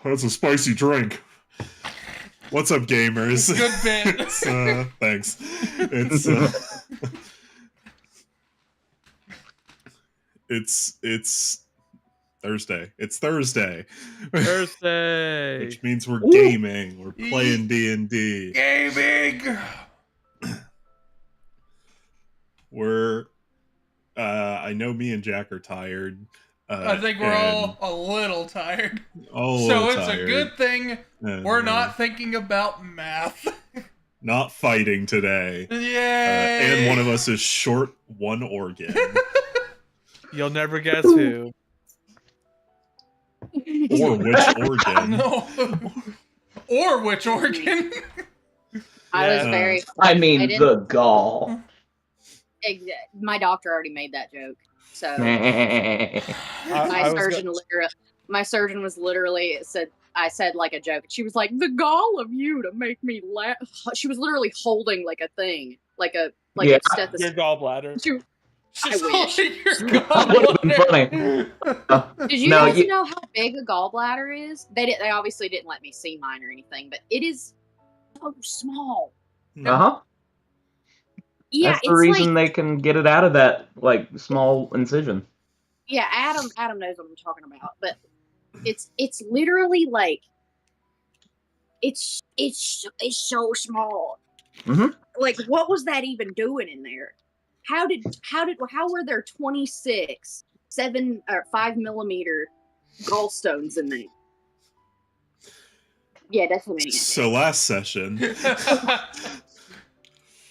That's a spicy drink. What's up, gamers? Good bit. Thanks. It's Thursday. It's Thursday. Thursday. Which means we're gaming. We're playing D&D. Gaming! I know me and Jack are tired. I think we're all a little tired. So it's a good thing we're not thinking about math. Not fighting today. Yay! And one of us is short one organ. You'll never guess who. Or which organ. No. Or which organ. I was very... I mean, the gall. My doctor already made that joke. So my surgeon was literally said, I said like a joke. She was like, "The gall of you to make me laugh." She was literally holding like a thing, like a stethoscope. Your gallbladder. I wish. Your gallbladder. Funny. Did you guys know how big a gallbladder is? They obviously didn't let me see mine or anything, but it is so small. Uh-huh. Yeah, that's the reason they can get it out of that small incision. Yeah, Adam knows what I'm talking about, but it's literally like it's so small. Mm-hmm. Like, what was that even doing in there? How were there 26 5 millimeter gallstones in there? Yeah, definitely. So last session.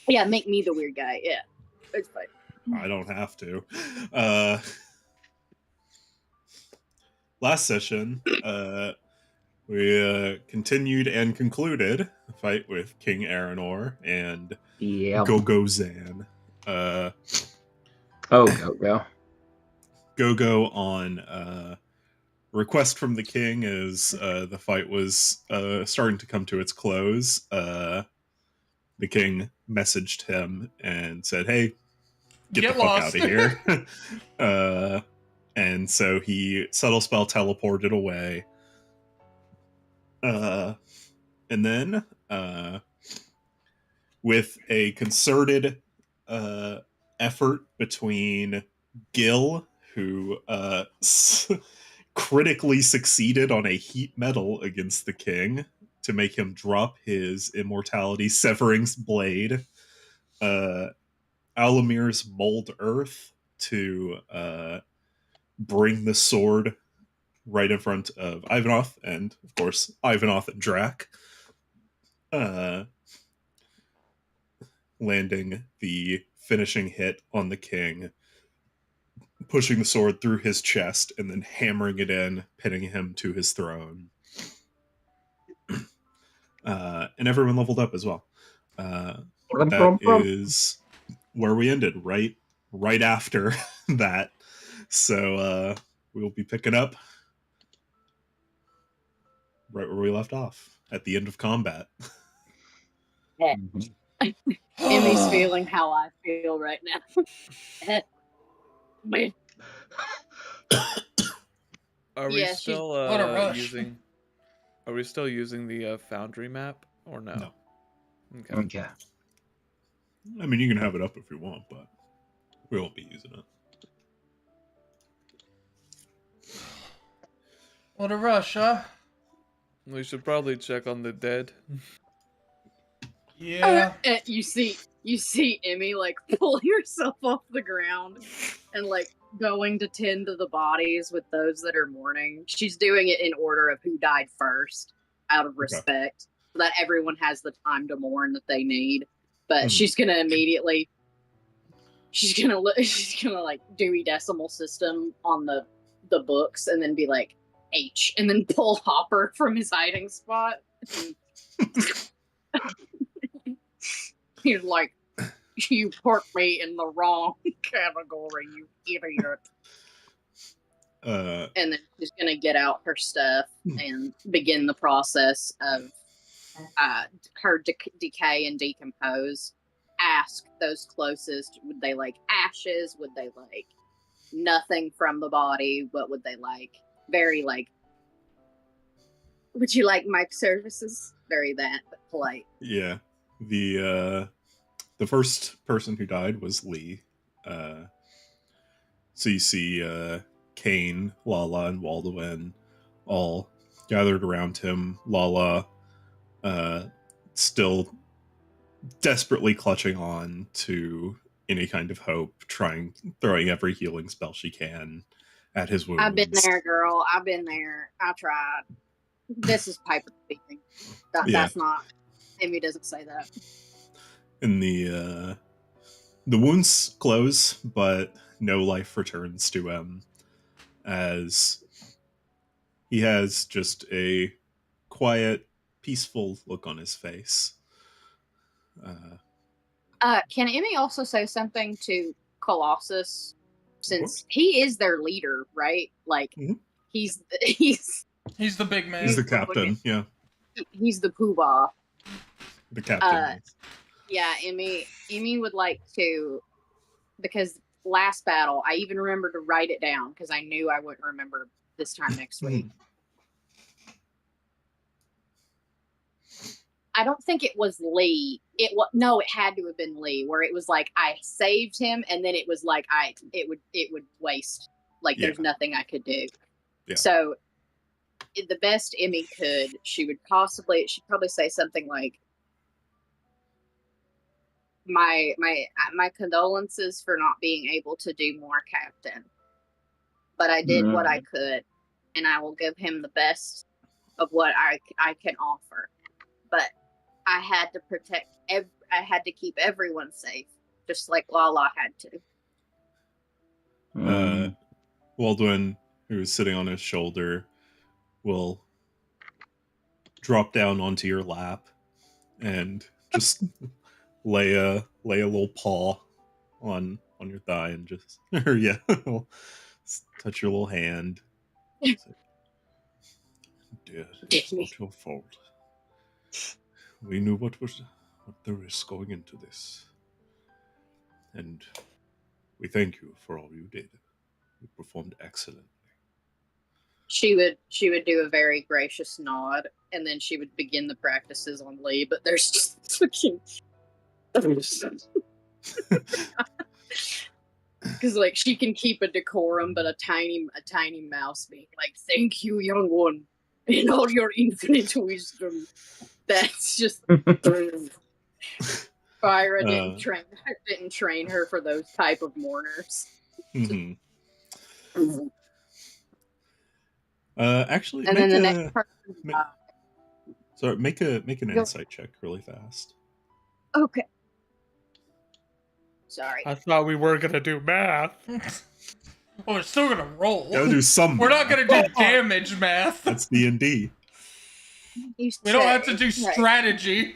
Yeah, make me the weird guy. Yeah, it's fine. I don't have to. Last session, we continued and concluded the fight with King Aranor and Gogo Zan. Gogo. Gogo on request from the king as the fight was starting to come to its close. The king messaged him and said, "Hey, get the fuck out of here." And so he subtle spell teleported away. And then with a concerted effort between Gil, who critically succeeded on a heat metal against the king to make him drop his immortality severing blade, Alamir's mold earth to bring the sword right in front of Ivanov, and of course Ivanov and Drac, landing the finishing hit on the king, pushing the sword through his chest and then hammering it in, pinning him to his throne. And everyone leveled up as well. That is where we ended, right after that. So we'll be picking up right where we left off, at the end of combat. Emmy's feeling how I feel right now. Are we still using? Are we still using the Foundry map or no? No. Okay. I mean, you can have it up if you want, but we won't be using it. What a rush, huh? We should probably check on the dead. Yeah. You see Emmy pull herself off the ground and going to tend to the bodies with those that are mourning. She's doing it in order of who died first, out of respect, so that everyone has the time to mourn that they need. But she's gonna immediately, she's gonna Dewey Decimal System on the books, and then be like H, and then pull Hopper from his hiding spot. He's like, "You put me in the wrong category, you idiot." And then she's gonna get out her stuff and begin the process of her decay and decompose. Ask those closest, would they like ashes? Would they like nothing from the body? What would they like? Very Would you like my services? Very that, but polite. Yeah. The first person who died was Lee. So you see Kane, Lala, and Waldwin all gathered around him. Lala still desperately clutching on to any kind of hope, throwing every healing spell she can at his wounds. I've been there, girl. I've been there. I tried. This is Piper speaking. That's not. Amy doesn't say that. And the wounds close, but no life returns to him, as he has just a quiet, peaceful look on his face. Can Emmy also say something to Colossus, since he is their leader, right? Like, he's the big man. He's the captain. Yeah, he's the poobah. The captain. Yeah, Emmy would like to, because last battle I even remember to write it down because I knew I wouldn't remember this time next week. I don't think it was Lee. It had to have been Lee, where it was like I saved him, and then it was like it would waste. Like there's nothing I could do. Yeah. So the best Emmy could, she'd probably say something like, my condolences for not being able to do more, Captain. But I did what I could, and I will give him the best of what I can offer. But I had to I had to keep everyone safe, just like Lala had to. Waldwin, who's sitting on his shoulder, will drop down onto your lap and just lay a little paw on your thigh and just touch your little hand. Dear, it's not your fault. We knew what the risk going into this, and we thank you for all you did. You performed excellently. She would do a very gracious nod, and then she would begin the practices on Lee. But there's just fucking because like she can keep a decorum, but a tiny mouse being like, "Thank you, young one, in all your infinite wisdom." That's just Fyra didn't train her for those type of mourners. Mm-hmm. Actually, and then the next person. Make an insight check really fast. Okay. Sorry. I thought we were gonna do math. Well, we're still gonna roll. Gotta do some. We're not gonna do damage math. That's D&D. We don't have to do strategy.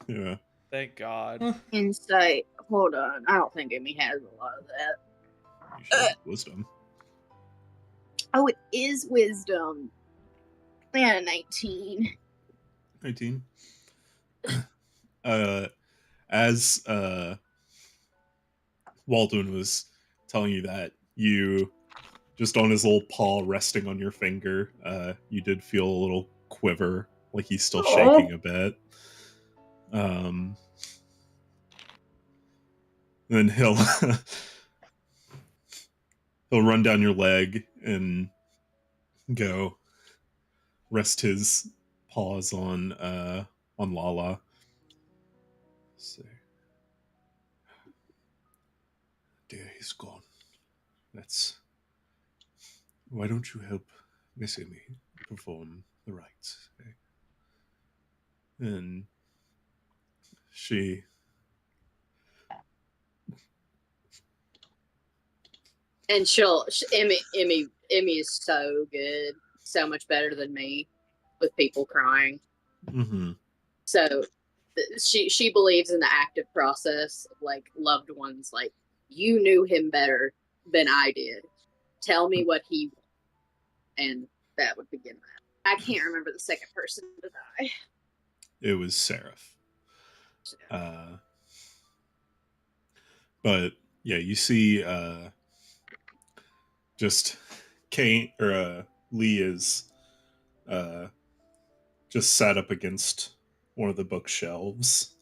Yeah. Thank God. Insight. Hold on. I don't think Amy has a lot of that. You should have wisdom. Oh, it is wisdom. Yeah, 19. 19. As Waldwin was telling you that, you just on his little paw resting on your finger, you did feel a little quiver, like he's still shaking a bit. Then he'll run down your leg and go rest his paws on Lala. So, dear, he's gone. Why don't you help Miss Amy perform the rites? Eh? And Emmy is so good, so much better than me with people crying. Mm-hmm. So she believes in the active process of like loved ones. Like, you knew him better than I did. Tell me what he wants, and that would begin that. I can't remember the second person to die. It was Seraph. But yeah, you see just Kane or Lee is just sat up against one of the bookshelves,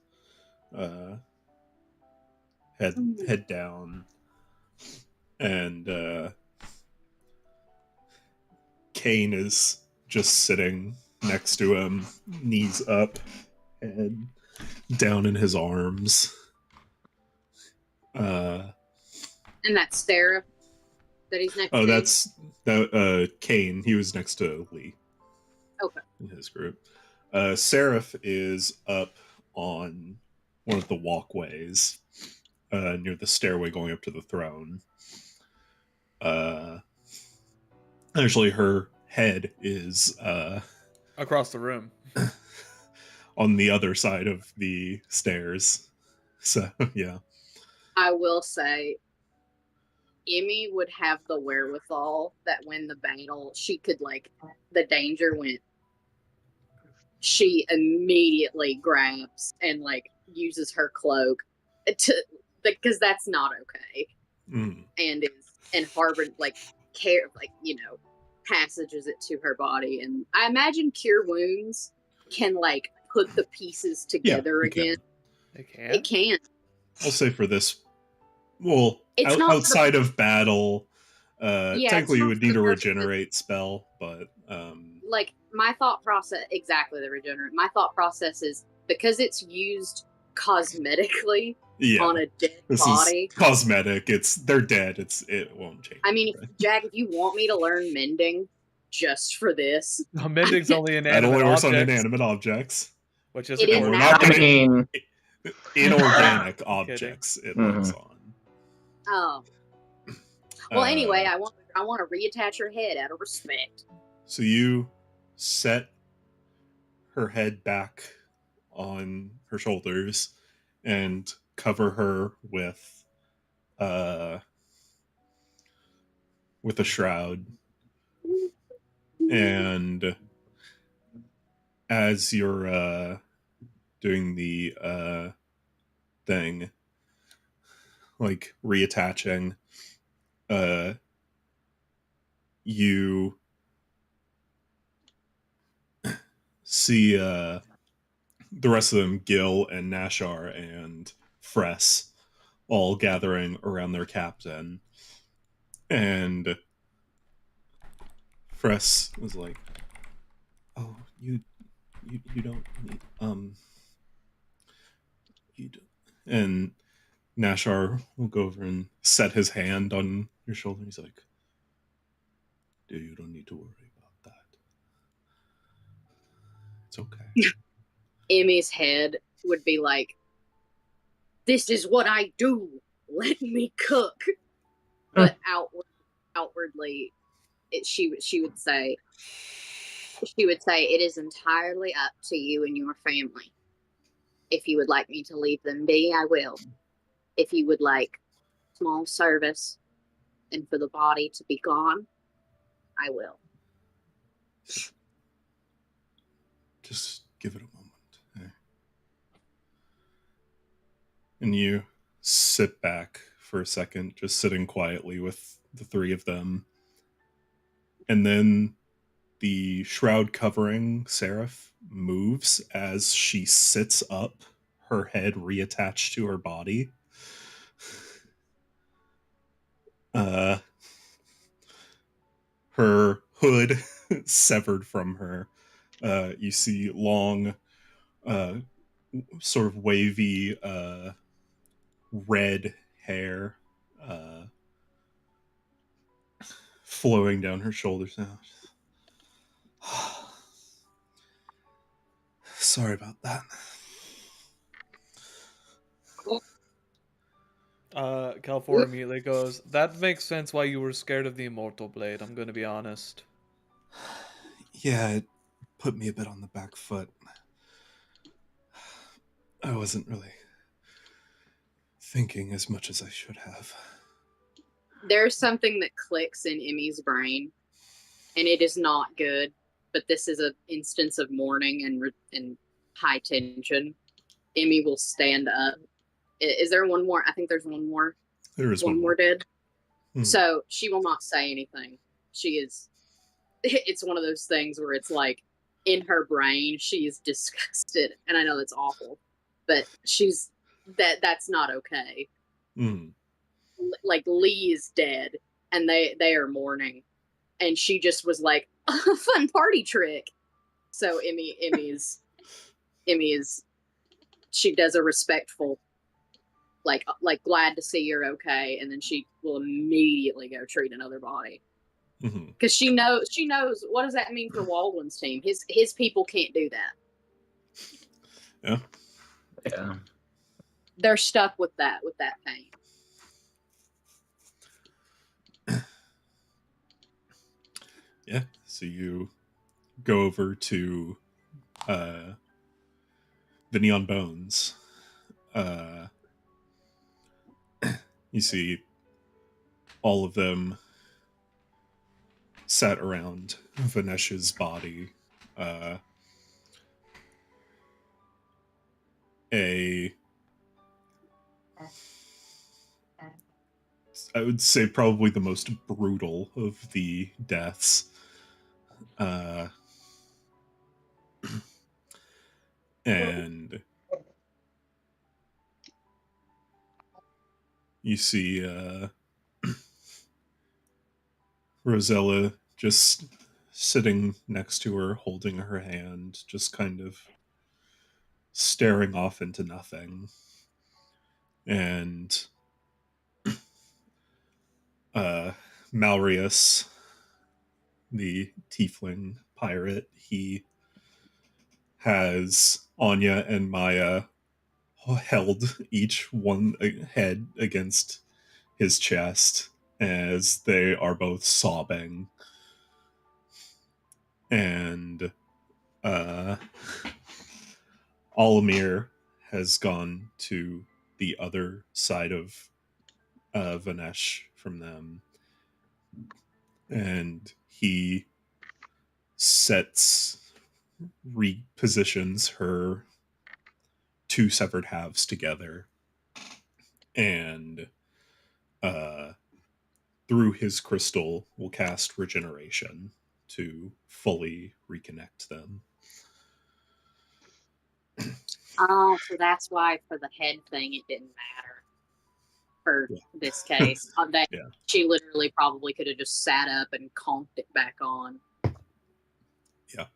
head down, and Kane is just sitting next to him, knees up, head down in his arms. And that's Sarah that he's next to? Oh, that's Kane. He was next to Lee. Okay. In his group. Seraph is up on one of the walkways near the stairway going up to the throne. Actually, her head is across the room. On the other side of the stairs. So, yeah. I will say, Emmy would have the wherewithal that when the battle, she could, like, the danger went, she immediately grabs and, like, uses her cloak to, because that's not okay. And Harvard, like, passages it to her body. And I imagine Cure Wounds can, like, put the pieces together again. It can. I'll say for this, well, outside of battle, technically you would need a regenerate spell, but like, my thought process, exactly, the regenerate. My thought process is, because it's used cosmetically on a dead body. Is cosmetic. They're dead. It won't change. I mean, Jack, if you want me to learn mending just for this, no, mending's only inanimate that only works objects. on inanimate objects, which is inorganic objects. It works on. Oh. Well, anyway, I want to reattach her head out of respect. So you set her head back on her shoulders and cover her with a shroud. And as you're doing the thing, like reattaching, you see the rest of them, Gil and Nashar and Fress, all gathering around their captain. And Fress was like, "Oh, you don't need you do." And Nashar will go over and set his hand on your shoulder. He's like, "Dude, you don't need to worry about that. It's okay." Emmy's head would be like, "This is what I do. Let me cook." But outwardly, she would say, "It is entirely up to you and your family. If you would like me to leave them be, I will. If you would like small service and for the body to be gone, I will." Just give it a moment. Okay? And you sit back for a second, just sitting quietly with the three of them. And then the shroud covering Seraph moves as she sits up, her head reattached to her body. Her hood severed from her. You see long, sort of wavy, red hair flowing down her shoulders now. Sorry about that. Calfor immediately goes, "That makes sense why you were scared of the Immortal Blade, I'm going to be honest." Yeah, it put me a bit on the back foot. I wasn't really thinking as much as I should have. There's something that clicks in Emmy's brain, and it is not good, but this is an instance of mourning and high tension. Emmy will stand up. Is there one more? I think there's one more. There is one more dead. Hmm. So she will not say anything. She is. It's one of those things where it's like, in her brain, she is disgusted, and I know that's awful, but that's not okay. Mm. Like Lee is dead, and they are mourning, and she just was like, a fun party trick. So Emmy is she does a respectful like glad to see you're okay, and then she will immediately go treat another body because she knows what does that mean for Waldwin's team. His people can't do that. Yeah. They're stuck with that pain. Yeah. So you go over to the Neon Bones. You see all of them sat around Vanesh's body. I would say probably the most brutal of the deaths. And you see Rosella just sitting next to her, holding her hand, just kind of staring off into nothing. And Malrius, the tiefling pirate, he has Anya and Maya held each one head against his chest as they are both sobbing. And Alamir has gone to the other side of Vanesh from them, and he repositions her two severed halves together, and through his crystal will cast regeneration to fully reconnect them. Oh, so that's why for the head thing it didn't matter for this case. That she literally probably could have just sat up and conked it back on. Yeah.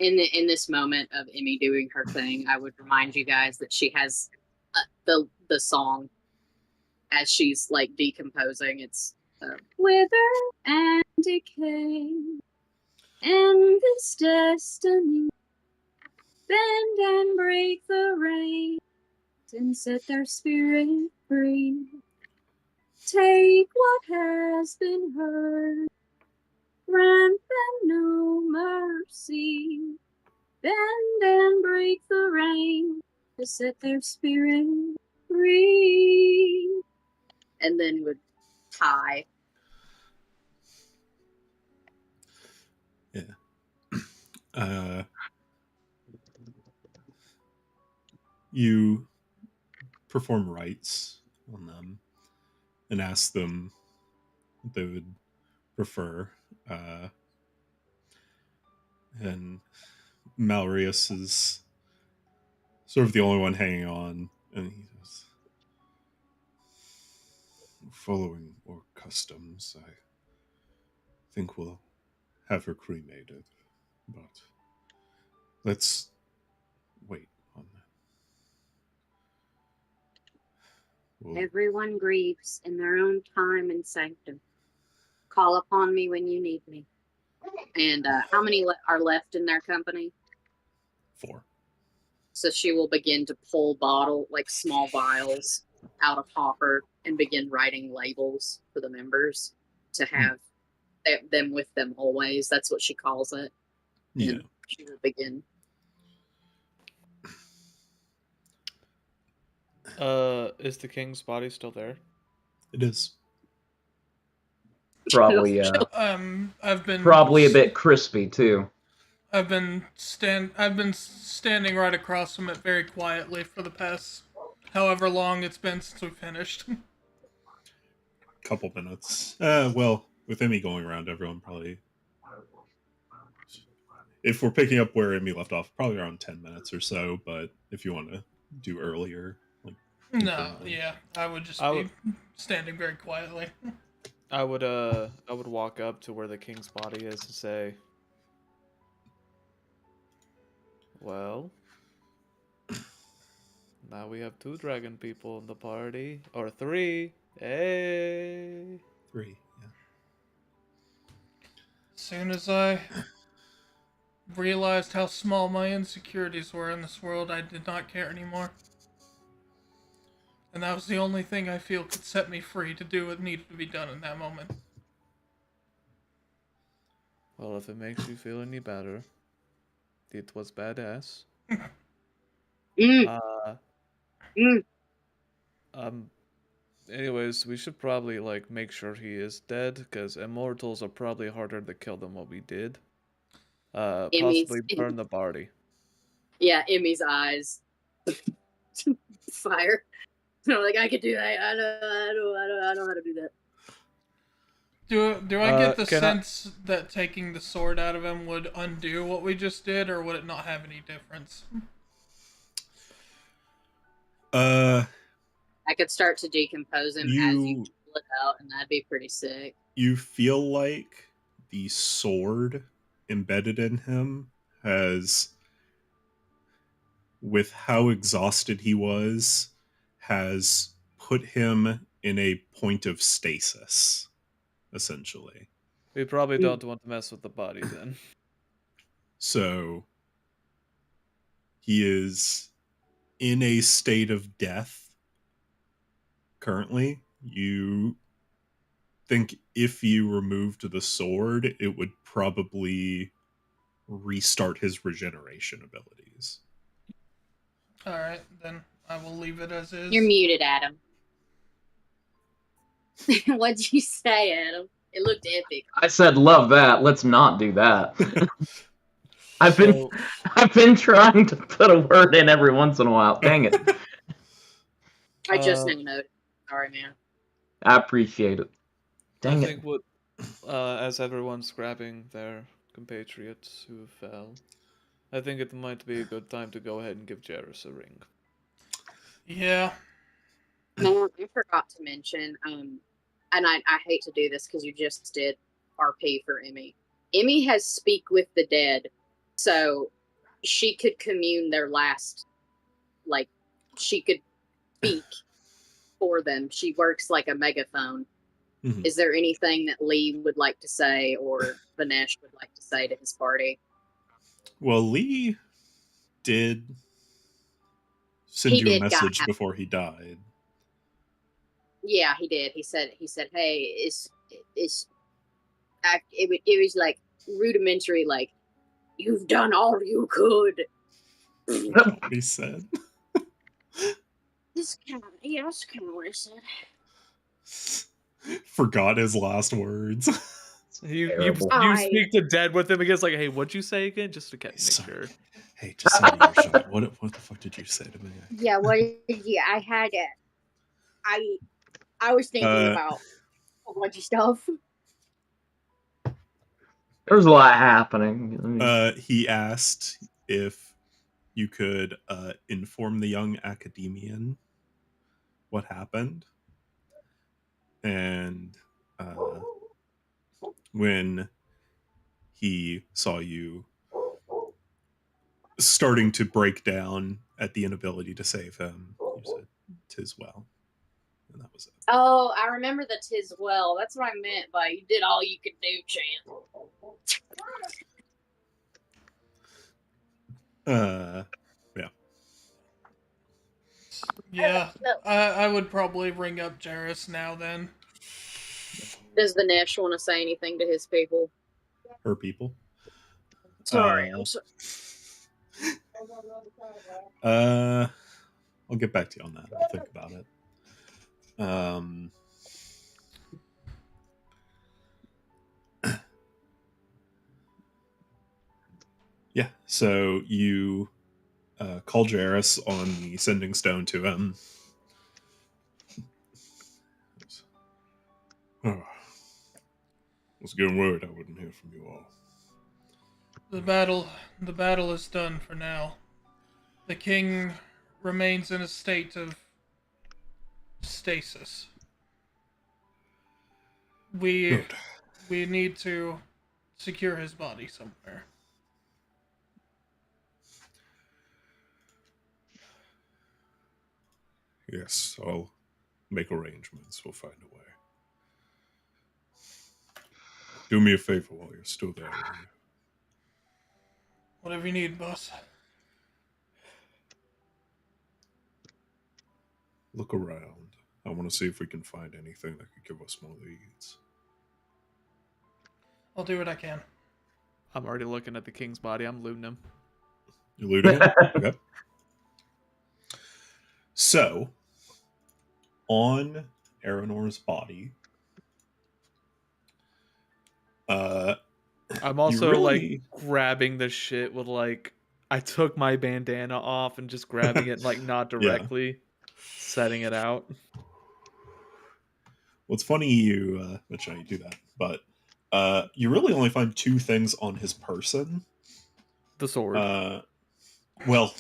In this moment of Emmy doing her thing, I would remind you guys that she has the song as she's like decomposing. It's wither and decay, and this destiny bend and break the reins and set their spirit free. Take what has been heard, grant them no mercy. Bend and break the reins to set their spirit free. And then would tie. Yeah. You perform rites on them and ask them what they would prefer. And Malrius is sort of the only one hanging on, and he says, following our customs, I think we'll have her cremated, but let's wait on that. Everyone grieves in their own time and sanctum. Call upon me when you need me. And how many are left in their company? 4. So she will begin to pull small vials out of hopper and begin writing labels for the members to have them with them always. That's what she calls it. Yeah. And she will begin. Is the king's body still there? It is. Probably, yeah. I've been Probably a bit crispy too. I've been standing right across from it very quietly for the past however long it's been since we finished. Couple minutes. Well, with Emmy going around, everyone probably. If we're picking up where Emmy left off, probably around 10 minutes or so. But if you want to do earlier, like No, yeah, I would just be standing very quietly. I would walk up to where the king's body is and say, well, now we have 2 dragon people in the party. Or 3. Hey. 3, yeah. As soon as I realized how small my insecurities were in this world, I did not care anymore. And that was the only thing I feel could set me free to do what needed to be done in that moment. Well, if it makes you feel any better, it was badass. Anyways, we should probably, like, make sure he is dead, because immortals are probably harder to kill than what we did. Possibly burn the body. Yeah, Emmy's eyes. Fire. Like, I could do that. I know how to do that. Do I get the sense that taking the sword out of him would undo what we just did, or would it not have any difference? I could start to decompose him as you pull it out, and that'd be pretty sick. You feel like the sword embedded in him has, with how exhausted he was, has put him in a point of stasis, essentially. We probably don't want to mess with the body then. So he is in a state of death currently. You think if you removed the sword, it would probably restart his regeneration abilities. Alright, then I will leave it as is. You're muted, Adam. What'd you say, Adam? It looked epic. I said, love that. Let's not do that. I've been trying to put a word in every once in a while. Dang it. I just now noticed. Sorry, man. I appreciate it. Dang I think what, as everyone's grabbing their compatriots who fell, I think it might be a good time to go ahead and give Jairus a ring. Yeah. I forgot to mention, and I hate to do this because you just did RP for Emmy. Emmy has Speak with the Dead, so she could commune their last, like, she could speak for them. She works like a megaphone. Mm-hmm. Is there anything that Lee would like to say or Vinesh would like to say to his party? Well, Lee did send you a message before he died. Yeah, he did. He said, "Hey, it was like rudimentary, like you've done all you could." He said. That's kind of what he said. Forgot his last words. You speak to dead with him again. It's like, hey, what'd you say again? Just to make sure. Hey, just send me your shot. What the fuck did you say to me? Yeah, I had it. I was thinking about a bunch of stuff. There's a lot happening. He asked if you could inform the young academician what happened. And when he saw you starting to break down at the inability to save him, you said, "'Tis well." And that was it. Oh, I remember the "'tis well." That's what I meant by you did all you could do, chant. Yeah. Yeah, I would probably ring up Jairus now then. Does Vinesh want to say anything to his people? Her people? Sorry, I'm sorry. I'll get back to you on that. I'll think about it. Yeah, so you call Jairus on the sending stone to him. was getting worried I wouldn't hear from you all. The battle is done for now. The king remains in a state of stasis. We need to secure his body somewhere. Yes, I'll make arrangements. We'll find a way. Do me a favor while you're still there, will you? Whatever you need, boss. Look around. I want to see if we can find anything that could give us more leads. I'll do what I can. I'm already looking at the king's body. I'm looting him. You looting it? Okay. So, on Aranor's body, I'm also really... like grabbing the shit with like I took my bandana off and just grabbing it like not directly, setting it out. Well, it's funny you mention how you do that, but you really only find two things on his person. The sword. Well,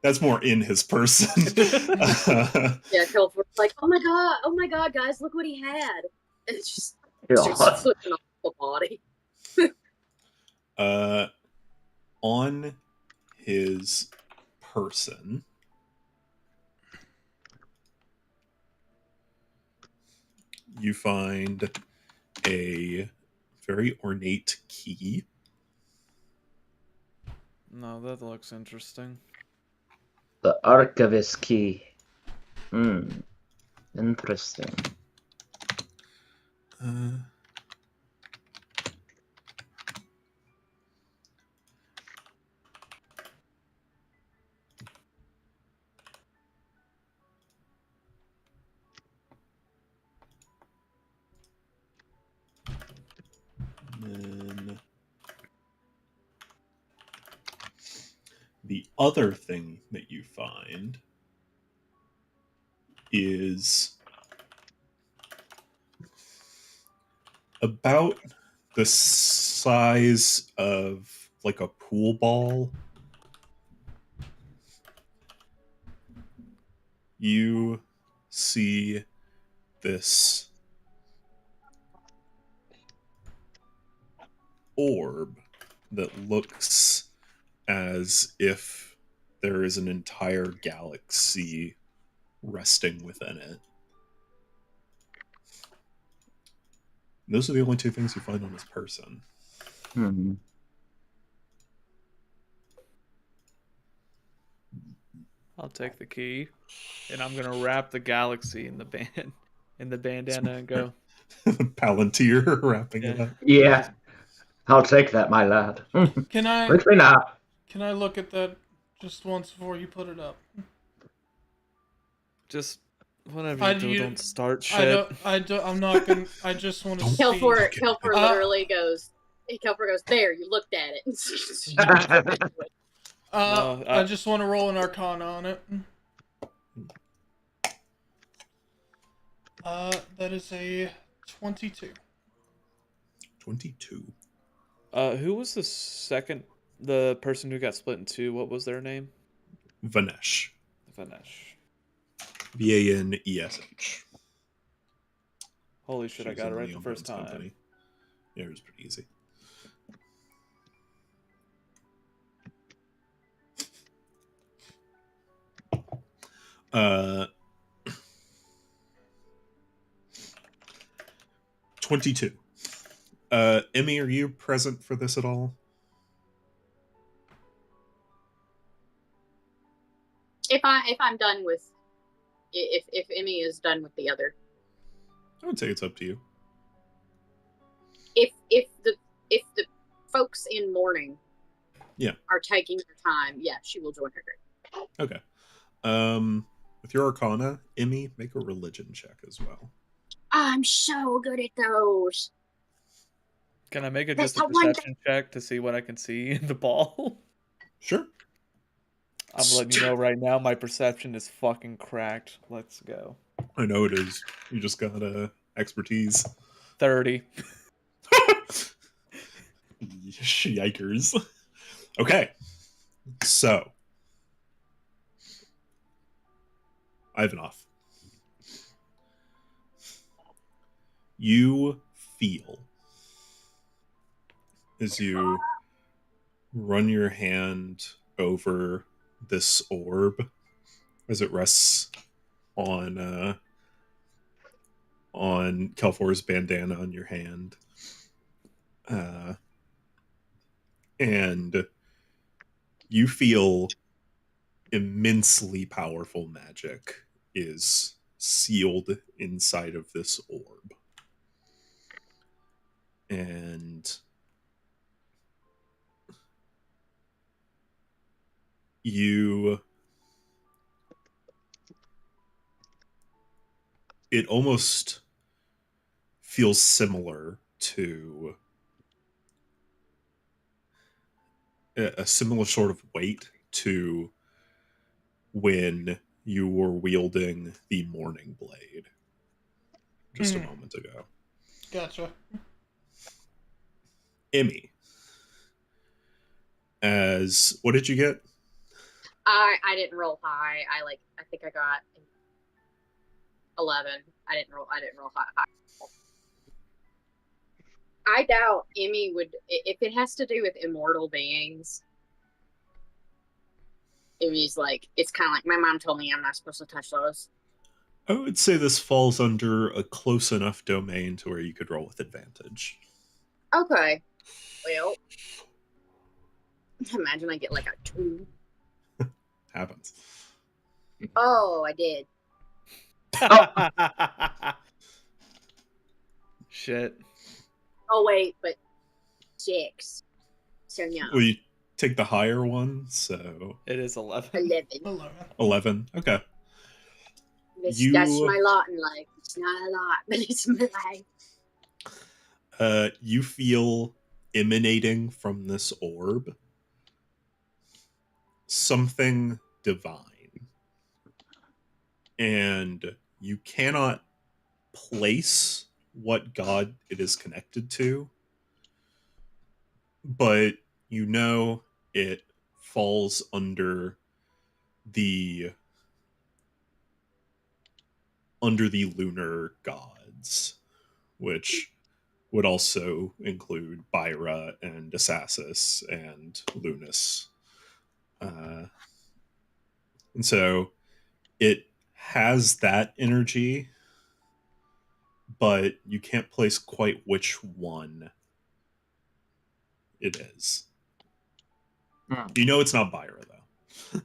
that's more in his person. Yeah, Kelfor's like, oh my god, guys, look what he had. And it's just flipping off the body. On his person, you find a very ornate key. No, that looks interesting. The Archivist key. Interesting. And the other thing that you find is about the size of like a pool ball. You see this orb that looks as if there is an entire galaxy resting within it. And those are the only two things you find on his person. I'll take the key, and I'm gonna wrap the galaxy in the bandana and go. Palantir wrapping it up. Yeah, I'll take that, my lad. Can I look at that just once before you put it up? Just whenever you do, don't start shit. I'm not gonna. I just want to see. Kelfor literally goes. Kelfor goes, there, you looked at it. I just want to roll an Arcana on it. That is a 22. 22. Who was the person who got split in two? What was their name? Vanesh. Vanesh. Vanesh. Holy shit, I got it right the first time. Company. Yeah, it was pretty easy. Uh, 22. Emmy, are you present for this at all? If I'm done with, if Emmy is done with the other, I would say it's up to you. If the folks in mourning, are taking their time, she will join her group. Okay. With your Arcana, Emmy, make a religion check as well. I'm so good at those. Can I make just a perception check to see what I can see in the ball? Sure. I'm letting you know right now, my perception is fucking cracked. Let's go. I know it is. You just got expertise. 30. Yikers. Okay. So, Ivanov, you feel as you run your hand over this orb as it rests on Kelfor's bandana on your hand, and you feel immensely powerful magic is sealed inside of this orb, and it almost feels similar to a similar sort of weight to when you were wielding the Morning Blade just a moment ago. Gotcha. Emmy, what did you get? I didn't roll high. I think I got 11. I didn't roll high. I doubt Emmy would, if it has to do with immortal beings. Emmy's like, it's kind of like my mom told me I'm not supposed to touch those. I would say this falls under a close enough domain to where you could roll with advantage. Okay. Well, imagine I get like a 2. Happens. Oh, I did. Shit. Oh, wait, but 6. So no. Well, you take the higher one, so... It is 11. 11. 11, okay. That's my lot in life. It's not a lot, but it's my life. You feel emanating from this orb something divine. And you cannot place what god it is connected to, but you know it falls under the lunar gods, which would also include Byra and Assassis and Lunas. And so it has that energy, but you can't place quite which one it is. You know it's not Byra, though.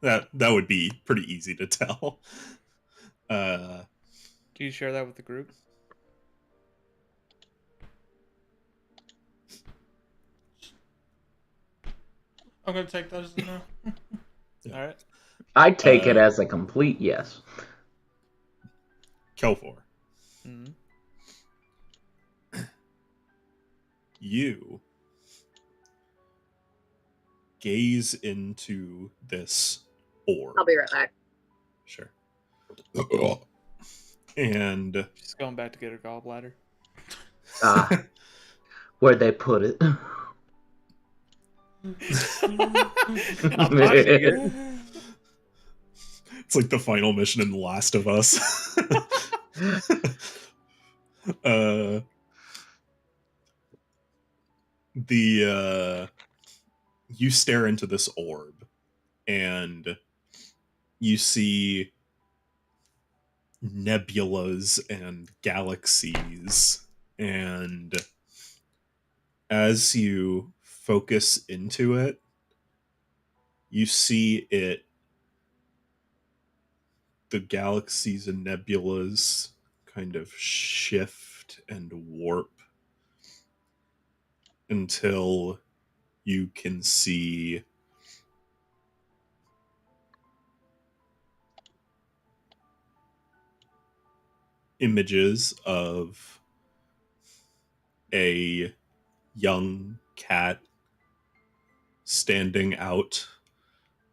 that would be pretty easy to tell. Do you share that with the group? I'm gonna take those as a no. Yeah. All right. I take it as a complete yes. Kelfor. Mm-hmm. You gaze into this orb. I'll be right back. Sure. And She's going back to get her gallbladder. Where'd they put it? it's like the final mission in The Last of Us. You stare into this orb and you see nebulas and galaxies, and as you focus into it, you see the galaxies and nebulas kind of shift and warp until you can see images of a young cat standing out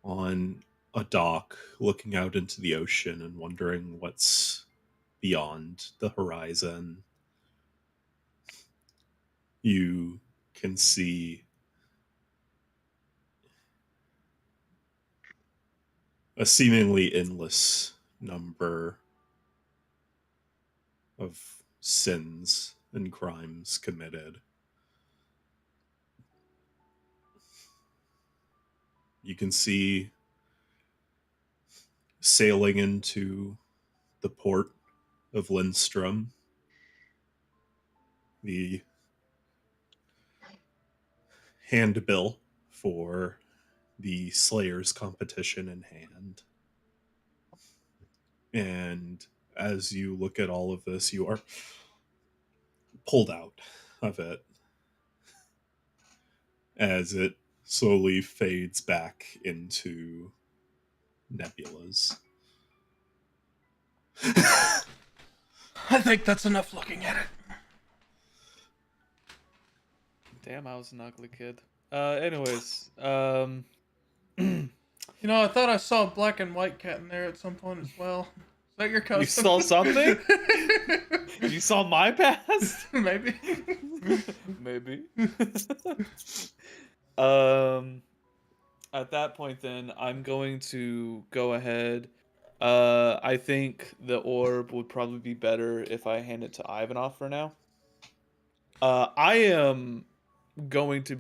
on a dock, looking out into the ocean and wondering what's beyond the horizon. You can see a seemingly endless number of sins and crimes committed. You can see sailing into the port of Lindstrom the handbill for the Slayers competition in hand. And as you look at all of this, you are pulled out of it as it slowly fades back into nebulas. I think that's enough looking at it. Damn, I was an ugly kid. Anyways, You know, I thought I saw a black and white cat in there at some point as well. Is that your cousin? You saw something? You saw my past? Maybe. Maybe. At that point then, I'm going to go ahead. I think the orb would probably be better if I hand it to Ivanov for now. I am going to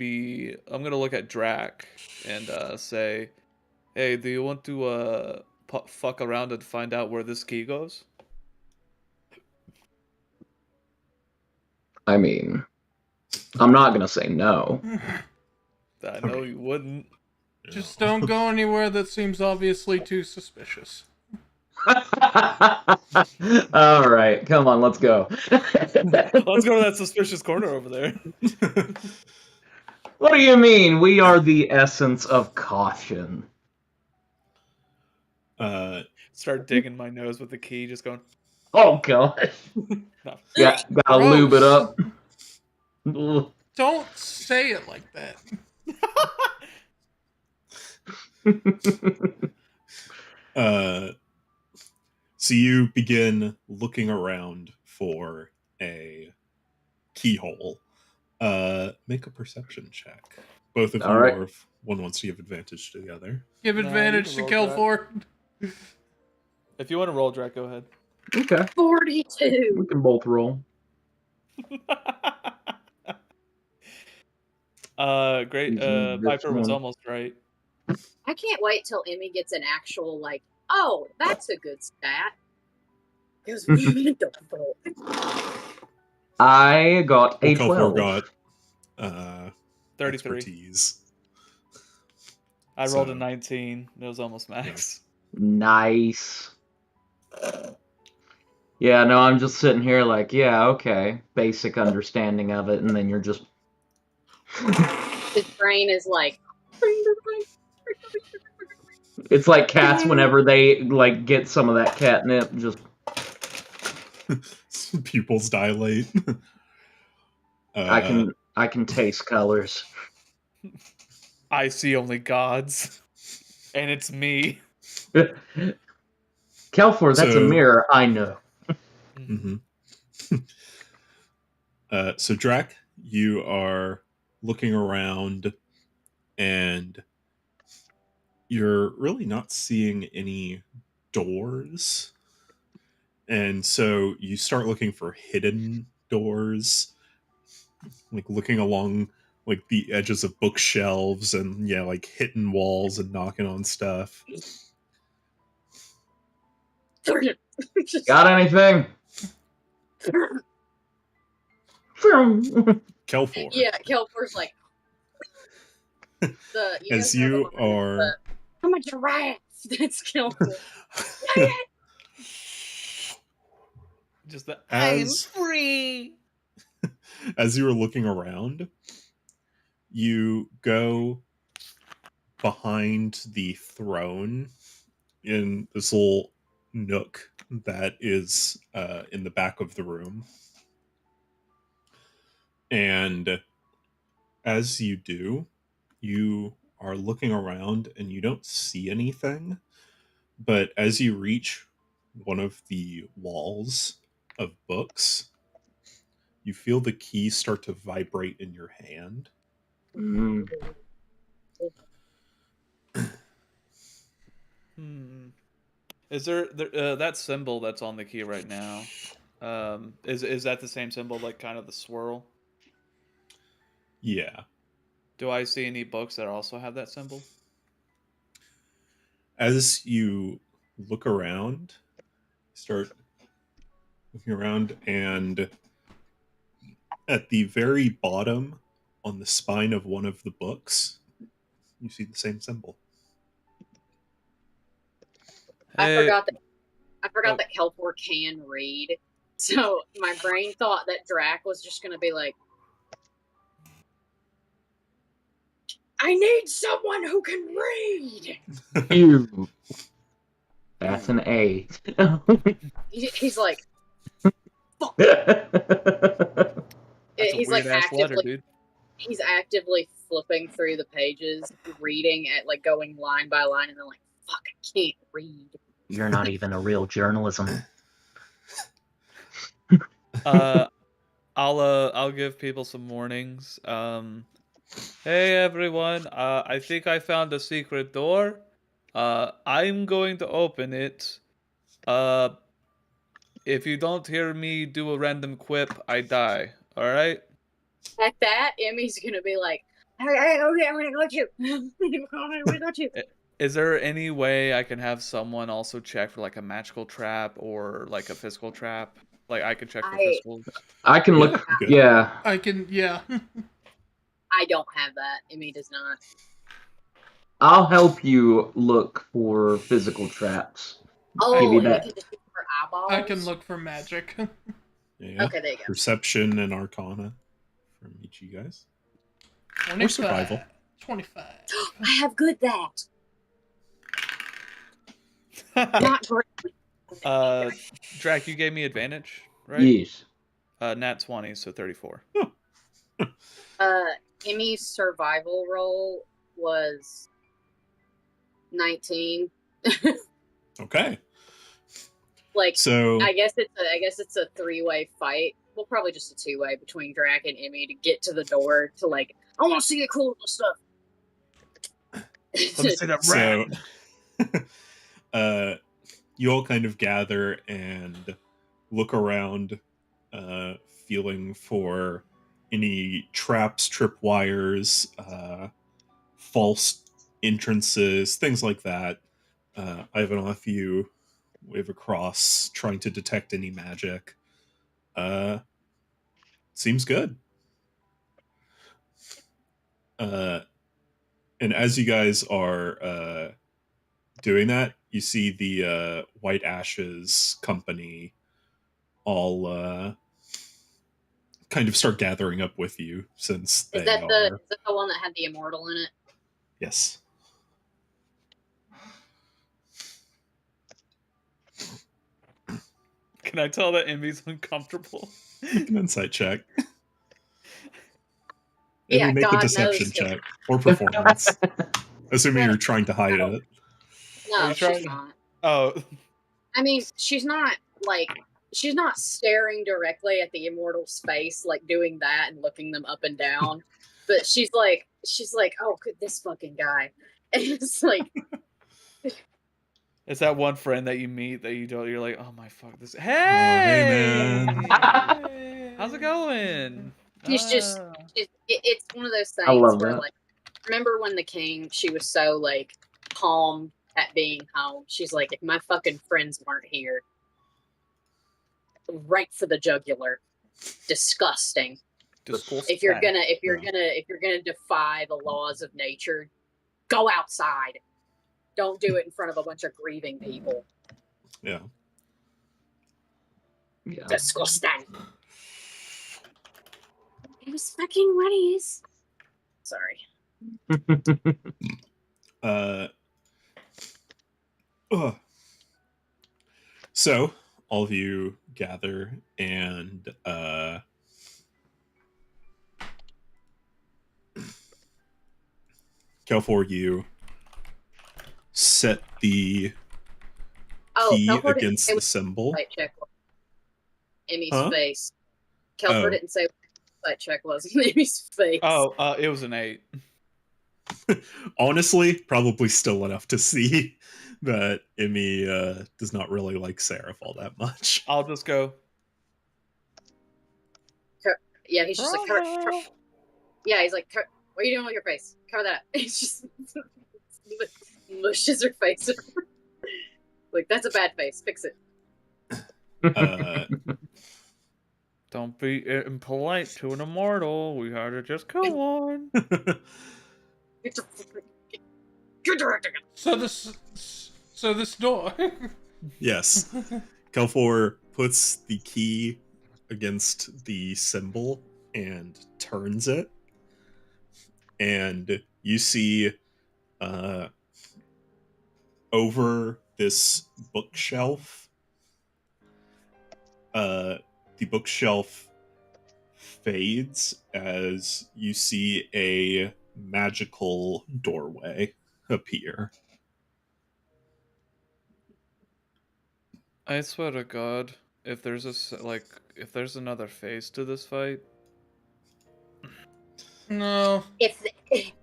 look at Drac and say, hey, do you want to fuck around and find out where this key goes? I mean, I'm not gonna say no. I know you wouldn't. Just don't go anywhere that seems obviously too suspicious. All right, come on, let's go. Let's go to that suspicious corner over there. What do you mean? We are the essence of caution. Start digging my nose with the key, just going. Oh gosh. No. Yeah, gotta Gross. lube it up. Don't say it like that. So you begin looking around for a keyhole. Make a perception check. Both of All you right. are, if one wants to give advantage to the other. Give No, you advantage can to roll Kelfor. If you want to roll, Drac, go ahead. Okay, 42. we can both roll. Great. Using this Piper was one. almost right. I can't wait till Emmy gets an actual, like, oh, that's a good stat. Because we don't vote. I got a Kelfor 12. got 33. expertise. I rolled a So- 19. It was almost max. Nice. Yeah, no, I'm just sitting here like, yeah, okay, basic understanding of it, and then you're just. His brain is like, It's like cats whenever they like get some of that catnip. Just Pupils dilate. I can taste colors. I see only gods. And it's me. Kelfor, that's a So- mirror. I know. Mm-hmm. So Drac, you are looking around and you're really not seeing any doors. And so you start looking for hidden doors, like looking along like the edges of bookshelves and like hitting walls and knocking on stuff. Got anything? Kelfor. yeah, Kelfor's like, As you are I'm a giraffe. That's Kelfor. Just the As- free. as you are looking around, you go behind the throne in this little nook that is in the back of the room. And as you do, you are looking around and you don't see anything. But as you reach one of the walls of books, you feel the key start to vibrate in your hand. Mm. Is there that symbol that's on the key right now? Is that the same symbol, like kind of the swirl? Yeah. Do I see any books that also have that symbol? As you look around, start looking around, and at the very bottom on the spine of one of the books, you see the same symbol. I Hey, forgot Oh. that Kelpor can read. So my brain thought that Drac was just gonna be like, I need someone who can read. Ew. That's an A. He's like, fuck. That's a He's like weird ass letter, actively, dude. he's actively flipping through the pages, reading at like going line by line, and then like, fuck, I can't read. You're not even a real journalism. I'll give people some warnings. Hey everyone, I think I found a secret door. I'm going to open it. If you don't hear me do a random quip, I die. All right? At that, Emmy's gonna be like, okay, I'm gonna go you. I'm gonna go you. Is there any way I can have someone also check for like a magical trap or like a physical trap? Like I could check for physical. I can look. good. Yeah. I can, yeah. I don't have that. Emmy does not. I'll help you look for physical traps. Oh, Give you and we that. can just look for eyeballs. I can look for magic. Yeah. Okay, there you go. Perception and Arcana from each of you guys. 25. Or survival. 25. I have good that. Not great. Drac, you gave me advantage, right? Yes. Nat 20, so 34. Emmy's survival roll was 19. Okay. Like, So I guess it's a 3-way fight. Well, probably just a 2-way between Drac and Emmy to get to the door to like, I want to see the cool stuff. Let me see that rat. you all kind of gather and look around, feeling for any traps, tripwires, false entrances, things like that. Ivanov, you wave across, trying to detect any magic. Seems good. And as you guys are doing that, you see the White Ashes company all kind of start gathering up with you, since they Is that are. the one that had the immortal in it? Yes. Can I tell that Emmy's uncomfortable? Make an insight check. Yeah, Maybe make God a deception knows. check or performance, assuming you're trying to hide it. No, you she's trying to- not. Oh, I mean, she's not staring directly at the immortal's face, like doing that and looking them up and down. But she's like, oh, this fucking guy. And it's like, it's that one friend that you meet that you don't. You're like, oh my fuck this. Hey, man. how's it going? she's just, it's one of those I things love where, that. like, remember when the king, she was so, like, calm at being home. She's like, if my fucking friends weren't here, right for the jugular. Disgusting. If you're gonna defy the laws of nature, go outside. Don't do it in front of a bunch of grieving people. Yeah. Yeah. Disgusting. It was fucking Wendy's. Sorry. So all of you gather and Kelfor, you set the key Telford against the symbol. Right check Emmy's Huh? face. Kelper didn't say what that check was in Amy's face. Oh, it was an 8. Honestly, probably still enough to see that Emmy does not really like Seraph all that much. I'll just go. Yeah, he's just like, yeah, he's like, what are you doing with your face? Cover that. It's just mushes her face. Like, that's a bad face. Fix it. Don't be impolite to an immortal. We had to just go on. You're directing it. So this door. Yes. Kelfor puts the key against the symbol and turns it. And you see over this bookshelf, the bookshelf fades as you see a magical doorway appear. I swear to God, if there's if there's another phase to this fight. No. If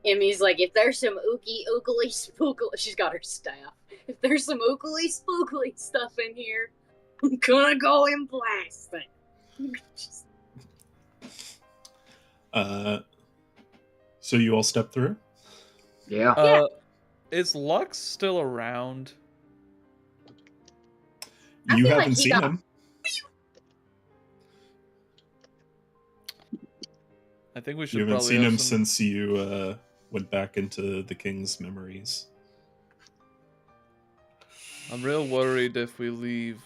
Emmy's like, if there's some ookly spookly, she's got her staff. If there's some ookly spookly stuff in here, I'm gonna go and blast it. So you all step through? Yeah. Is Lux still around? You feel like haven't he seen got- him. I think we should You haven't probably seen have him some... since you went back into the king's memories. I'm real worried if we leave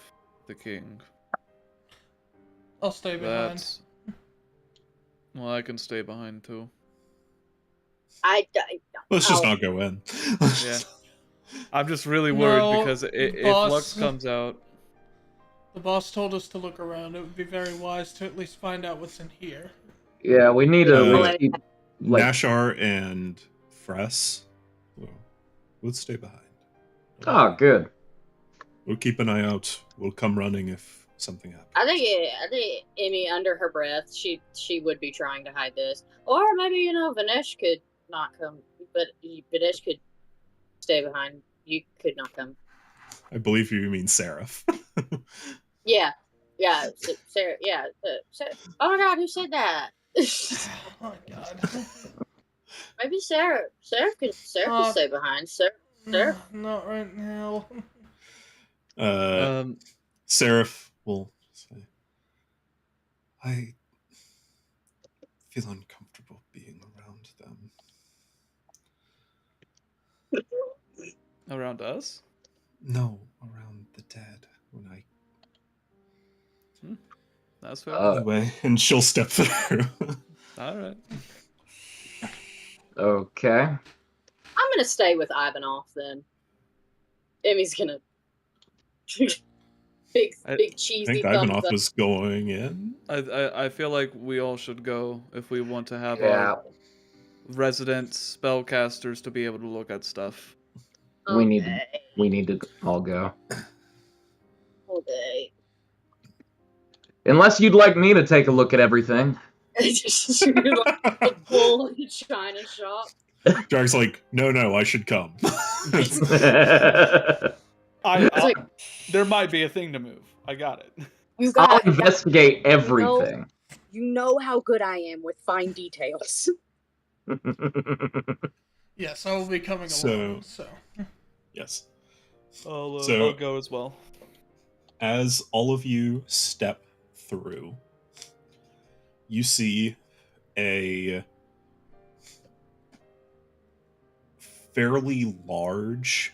the king. I'll stay behind. That's... Well, I can stay behind too. Let's just not go in. Yeah. I'm just really worried No, because if boss. Lux comes out... The boss told us to look around. It would be very wise to at least find out what's in here. Yeah, we need to at least keep, like, Nashar and Fress will stay behind. oh, good. We'll keep an eye out. We'll come running if something happens. I think Emmy, under her breath, she would be trying to hide this, or maybe Vanesh could not come, but Vanesh could stay behind. You could not come. I believe you mean Seraph. Yeah, Sarah. Yeah, Sarah. Oh my God, who said that? Oh my God. Maybe Sarah. Sarah could stay behind. Sarah. Not right now. Seraph will say, I feel uncomfortable being around them. Around us? No, around the dead. When I That's fair. anyway, and she'll step through. Alright. Okay. I'm gonna stay with Ivanov then. Emmy's gonna big I cheesy think thumbs Ivanov up. was going in. I feel like we all should go if we want to have Yeah. our resident spellcasters to be able to look at stuff. We need to all go. Okay. Unless you'd like me to take a look at everything. You're like a bull in a china shop. Jack's like, no, I should come. There might be a thing to move. I got it. You I'll got investigate everything. You know how good I am with fine details. Yes, I will be coming along. So. Yes. I'll So- go as well. As all of you step through, you see a fairly large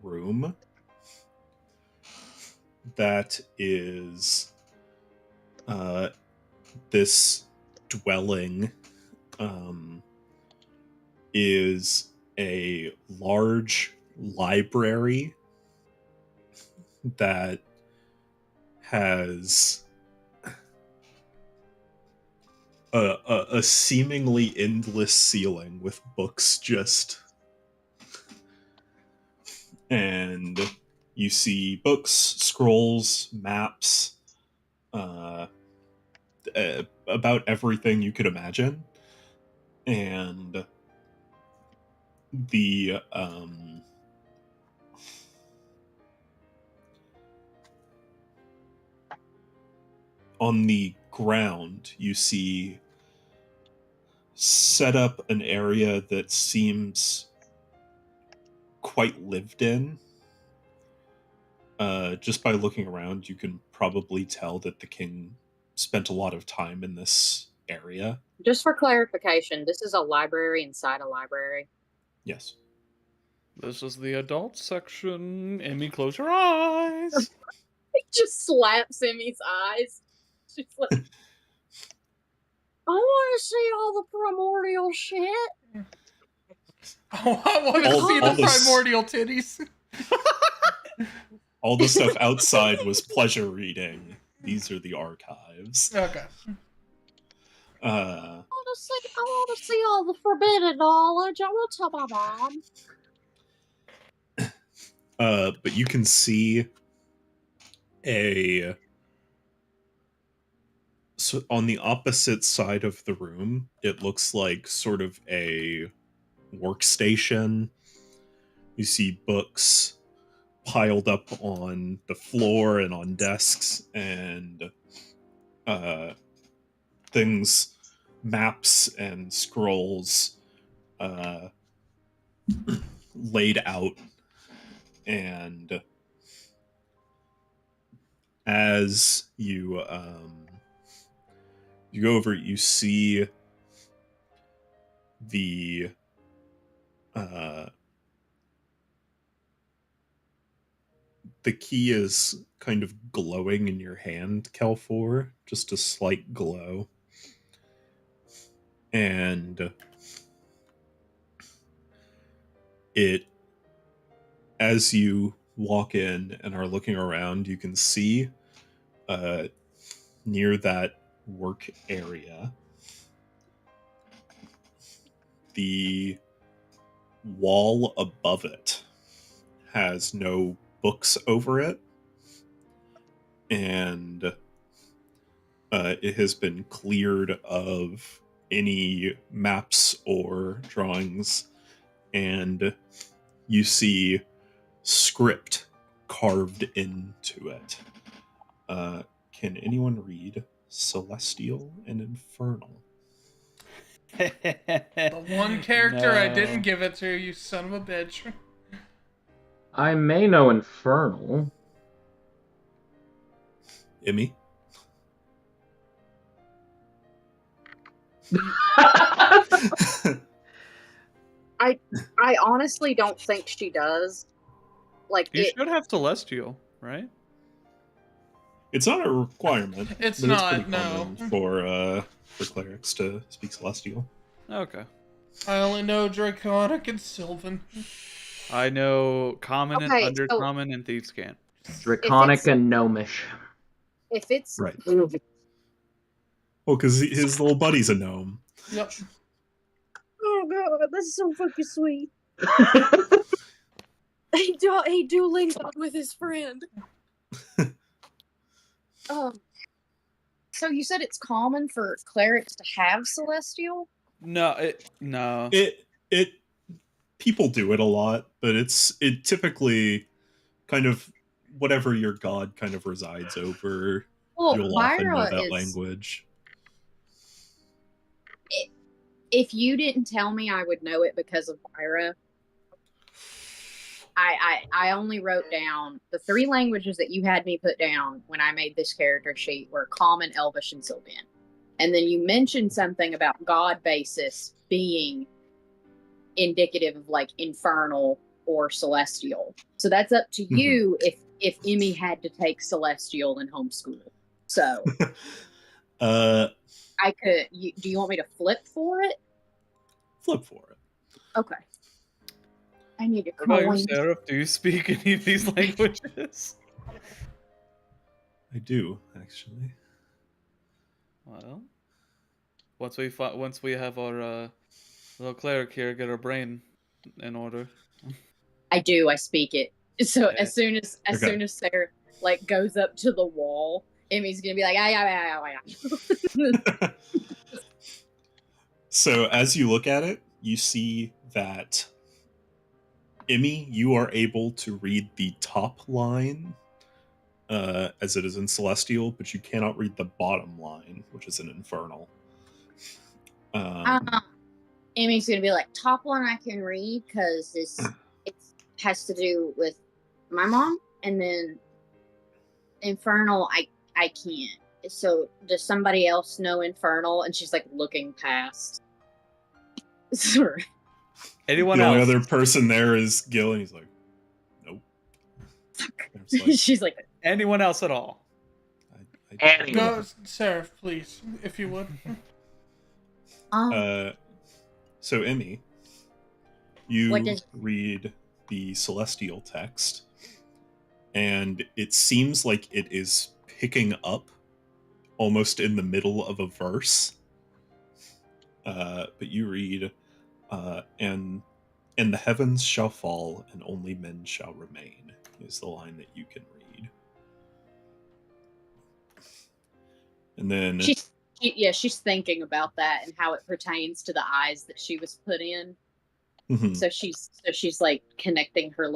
room that is this dwelling is a large library that has a seemingly endless ceiling with books just, and you see books, scrolls, maps, about everything you could imagine, and the on the ground you see set up an area that seems quite lived in. Just by looking around, you can probably tell that the king spent a lot of time in this area. Just for clarification, this is a library inside a library. Yes. This is the adult section. Emmy, close your eyes. He just slaps Emmy's eyes. She's like, I want to see all the primordial shit. Oh, I want to see the primordial titties. All the stuff outside was pleasure reading. These are the archives. Okay. I want to see all the forbidden knowledge. I want to tell my mom. But you can see so on the opposite side of the room, it looks like sort of a workstation. You see books piled up on the floor and on desks, and things, maps and scrolls laid out. And as you go over, you see the key is kind of glowing in your hand, Kelfor, just a slight glow. And as you walk in and are looking around, you can see near that work area, the wall above it has no books over it, and it has been cleared of any maps or drawings, and you see script carved into it. Can anyone read Celestial and Infernal? The one character I didn't give it to, you son of a bitch. I may know Infernal. Emmy? I honestly don't think she does. Like, you should have Celestial, right? It's not a requirement. It's but not, it's pretty common for clerics to speak Celestial. Okay. I only know Draconic and Sylvan. I know Common and Undercommon and Thieves' Cant. Draconic and Gnomish. If it's... Right. Well, because his little buddy's a gnome. Yep. Oh god, that's so fucking sweet. He duelings with his friend. So you said it's common for clerics to have Celestial? No. It people do it a lot, but it typically kind of whatever your god kind of resides over. Well, you'll often know that language. If you didn't tell me, I would know it because of Myra. I only wrote down the 3 languages that you had me put down when I made this character sheet were Common, Elvish, and Sylvan. And then you mentioned something about god basis being indicative of like Infernal or Celestial. So that's up to you if Emmy had to take Celestial in homeschool. So I could. Do you want me to flip for it? Flip for it. Okay. I need a coin. What about you, Sarah? Do you speak any of these languages? I do, actually. Well, once we have our little cleric here get our brain in order. I do. I speak it. So as soon as Sarah like goes up to the wall Emmy's gonna be like, ah. So as you look at it, you see that Emmy, you are able to read the top line as it is in Celestial, but you cannot read the bottom line, which is in Infernal. Emmy's gonna be like, top one I can read because it has to do with my mom, and then Infernal I can't. So does somebody else know Infernal? And she's like looking past. Sorry. Anyone the else? only other person there is Gil, and he's like, nope. Like, she's like, anyone else at all? Go, Seraph, please, if you would. So Emmy, you read the Celestial text, and it seems like it is picking up almost in the middle of a verse. But you read, and the heavens shall fall, and only men shall remain, is the line that you can read. And then she's thinking about that and how it pertains to the eyes that she was put in. Mm-hmm. So she's like connecting her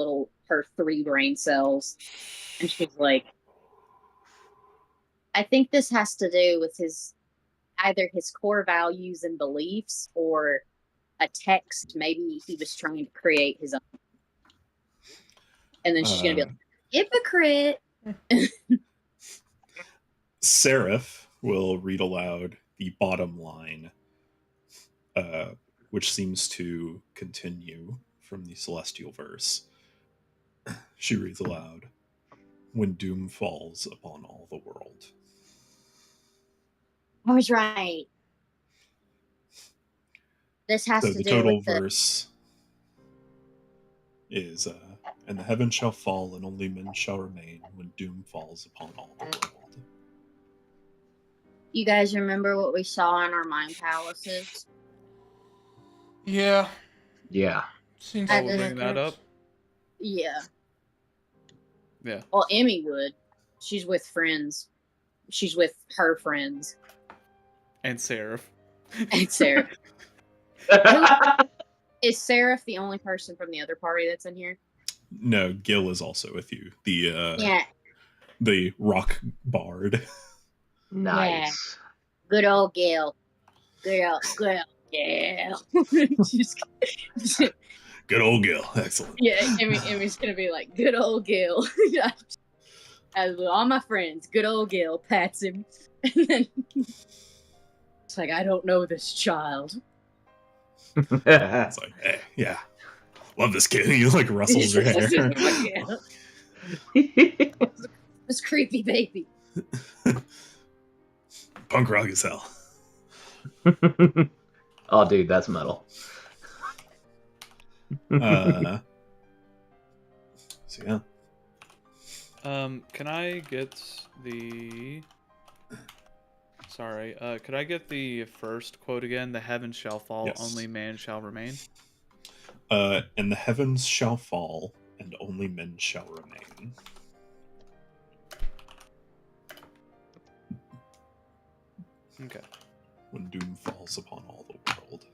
3 brain cells, and she's like, I think this has to do with either his core values and beliefs or a text. Maybe he was trying to create his own. And then she's gonna be like, hypocrite. Seraph will read aloud the bottom line, which seems to continue from the Celestial verse. She reads aloud, when doom falls upon all the world. I was right. This has to do with the total verse is, and the heavens shall fall, and only men shall remain when doom falls upon all the world. You guys remember what we saw in our mind palaces? Yeah. Seems I would bring that up. Yeah. Yeah. Well, Emmy would. She's with friends. She's with her friends. And Seraph. Is Seraph the only person from the other party that's in here? No, Gil is also with you. The rock bard. Nice. Yeah. Good old Gil. Good old Gil. Good old Gil. Excellent. Yeah, Emmy's gonna be like, good old Gil. As with all my friends, good old Gil pats him. And then it's like, I don't know this child. It's like, hey, yeah. Love this kid. He like rustles her hair. This creepy baby. Punk rock as hell. Oh, dude, that's metal. So yeah. Can I get the? Sorry. Could I get the first quote again? The heavens shall fall, yes. Only man shall remain. And the heavens shall fall, and only men shall remain. Okay. When doom falls upon all the world.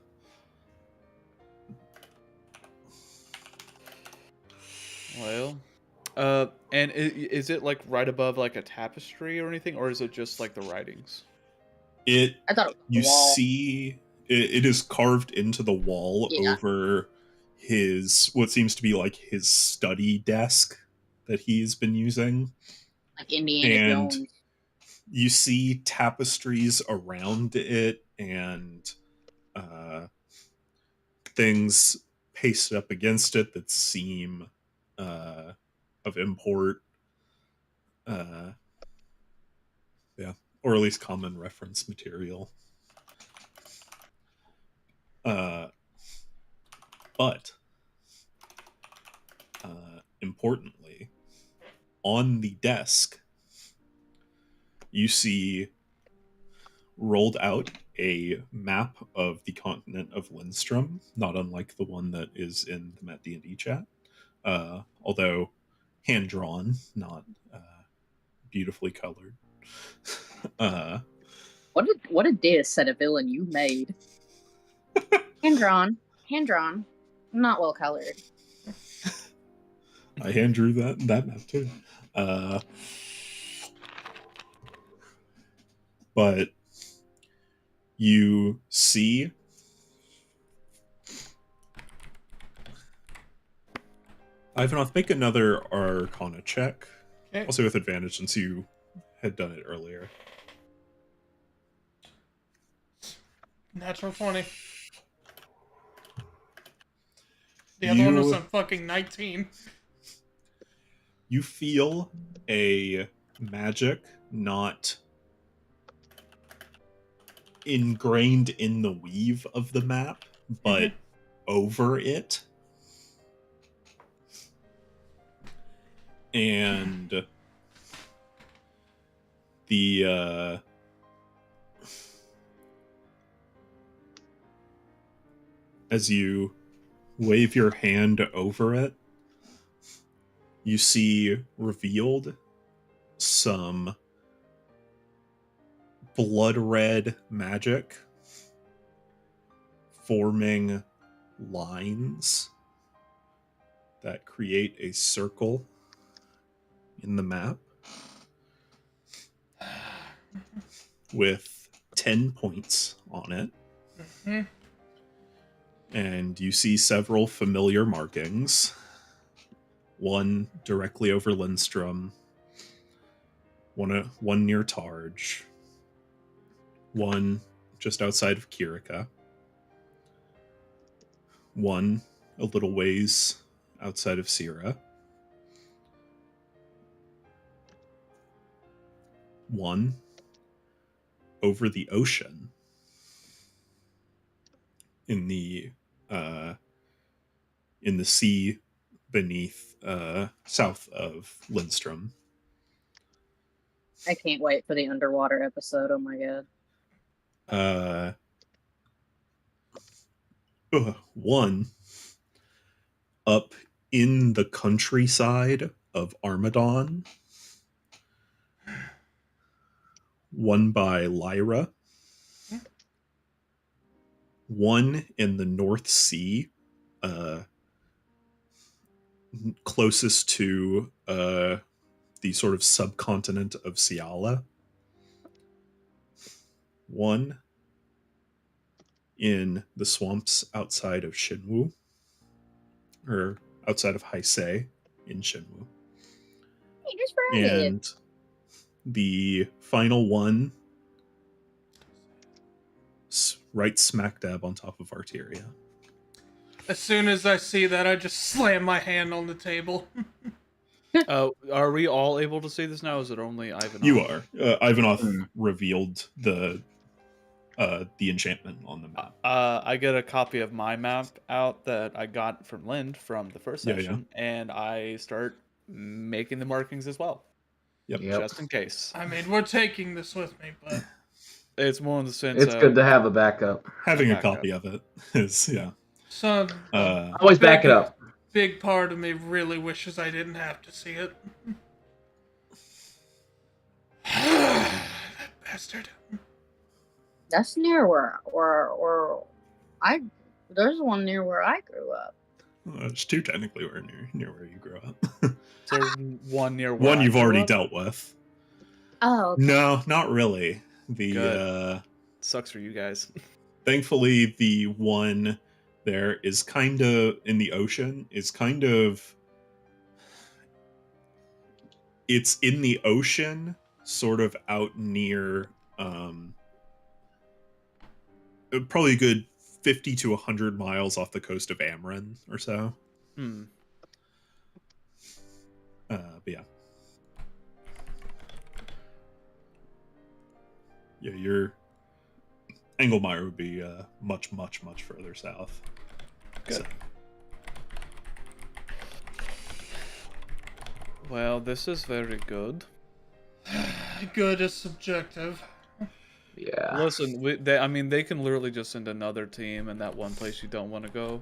Well, and is it like right above like a tapestry or anything, or is it just like the writings? I thought it was you the wall. see it is carved into the wall over what seems to be like his study desk that he's been using. Like Indiana Jones. You see tapestries around it and things pasted up against it that seem of import. Yeah, or at least common reference material. But importantly, on the desk, you see rolled out a map of the continent of Lindstrom, not unlike the one that is in the Matt D&D chat, although hand-drawn, not beautifully colored. What a diss at a villain you made. Hand drawn, not well colored. I hand drew that map too. But you see Ivanov, make another Arcana check. Okay. Also with advantage since you had done it earlier. Natural 20. The other one was a fucking 19. You feel a magic not ingrained in the weave of the map, but over it. And the as you wave your hand over it, you see revealed some blood red magic forming lines that create a circle in the map with 10 points on it. Mm-hmm. And you see several familiar markings. One directly over Lindstrom, one near Targe, one just outside of Kirika, one a little ways outside of Sierra, one over the ocean in the sea beneath south of Lindstrom. I can't wait for the underwater episode. Oh my god. One up in the countryside of Armadon. One by Lyra. One in the North Sea, closest to the sort of subcontinent of Ciala. One in the swamps outside of Shinwu, or outside of Heisei in Shinwu. Hey, just for And the final one, right smack dab on top of Arteria. As soon as I see that, I just slam my hand on the table. Are we all able to see this now? Or is it only Ivanov? You are. Ivanov revealed the enchantment on the map. I get a copy of my map out that I got from Lind from the first session, and I start making the markings as well. Yep. Just in case. I mean, we're taking this with me, but it's more in the sense it's good to have a backup. Having a copy of it is, So, always back it up. Big part of me really wishes I didn't have to see it. That bastard. That's near where there's one near where I grew up. There's two technically near where you grew up. So one near where one you've already dealt with. Oh, okay. No, not really. Good. Sucks for you guys. Thankfully, the one there is kind of in the ocean. It's kind of it's in the ocean, sort of out near probably a good 50 to 100 miles off the coast of Amran or so. But yeah. Yeah, your Engelmeyer would be much, much, much further south. Good. So. Well, this is very good. Good is subjective. Yeah. Listen, they can literally just send another team in that one place you don't want to go.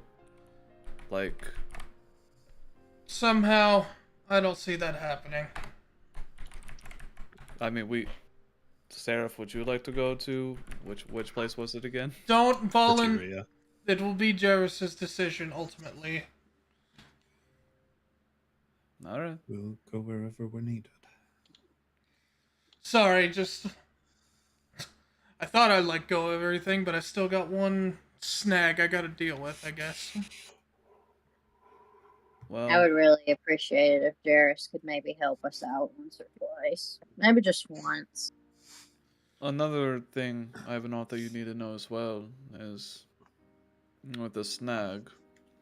Like, somehow, I don't see that happening. I mean, Seraph, would you like to go to which place was it again? Don't volunteer. Criteria. It will be Jarrus's decision ultimately. All right. We'll go wherever we're needed. Sorry, just I thought I'd let go of everything, but I still got one snag I gotta deal with, I guess. Well, I would really appreciate it if Jarrus could maybe help us out once or twice. Maybe just once. another thing I have an author you need to know as well is with the snag,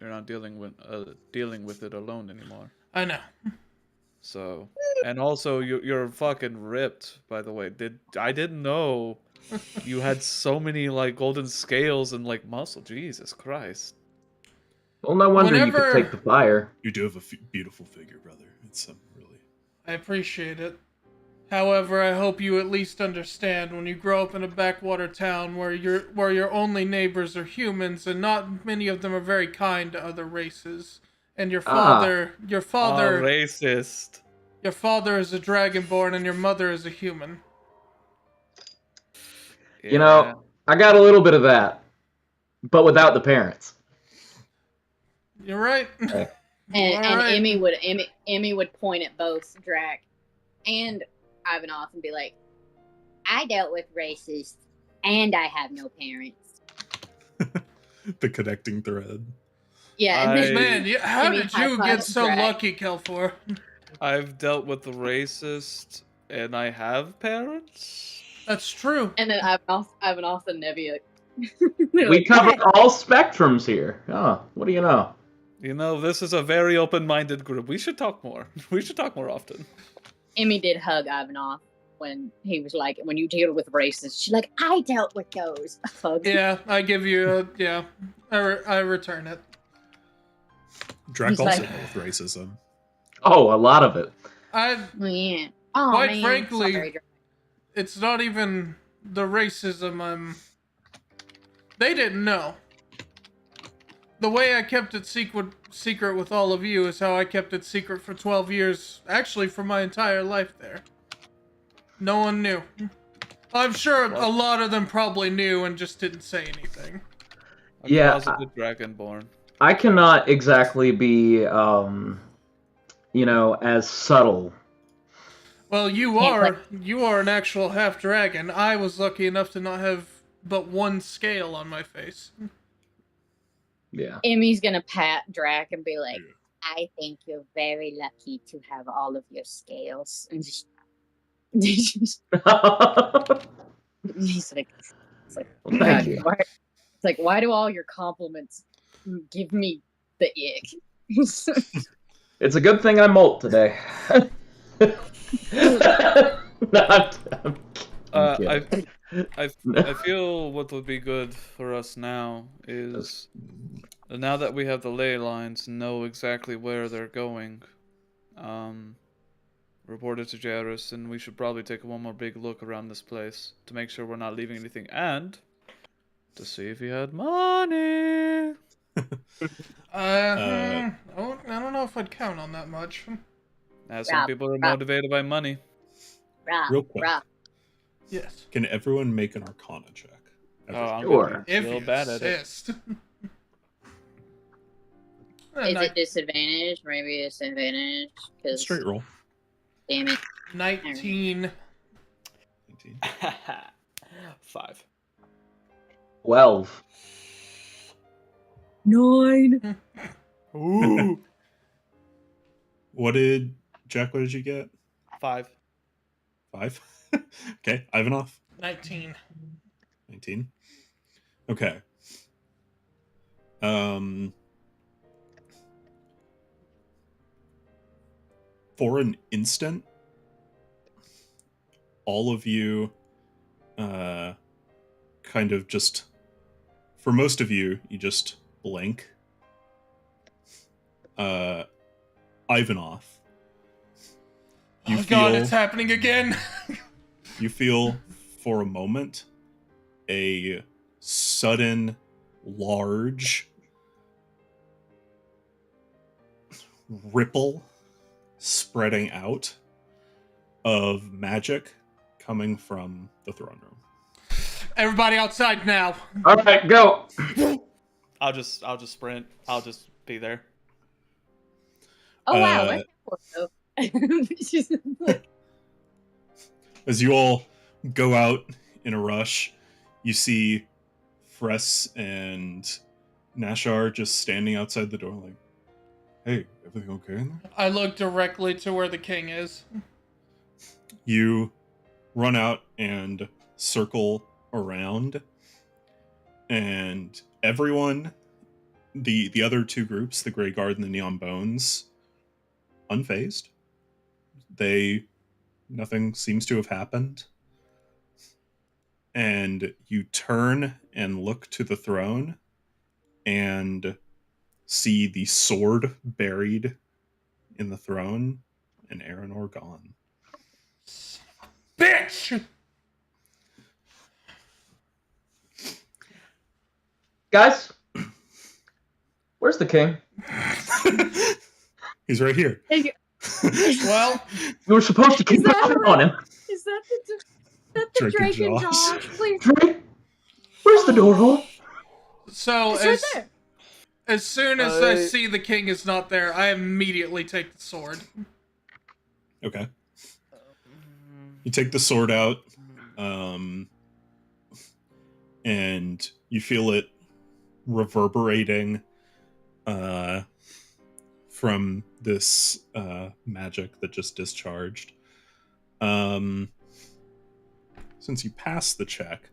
you're not dealing with it alone anymore. I know. So, and also you're fucking ripped, by the way. I didn't know you had so many like golden scales and like muscle. Jesus Christ. Well, no wonder you Whenever- could take the fire. You do have a beautiful figure, brother. It's really. I appreciate it. However, I hope you at least understand when you grow up in a backwater town where your only neighbors are humans and not many of them are very kind to other races. And your father Racist. your father is a dragonborn and your mother is a human. You know, I got a little bit of that, but without the parents. You're right. Okay. And Alright. Emmy would point at both Drac and Ivanov and be like, I dealt with racists and I have no parents. The connecting thread. Yeah, and then Man, how Emmy did you get high-fives so Drac. lucky, Kelfor? I've dealt with the racist and I have parents. That's true. And then Ivanov and Nevia. We cover all spectrums here. Oh, what do you know? You know, this is a very open-minded group. We should talk more. We should talk more often. Emmy did hug Ivanov when he was like, when you deal with racists. She's like, I dealt with those. Hug. Yeah, I give you I return it. Drac He's also like- dealt with racism. Oh, a lot of it. Oh, yeah. Oh, Quite man. frankly- Sorry, Drac. It's not even the racism they didn't know. The way I kept it secret with all of you is how I kept it secret for 12 years. Actually, for my entire life there. No one knew. I'm sure a lot of them probably knew and just didn't say anything. A Yeah, closeted dragonborn. I cannot exactly be, as subtle. Well, you Can't are an actual half dragon. I was lucky enough to not have but one scale on my face. Yeah. Emmy's gonna pat Drac and be like, Yeah. I think you're very lucky to have all of your scales. And just he's like, it's like, Well, thank you. It's like, why do all your compliments give me the ick? It's a good thing I molt today. No, I'm kidding. I feel what would be good for us now is now that we have the ley lines, know exactly where they're going. Report it to Jarrus, and we should probably take one more big look around this place to make sure we're not leaving anything, and to see if he had money. I don't know if I'd count on that much. As some Rob, people are Rob. motivated by money. Real quick. Yes. Can everyone make an Arcana check? I'm Sure. gonna be If real you bad at it. insist. Is it disadvantage? Maybe disadvantage? Because Straight roll. damn it. 19. 19. 5. 12. 9. Ooh. What did you get? 5. 5? Okay, Ivanov? 19. 19. Okay. For an instant, all of you kind of just, for most of you, you just blink. Ivanov. You Oh god, feel- it's happening again. You feel, for a moment, a sudden, large ripple spreading out of magic coming from the throne room. Everybody outside now. All right, go. I'll just sprint. I'll just be there. Oh wow, Uh, that's cool. She's like, As you all go out in a rush, you see Fress and Nashar just standing outside the door like, hey, everything okay in there? I look directly to where the king is. You run out and circle around, and everyone, the other two groups, the Grey Guard and the Neon Bones, unfazed. Nothing seems to have happened. And you turn and look to the throne and see the sword buried in the throne and Aranor gone. Bitch! Guys, where's the king? He's right here. hey, Well, You were supposed to keep Is that an eye right? on him. is that the Drake and Drake and Josh. Josh? Please. Drake, where's the door hole? so It's right there. as soon as I see the king is not there, I immediately take the sword. Okay. You take the sword out, and you feel it reverberating from this magic that just discharged. Since you passed the check,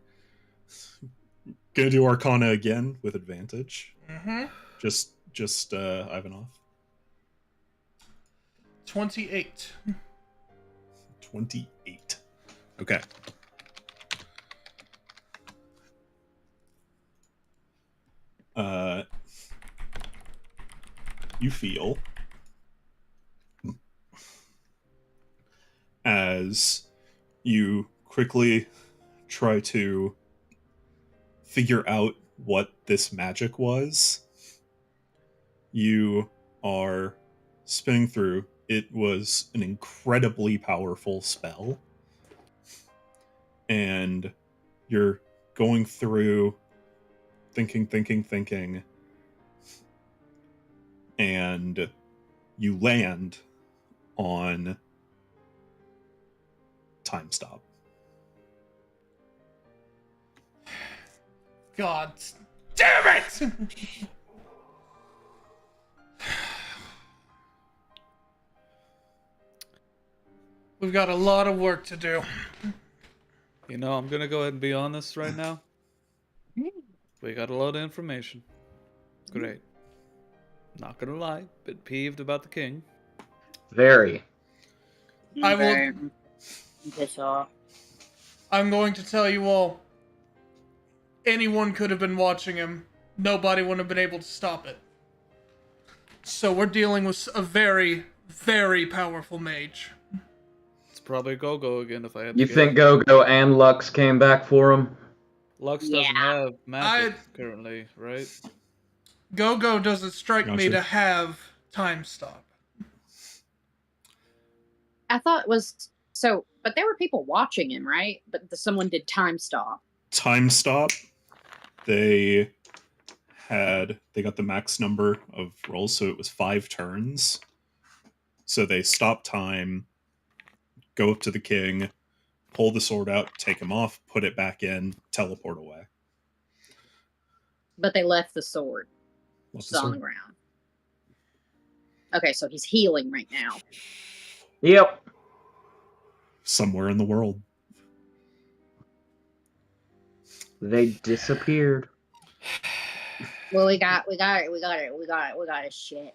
gonna do Arcana again with advantage. Mm-hmm. Just Ivanov. 28. 28. Okay. You feel as you quickly try to figure out what this magic was. You are spinning through. It was an incredibly powerful spell. And you're going through thinking, and you land on time stop. God damn it! We've got a lot of work to do. You know, I'm gonna go ahead and be honest right now. We got a lot of information. Great. Not gonna lie, bit peeved about the king. Very. I will. Very pissed off. I'm going to tell you all. Anyone could have been watching him. Nobody would have been able to stop it. So we're dealing with a very, very powerful mage. It's probably Go-Go again if I had to You guess. think Go-Go and Lux came back for him? Lux doesn't Yeah. have magic currently, right? Go-Go doesn't strike me Gotcha. to have time stop. I thought it was so, but there were people watching him, right? But someone did time stop. Time stop. They got the max number of rolls, so it was 5 turns. So they stop time, go up to the king, pull the sword out, take him off, put it back in, teleport away. But they left the sword Left just the on the sword. ground. Okay, so he's healing right now. Yep. Somewhere in the world. They disappeared. Well, we got his shit.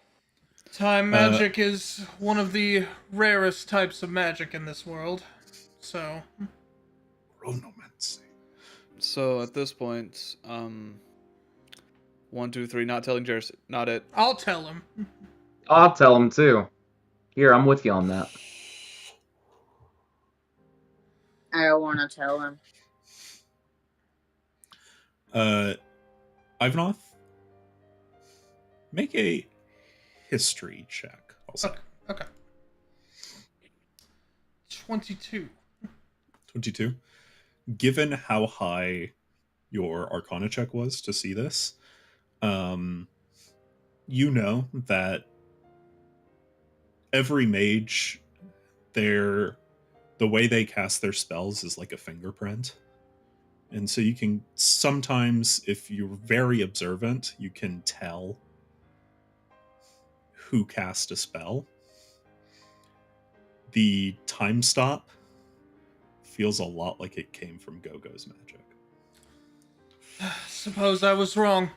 Time magic is one of the rarest types of magic in this world. So, Chronomancy. So at this point, 1, 2, 3, not telling Jersey, not it. I'll tell him. I'll tell him too. Here, I'm with you on that. I don't want to tell him. Ivanov, make a history check. I'll say. Okay. 22. 22. Given how high your Arcana check was to see this, you know that every mage, the way they cast their spells is like a fingerprint. And so you can sometimes, if you're very observant, you can tell who cast a spell. The time stop feels a lot like it came from Gogo's magic. Suppose I was wrong.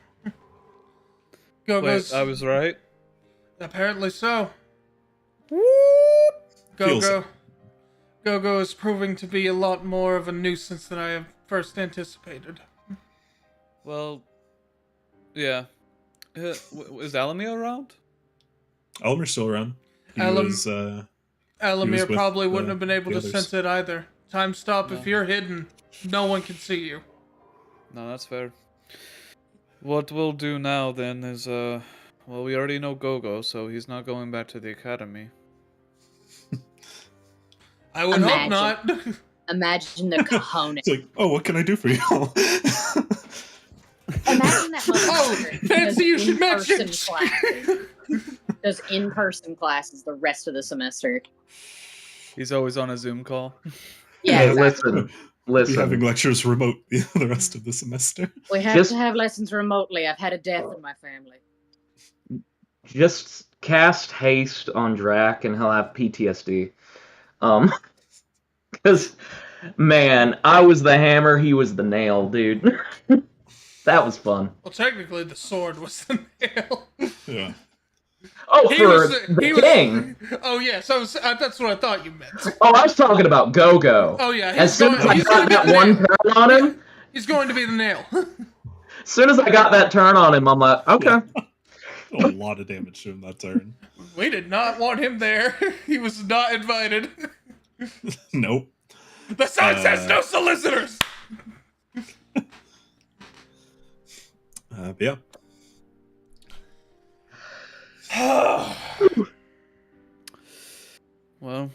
Gogo's. Wait, I was right. Apparently so. Feels Gogo. like- Gogo is proving to be a lot more of a nuisance than I have first anticipated. Well, yeah. Is Alamia around? Elmer's still around. He Alam- was, Alamir with probably wouldn't the- have been able the to others. sense it either. Time stop, if No. you're hidden, no one can see you. No, that's fair. What we'll do now then is, well, we already know Gogo, so he's not going back to the academy. I would hope Imagine. not. Imagine the cojones. It's like, oh, what can I do for you? Imagine that Oh, motherfucker Fancy, you does should in-person mention. classes. Does in-person classes the rest of the semester. He's always on a Zoom call. Yeah, Hey, exactly. Be having listen. lectures remote the rest of the semester. We have Just- to have lessons remotely. I've had a death in my family. Just cast haste on Drac and he'll have PTSD. Because, man, I was the hammer, he was the nail, dude. That was fun. Well, technically, the sword was the nail. Yeah. Oh, He for was- the he was- king. Oh, yeah, so that's what I thought you meant. Oh, I was talking about Go-Go. Oh, yeah, As soon as I he's got gonna be that the one nail. turn on him, He's going to be the nail. as soon as I got that turn on him, I'm like, okay. A lot of damage to him that turn. We did not want him there. He was not invited. Nope. The sign says no solicitors. But yeah. Well,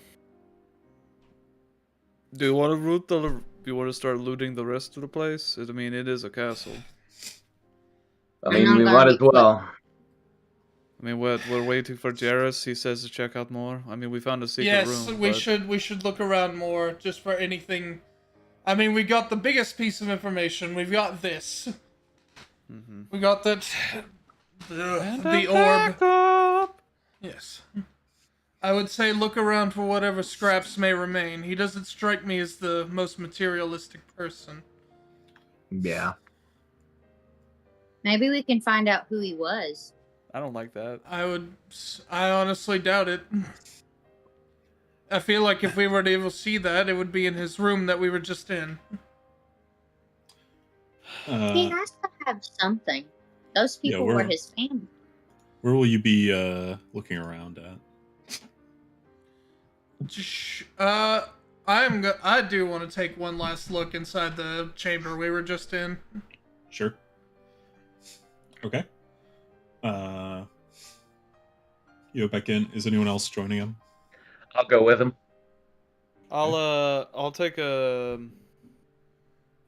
do you want to loot the? Do you want to start looting the rest of the place? I mean, it is a castle. I mean, I'm we not might gonna as be quick. well. I mean, we're waiting for Jairus. He says to check out more. I mean, we found a secret Yes, room. we but- we should look around more just for anything. I mean, we got the biggest piece of information. We've got this. Mhm. We got that. The orb. Yes. I would say look around for whatever scraps may remain. He doesn't strike me as the most materialistic person. Yeah. Maybe we can find out who he was. I don't like that. I honestly doubt it. I feel like if we were able to see that, it would be in his room that we were just in. He has to have something. Those Yeah, people were his family. Where will you be looking around at? I do want to take one last look inside the chamber we were just in. Sure. Okay. You go back in. Is anyone else joining him? I'll go with him. I'll take a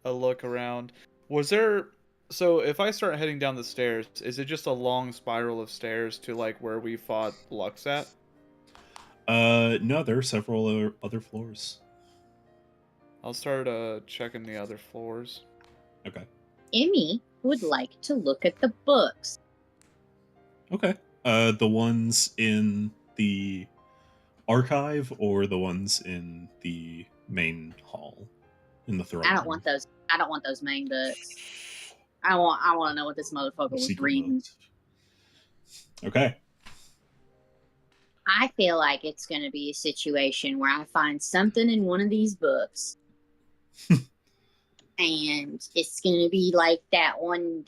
look around. Was there? So if I start heading down the stairs, is it just a long spiral of stairs to like where we fought Lux at? No, there are several other floors. I'll start checking the other floors. Okay. Emmy would like to look at the books. Okay. The ones in the archive or the ones in the main hall in the throne I don't room? want those. I don't want those main books. I want to know what this motherfucker was Secret reading. modes. Okay. I feel like it's going to be a situation where I find something in one of these books, and it's going to be like that one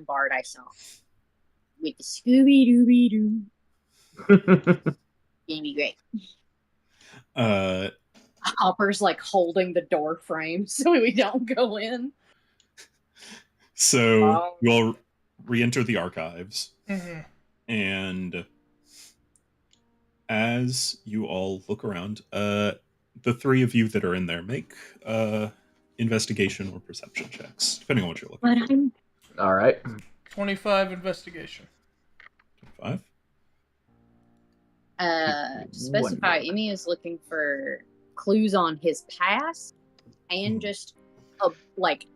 bard I saw with the Scooby Dooby Doo. Gonna be great. Hopper's like holding the door frame so we don't go in. So you all re-enter the archives, Mm-hmm. and as you all look around, the three of you that are in there, make investigation or perception checks, depending on what you're looking But for. I'm 'Alright. 25 investigation. 5. to specify, Wonder. Emmy is looking for clues on his past and just like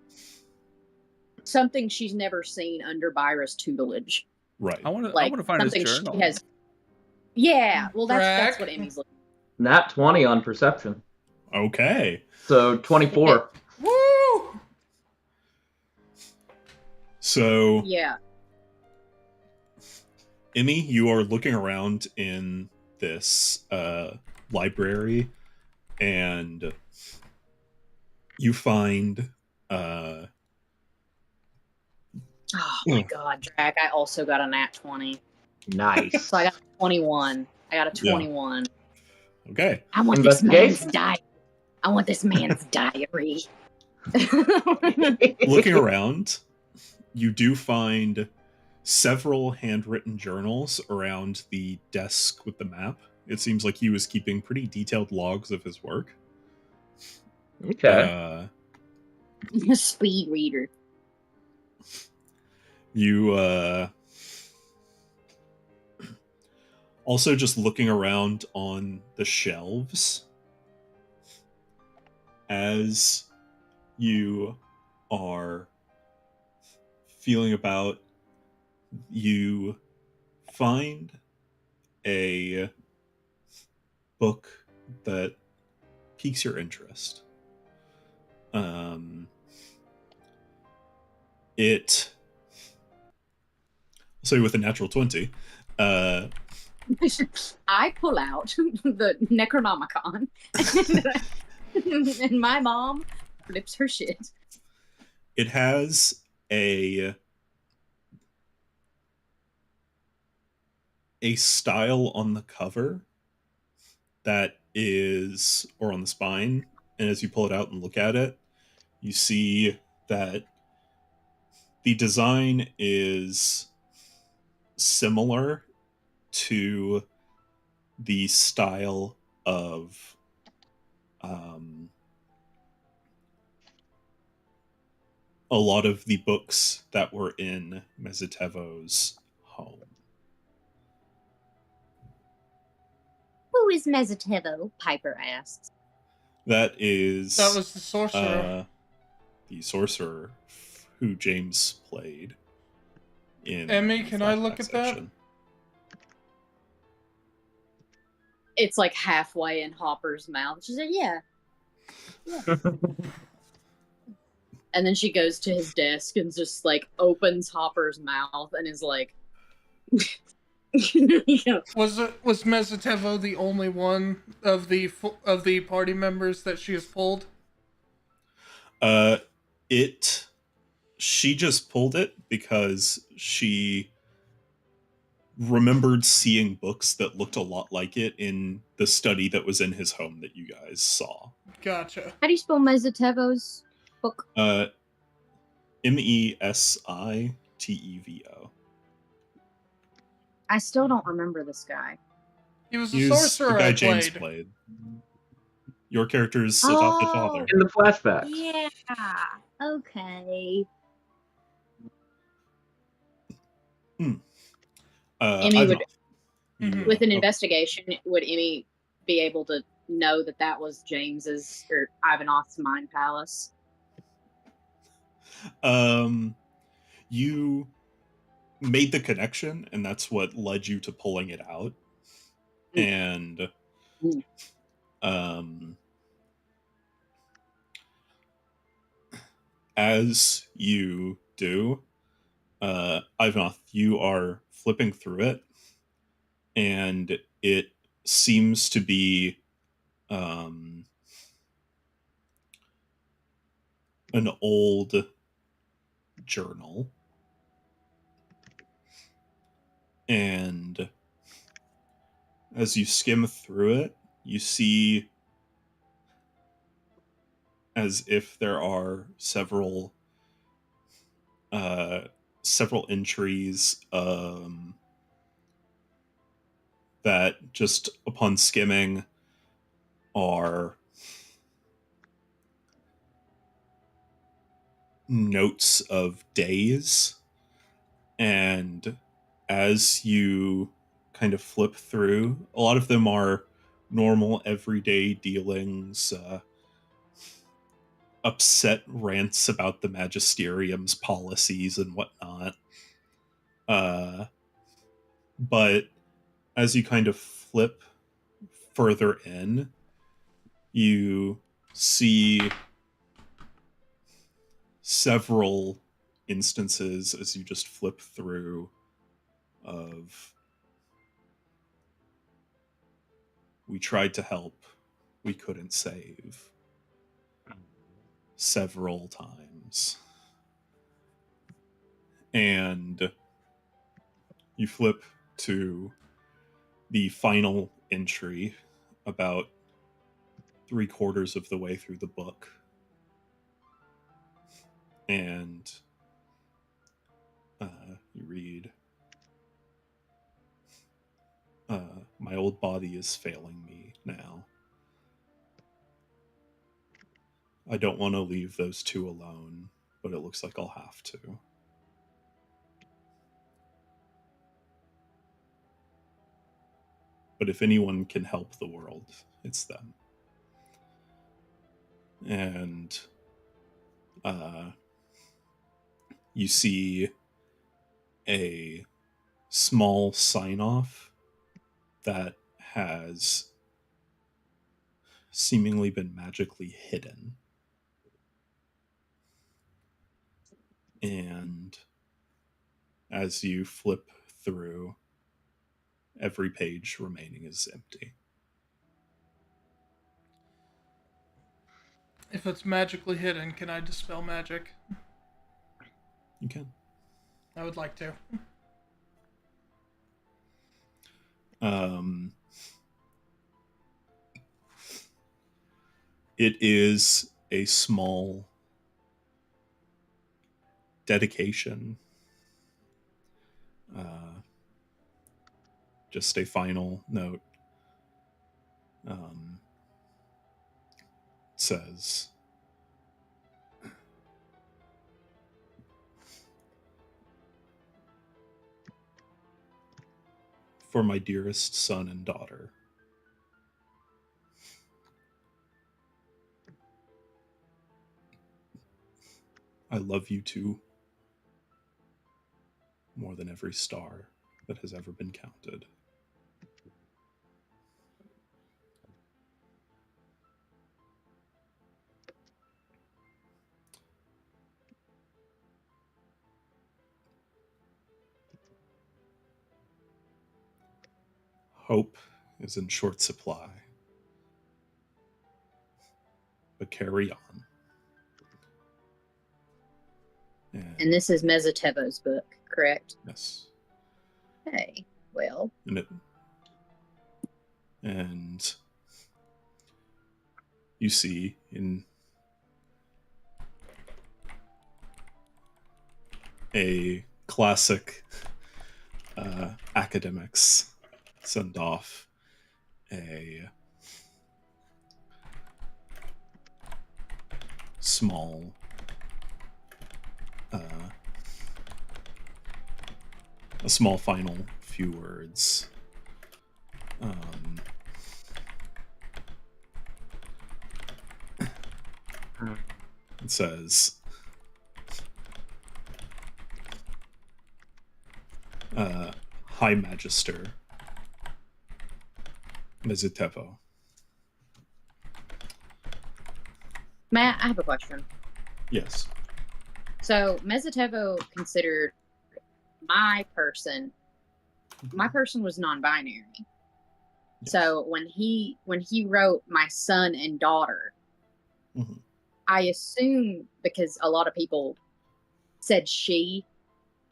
something she's never seen under Byra's tutelage. Right. I want to. Like find his something journal. she has. Yeah, well, that's Drac. what Emmy's looking. Nat 20 on perception. Okay. So 24. Woo! So, Yeah. Emmy, you are looking around in this library, and you find Oh my god, Drac! I also got a nat 20, Nice. so I got a 21. I got a Yeah. 21. okay. I want this man's Investigation? diary. I want this man's diary. Looking around, you do find several handwritten journals around the desk with the map. It seems like he was keeping pretty detailed logs of his work. Okay. Speed reader. You also just looking around on the shelves as you are feeling about, you find a book that piques your interest. It, so with a natural 20, I pull out the Necronomicon, and my mom flips her shit. it has a style on the cover that is, or on the spine, and as you pull it out and look at it, you see that the design is similar to the style of a lot of the books that were in Mezitevo's home. Who is Mezitevo? Piper asks. That is That was the sorcerer. the sorcerer who James played in Emmy, the can I flashback look at that? section. It's like halfway in Hopper's mouth. She said, yeah. And then she goes to his desk and just like opens Hopper's mouth and is like, Was Mezitevo the only one of the party members that she has pulled? She just pulled it because she remembered seeing books that looked a lot like it in the study that was in his home that you guys saw. Gotcha. How do you spell Mezitevo's book? Mesitevo. I still don't remember this guy. He was the He was sorcerer the guy I James played. played. Your character's adopted father. In the flashbacks. Yeah. Okay. Emmy Ivan, would- Mhm. With an oh, investigation, would Emmy be able to know that that was James's or Ivanov's mind palace? you made the connection, and that's what led you to pulling it out. And as you do, Ivanov, you are flipping through it, and it seems to be an old journal. And as you skim through it, you see as if there are several entries that just upon skimming are notes of days, and as you kind of flip through, a lot of them are normal everyday dealings, upset rants about the magisterium's policies and whatnot. But as you kind of flip further in, you see several instances as you just flip through of we tried to help, we couldn't save several times. And you flip to the final entry about 3/4 of the way through the book. And you read, my old body is failing me now. I don't want to leave those two alone, but it looks like I'll have to. But if anyone can help the world, it's them. And you see a small sign-off that has seemingly been magically hidden. And as you flip through, every page remaining is empty. If it's magically hidden, can I dispel magic? You can. I would like to. It is a small dedication. Just a final note. Says, for my dearest son and daughter, I love you two more than every star that has ever been counted. Hope is in short supply, but carry on. And this is Mezatevo's book, correct? Yes. Hey, well. And you see in a classic academics send off a small final few words. It says, High Magister Mezatevo. Matt, I have a question. Yes. So Mezatevo considered my person was non-binary. Yes. So when he wrote my son and daughter, mm-hmm. I assume because a lot of people said she,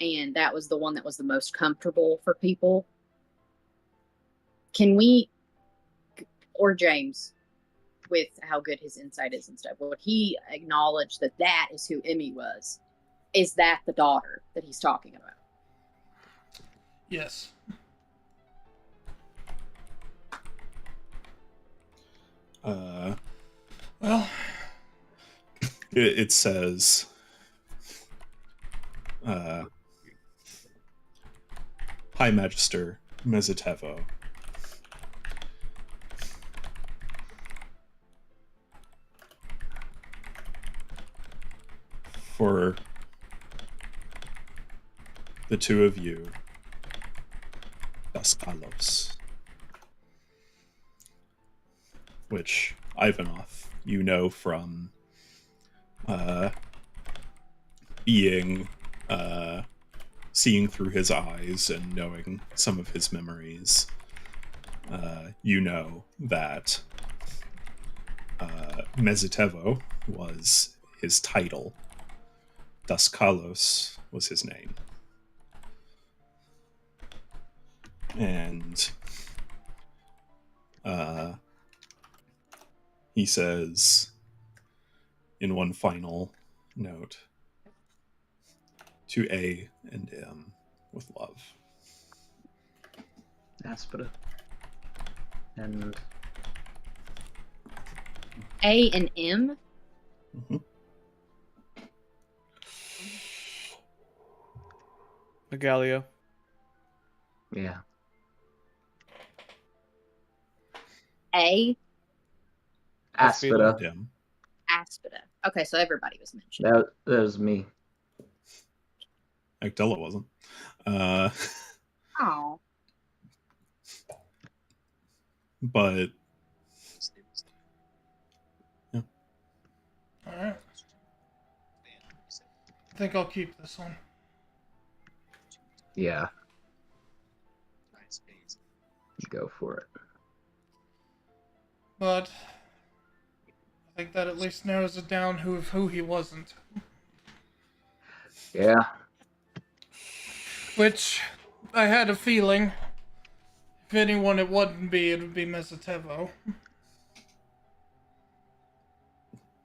and that was the one that was the most comfortable for people. Can we, or James, with how good his insight is and stuff, would he acknowledge that that is who Emmy was? Is that the daughter that he's talking about? Yes. Well, it says, High Magister Mezitevo, for the two of you, Daskalos, which Ivanov, you know from being seeing through his eyes and knowing some of his memories. You know that Mezitevo was his title. Daskalos was his name. And he says in one final note, to A and M with love. Aspida. And A and M. Mm-hmm. Megalio. yeah. A. Aspida. M. Aspida. Okay, so everybody was mentioned. That was me. Agdella wasn't. Oh. But yeah. Alright. I think I'll keep this one. Yeah. Go for it. But I think that at least narrows it down who he wasn't. Yeah. Which I had a feeling if anyone it wouldn't be, it would be Mezitevo.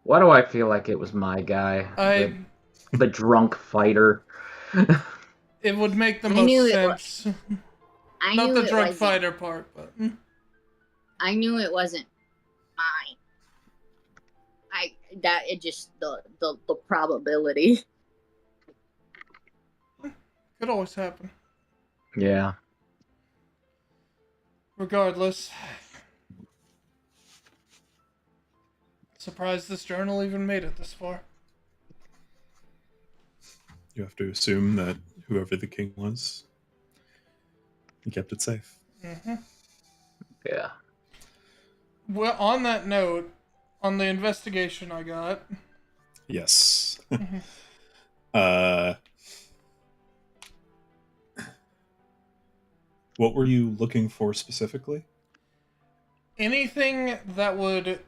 Why do I feel like it was my guy? The drunk fighter. It would make the I most knew it sense. I Not knew the it drunk wasn't. fighter part, but I knew it wasn't mine. It just the probability. could always happen. Yeah. Regardless, surprised this journal even made it this far. You have to assume that whoever the king was, he kept it safe. Mm-hmm. Yeah. Well, on that note, on the investigation I got, Yes. Mhm. What were you looking for specifically? anything that would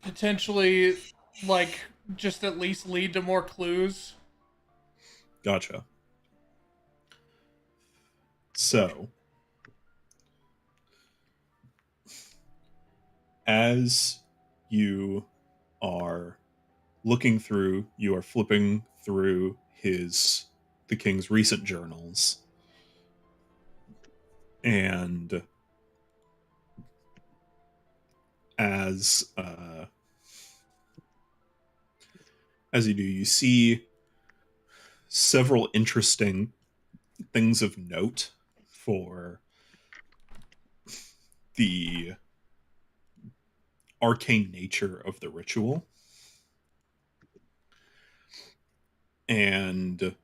potentially, like, just at least lead to more clues. Gotcha. So, as you are looking through, you are flipping through the king's recent journals, and as you do, you see several interesting things of note for the arcane nature of the ritual. And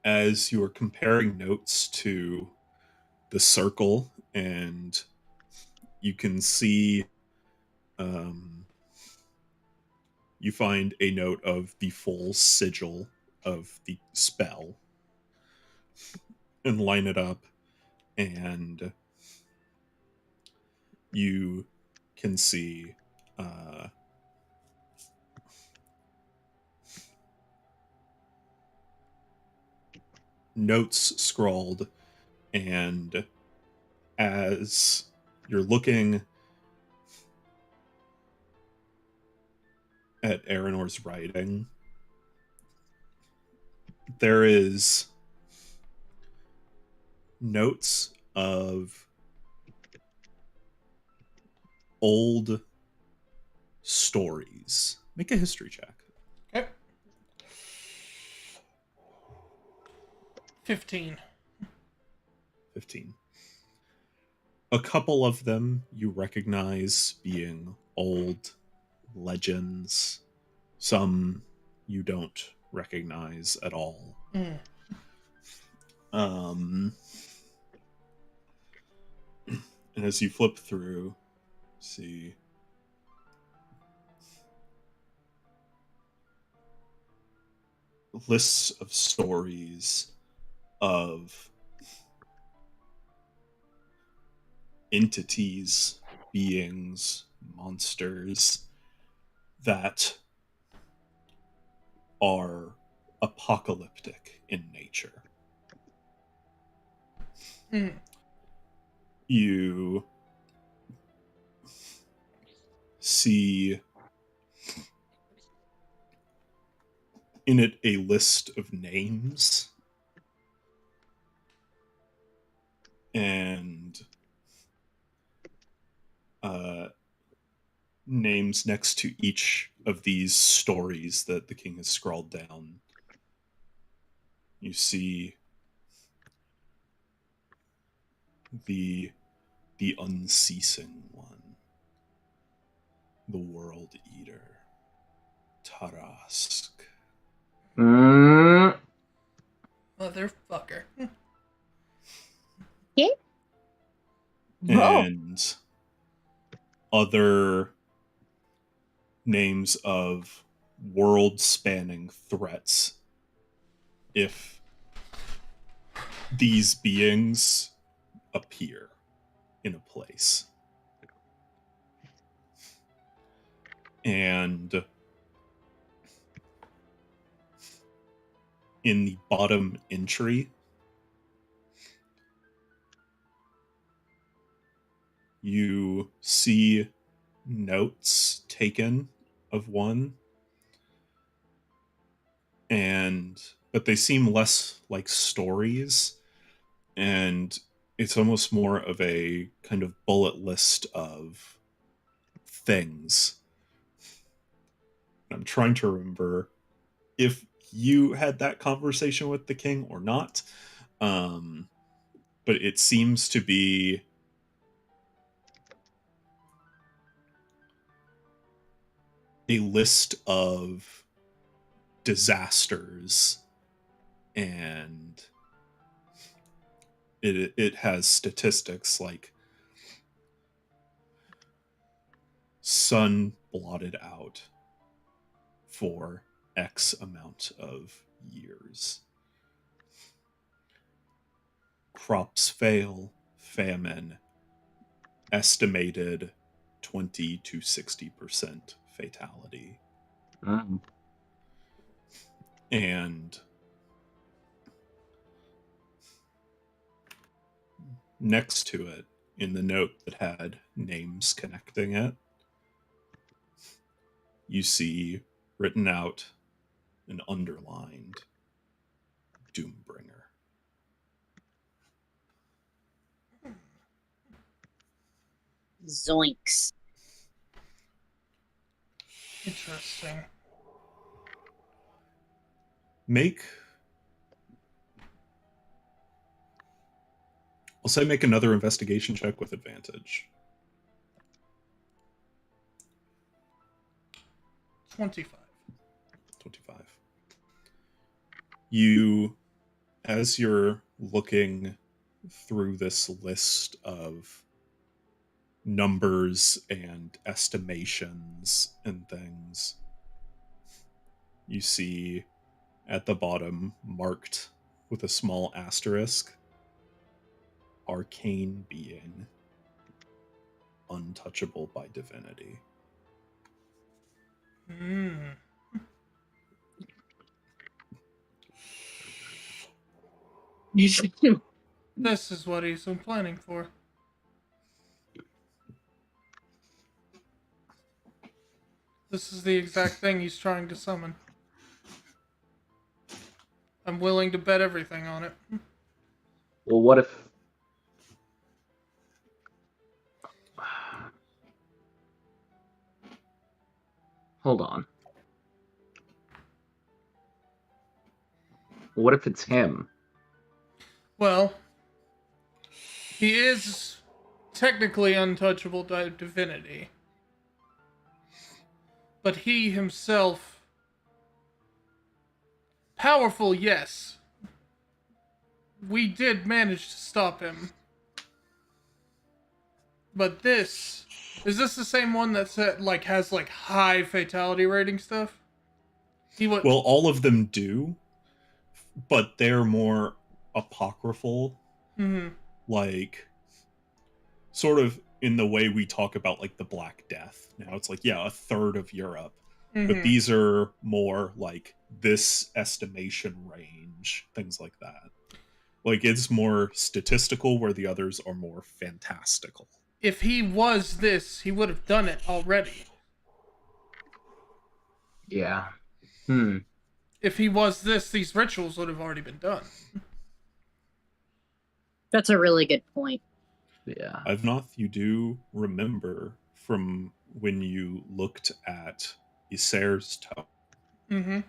as you are comparing notes to the circle, and you can see you find a note of the full sigil of the spell and line it up, and you can see notes scrawled, and as you're looking at Aranor's writing, there is notes of old stories. Make a history check. Okay. 15. 15. A couple of them you recognize being old legends. Some you don't recognize at all. Mm. And as you flip through, see lists of stories of entities, beings, monsters that are apocalyptic in nature. Mm. You see in it a list of names and names next to each of these stories that the king has scrawled down. You see the unceasing one, the world eater, Tarask, Mm, Motherfucker. and other names of world-spanning threats if these beings appear in a place. And in the bottom entry, you see notes taken of one, but they seem less like stories, and it's almost more of a kind of bullet list of things. I'm trying to remember if you had that conversation with the king or not, but it seems to be a list of disasters, and it has statistics like sun blotted out for X amount of years. Crops fail, famine, estimated 20 to 60% fatality. mm. And next to it, in the note that had names connecting it, you see written out and underlined Doombringer. Zoinks. Interesting. I'll say make another investigation check with advantage. 25. 25. You, as you're looking through this list of numbers and estimations and things, you see at the bottom, marked with a small asterisk, arcane being, untouchable by divinity. Mm. This is what he's been planning for. This is the exact thing he's trying to summon. I'm willing to bet everything on it. Well, what if... Hold on. What if it's him? Well, he is technically untouchable by divinity. But he himself... Powerful, yes. We did manage to stop him. But this... Is this the same one that has high fatality rating stuff? Well, all of them do, but they're more apocryphal. Mm-hmm. Like, sort of in the way we talk about like the Black Death. Now it's like, yeah, a third of Europe. Mm-hmm. But these are more like this estimation range, things like that. Like, it's more statistical, where the others are more fantastical. If he was this, he would have done it already. Yeah. If he was this, these rituals would have already been done. That's a really good point. Yeah. Ivnoth, you do remember from when you looked at Iser's toe. Mm-hmm.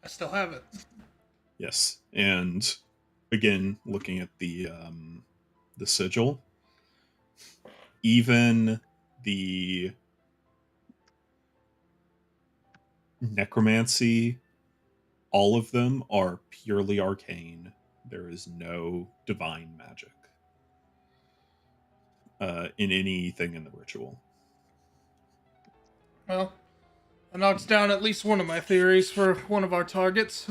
I still have it. Yes, and again, looking at the sigil, even the necromancy, all of them are purely arcane. There is no divine magic in anything in the ritual. Well, that knocks down at least one of my theories for one of our targets.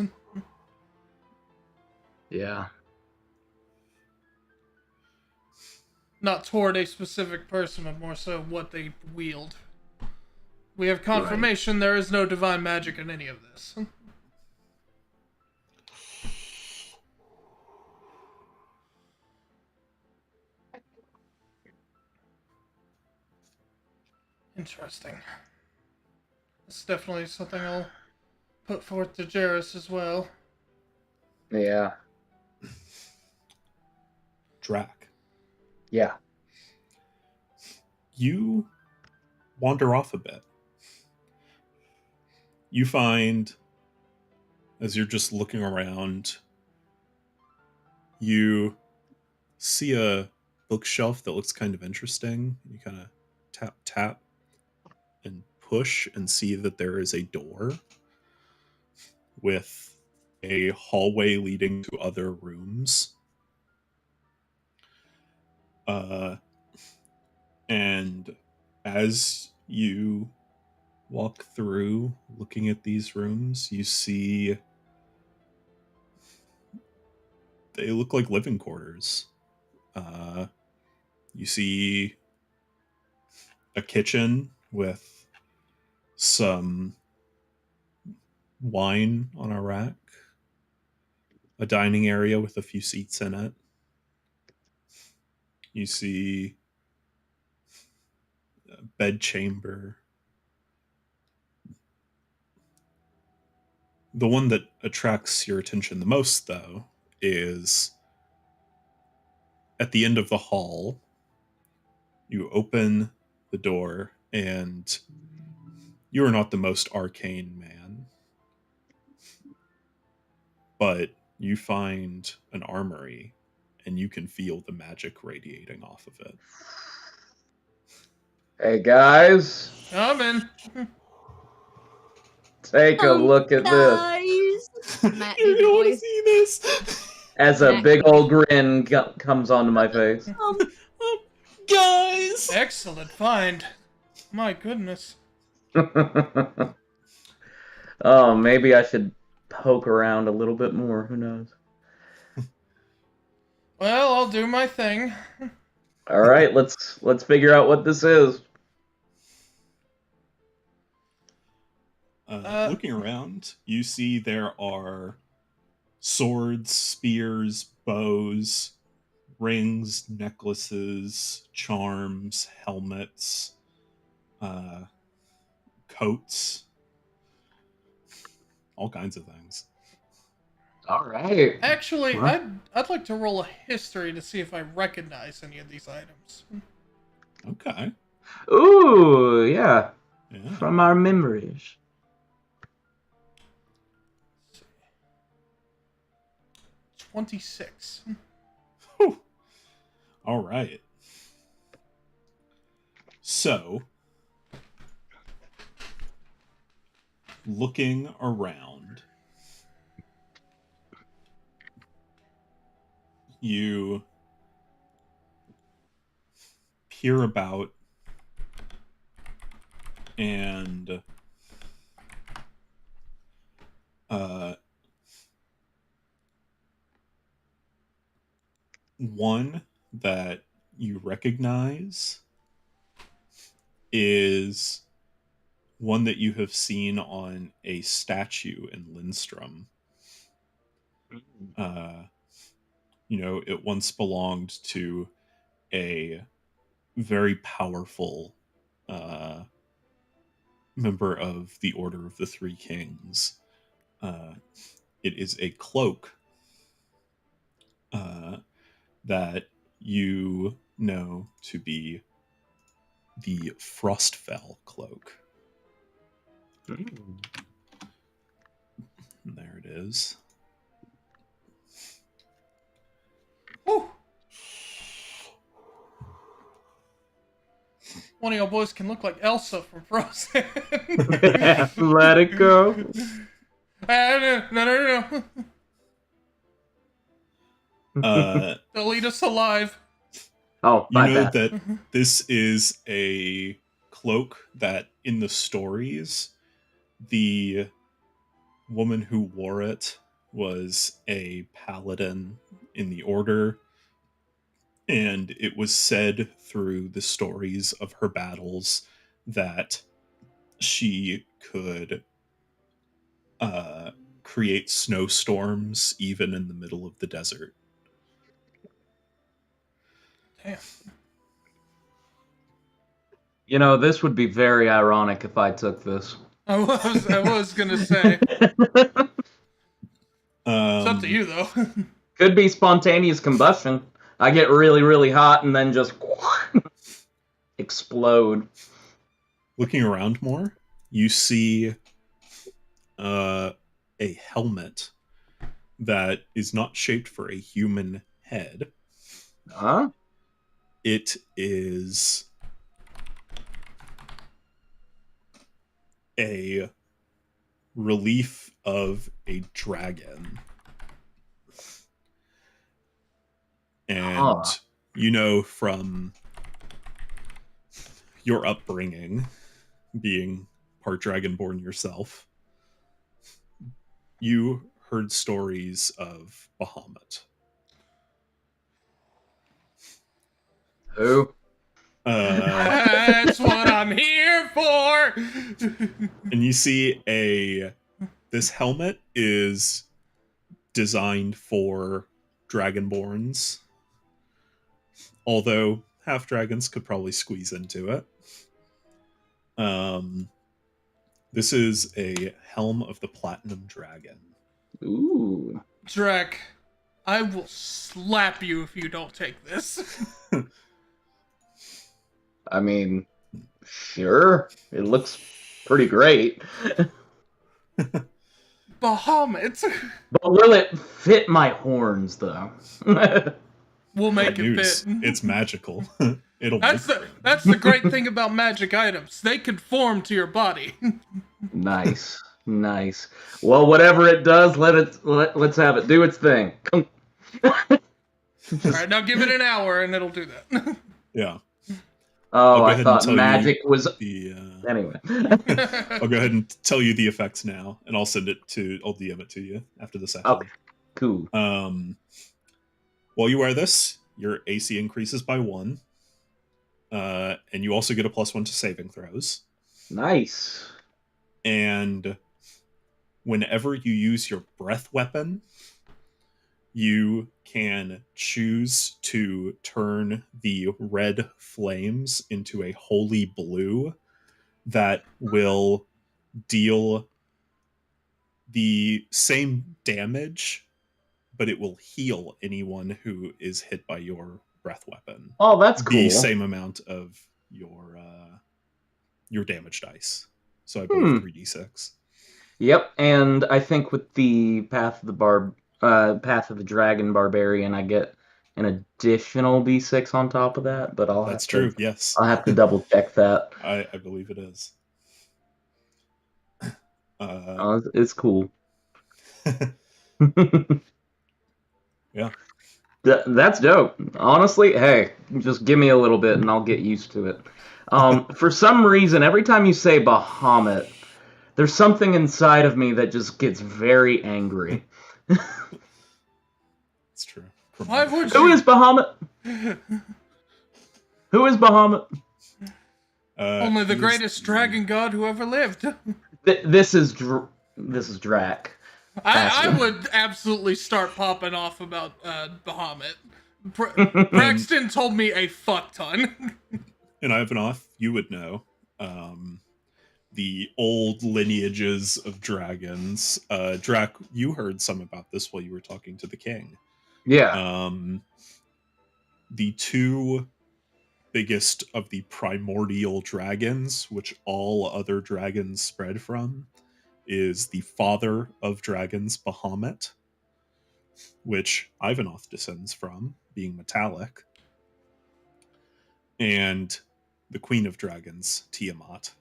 Yeah. Not toward a specific person, but more so what they wield. We have confirmation there is no divine magic in any of this. Interesting. It's definitely something I'll put forth to Jairus as well. Yeah. Drac, Yeah. you wander off a bit. You find, as you're just looking around, you see a bookshelf that looks kind of interesting. You kind of tap, and push and see that there is a door with a hallway leading to other rooms. And as you walk through looking at these rooms, you see they look like living quarters. You see a kitchen with some wine on a rack, a dining area with a few seats in it. You see a bed chamber. The one that attracts your attention the most, though, is at the end of the hall. You open the door, and you are not the most arcane man, but you find an armory, and you can feel the magic radiating off of it. Hey guys, Come in. take a look at this. Matt, You're do the going to voice. see this. As a Matt, big can you old grin comes onto my face. Guys. Excellent find. My goodness. Oh, maybe I should poke around a little bit more. Who knows? Well, I'll do my thing. All right, let's figure out what this is. Looking around, you see there are swords, spears, bows, rings, necklaces, charms, helmets, coats, all kinds of things. All right. Actually, Huh? I'd like to roll a history to see if I recognize any of these items. Okay. Ooh, yeah. Yeah. From our memories. 26. Whew. All right. So, looking around, you peer about and one that you recognize is one that you have seen on a statue in Lindstrom. It once belonged to a very powerful member of the Order of the Three Kings. It is a cloak that you know to be the Frostfell cloak. There it is. Whew. One of y'all boys can look like Elsa from Frozen. Let it go. No. They'll eat us alive. Oh, You my know bad. that this is a cloak that in the stories, the woman who wore it was a paladin in the order, and it was said through the stories of her battles that she could create snowstorms even in the middle of the desert. Damn. You know, this would be very ironic if I took this. I was gonna say. It's up to you though. Could be spontaneous combustion. I get really, really hot and then just explode. Looking around more, you see a helmet that is not shaped for a human head. Huh? It is a relief of a dragon. And you know from your upbringing, being part dragonborn yourself, you heard stories of Bahamut. Who? That's what I'm here for. And you see this helmet is designed for dragonborns, although half dragons could probably squeeze into it. This is a helm of the Platinum Dragon. Ooh. Drek, I will slap you if you don't take this. I mean, sure. It looks pretty great. Bahamut. But will it fit my horns, though? We'll make Bad it news. fit. It's magical. That's the great thing about magic items. They conform to your body. Nice. Nice. Well, whatever it does, let's have it do its thing. All right, now give it an hour and it'll do that. Yeah. Oh, go I ahead and thought tell magic was... The Anyway. I'll go ahead and tell you the effects now, and I'll DM it to you after the section. Okay, cool. While you wear this, your AC increases by 1, and you also get a +1 to saving throws. Nice. And whenever you use your breath weapon, you can choose to turn the red flames into a holy blue that will deal the same damage, but it will heal anyone who is hit by your breath weapon. Oh, that's cool. The same amount of your damage dice. So I believe 3d6. Yep, and I think with the Path of the Dragon Barbarian, I get an additional d6 on top of that, but That's true. Yes, I'll have to double check that. I believe it is. It's cool. Yeah. That's dope. Honestly, hey, just give me a little bit and I'll get used to it. For some reason, every time you say Bahamut, there's something inside of me that just gets very angry. It's true. Why would Who you? is Bahamut? Who is Bahamut? Only the he is greatest dragon god who ever lived. This is Drac. I would absolutely start popping off about Bahamut. Braxton told me a fuck ton. And Ivanov, you would know. The old lineages of dragons. Drac, you heard some about this while you were talking to the king. Yeah. The two biggest of the primordial dragons, which all other dragons spread from, is the father of dragons, Bahamut, which Ivanov descends from, being metallic, and the queen of dragons, Tiamat,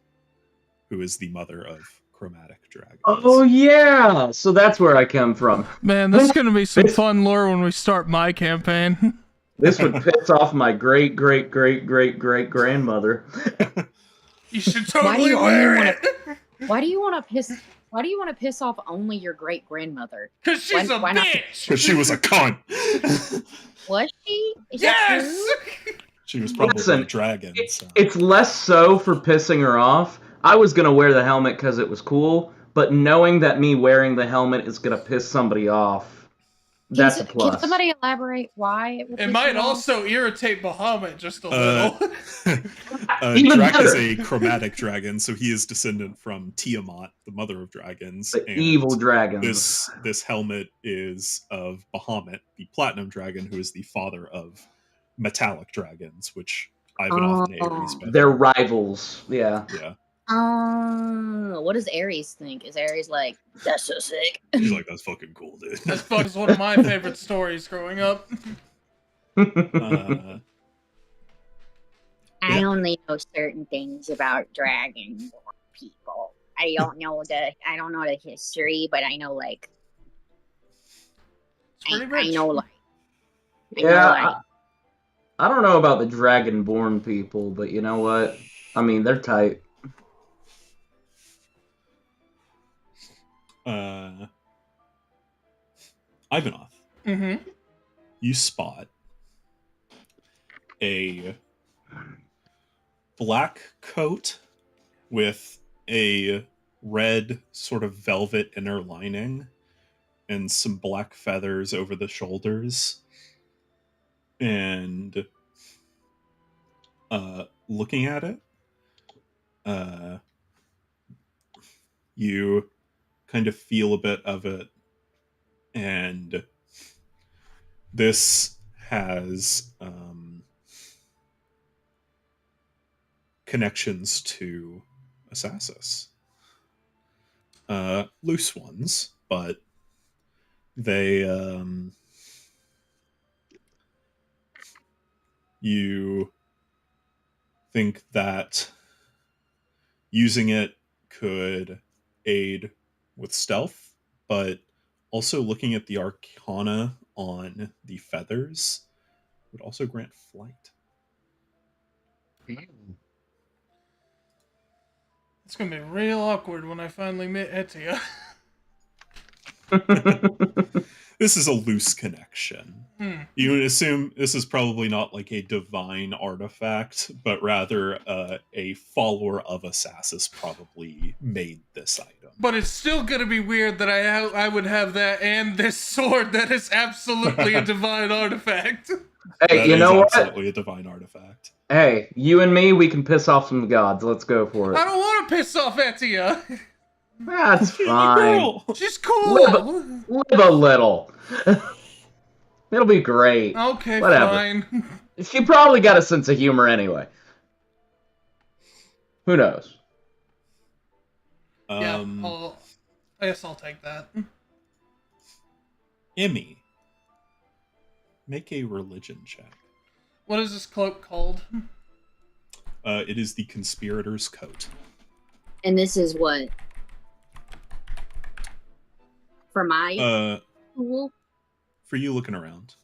who is the mother of chromatic dragons. Oh yeah, so that's where I come from. Man, this is gonna be some fun lore when we start my campaign. This would piss off my great grandmother. You should totally wear it. Why do you want to piss? Why do you want to piss off only your great grandmother? Cause she's a why not? bitch. Because she was a cunt. Was she? Is that Yes. true? She was probably Listen, a dragon. So. It's less so for pissing her off. I was gonna wear the helmet because it was cool, but knowing that me wearing the helmet is gonna piss somebody off, that's a plus. Can somebody elaborate why? It might also irritate Bahamut just a little. Even Drac is better. a chromatic dragon, so he is descendant from Tiamat, the mother of dragons. The and evil dragons. This helmet is of Bahamut, the platinum dragon, who is the father of metallic dragons, which Ivanov and Ares both. They're rivals. Yeah. Yeah. What does Ares think? Is Ares like, that's so sick? He's like, that's fucking cool, dude. That fuck is one of my favorite stories growing up. Yeah. I only know certain things about dragon people. I don't know the history, but I know like It's pretty I rich. know like Yeah. I don't know about the dragonborn people, but you know what? I mean, they're tight. Ivanov, Mm-hmm. you spot a black coat with a red sort of velvet inner lining and some black feathers over the shoulders. And looking at it, you kind of feel a bit of it, and this has connections to Assassis. Loose ones, but they you think that using it could aid with stealth, but also looking at the arcana on the feathers would also grant flight. It's gonna be real awkward when I finally meet Etia. This is a loose connection. You would assume this is probably not like a divine artifact, but rather a follower of Assassis probably made this item. But it's still gonna be weird that I would have that and this sword that is absolutely a divine artifact. Hey, That you is know what? absolutely a divine artifact. Hey, you and me, we can piss off some gods. Let's go for I it. don't want to piss off Etia. That's She's a fine. girl. She's cool. Live a little. It'll be great. Okay, Whatever. fine. She probably got a sense of humor anyway. Who knows? Yeah, I guess I'll take that. Emmy, make a religion check. What is this cloak called? It is the conspirator's coat. And this is what? For my pool? For you looking around.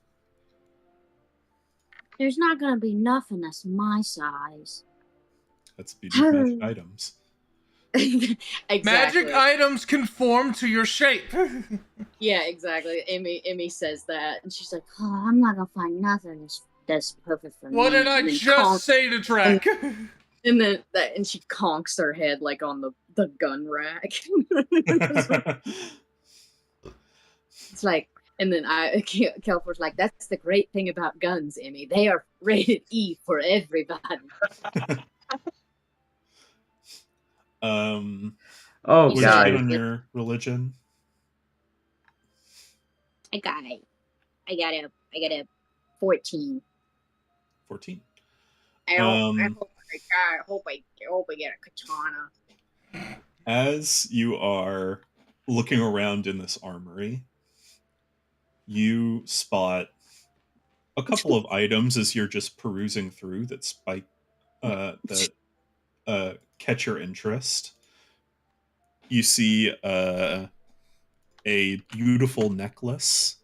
There's not gonna be nothing that's my size. That's the beauty of magic items. Exactly. Magic items conform to your shape. Yeah, exactly. Amy says that, and she's like, "Oh, I'm not gonna find nothing that's perfect for me." What did I And then just say to Drac? and she conks her head like on the gun rack. It's like, and then Kelfor's like, "That's the great thing about guns, Emmy. They are rated E for everybody." Oh, What did you guys. get on your religion? I got a 14. 14. I hope I get a katana. As you are looking around in this armory, you spot a couple of items as you're just perusing through that catch your interest. You see a beautiful necklace,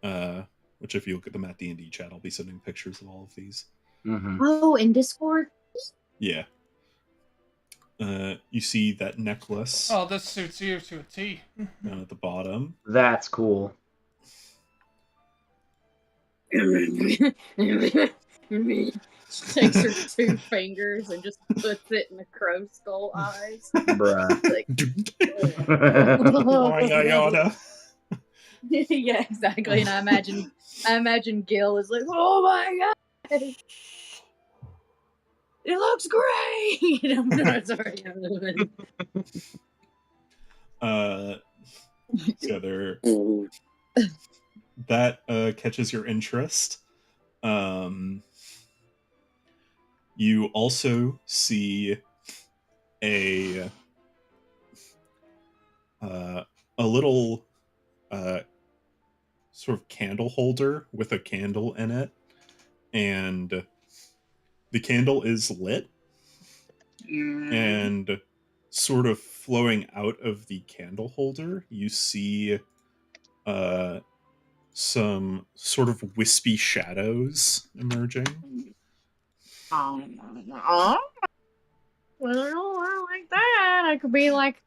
which if you look at the Matt D&D chat, I'll be sending pictures of all of these. Mm-hmm. Oh, in Discord? Yeah. You see that necklace Oh, this suits you to a T. down at the bottom. That's cool. She takes her 2 fingers and just puts it in the crow skull eyes. Bruh. Like, Yada. yeah, exactly. And I imagine Gil is like, "Oh my god, it looks great." I'm not sorry. Together that catches your interest. You also see a little sort of candle holder with a candle in it, and the candle is lit, and sort of flowing out of the candle holder, you see some sort of wispy shadows emerging. Well, I don't like that. I could be like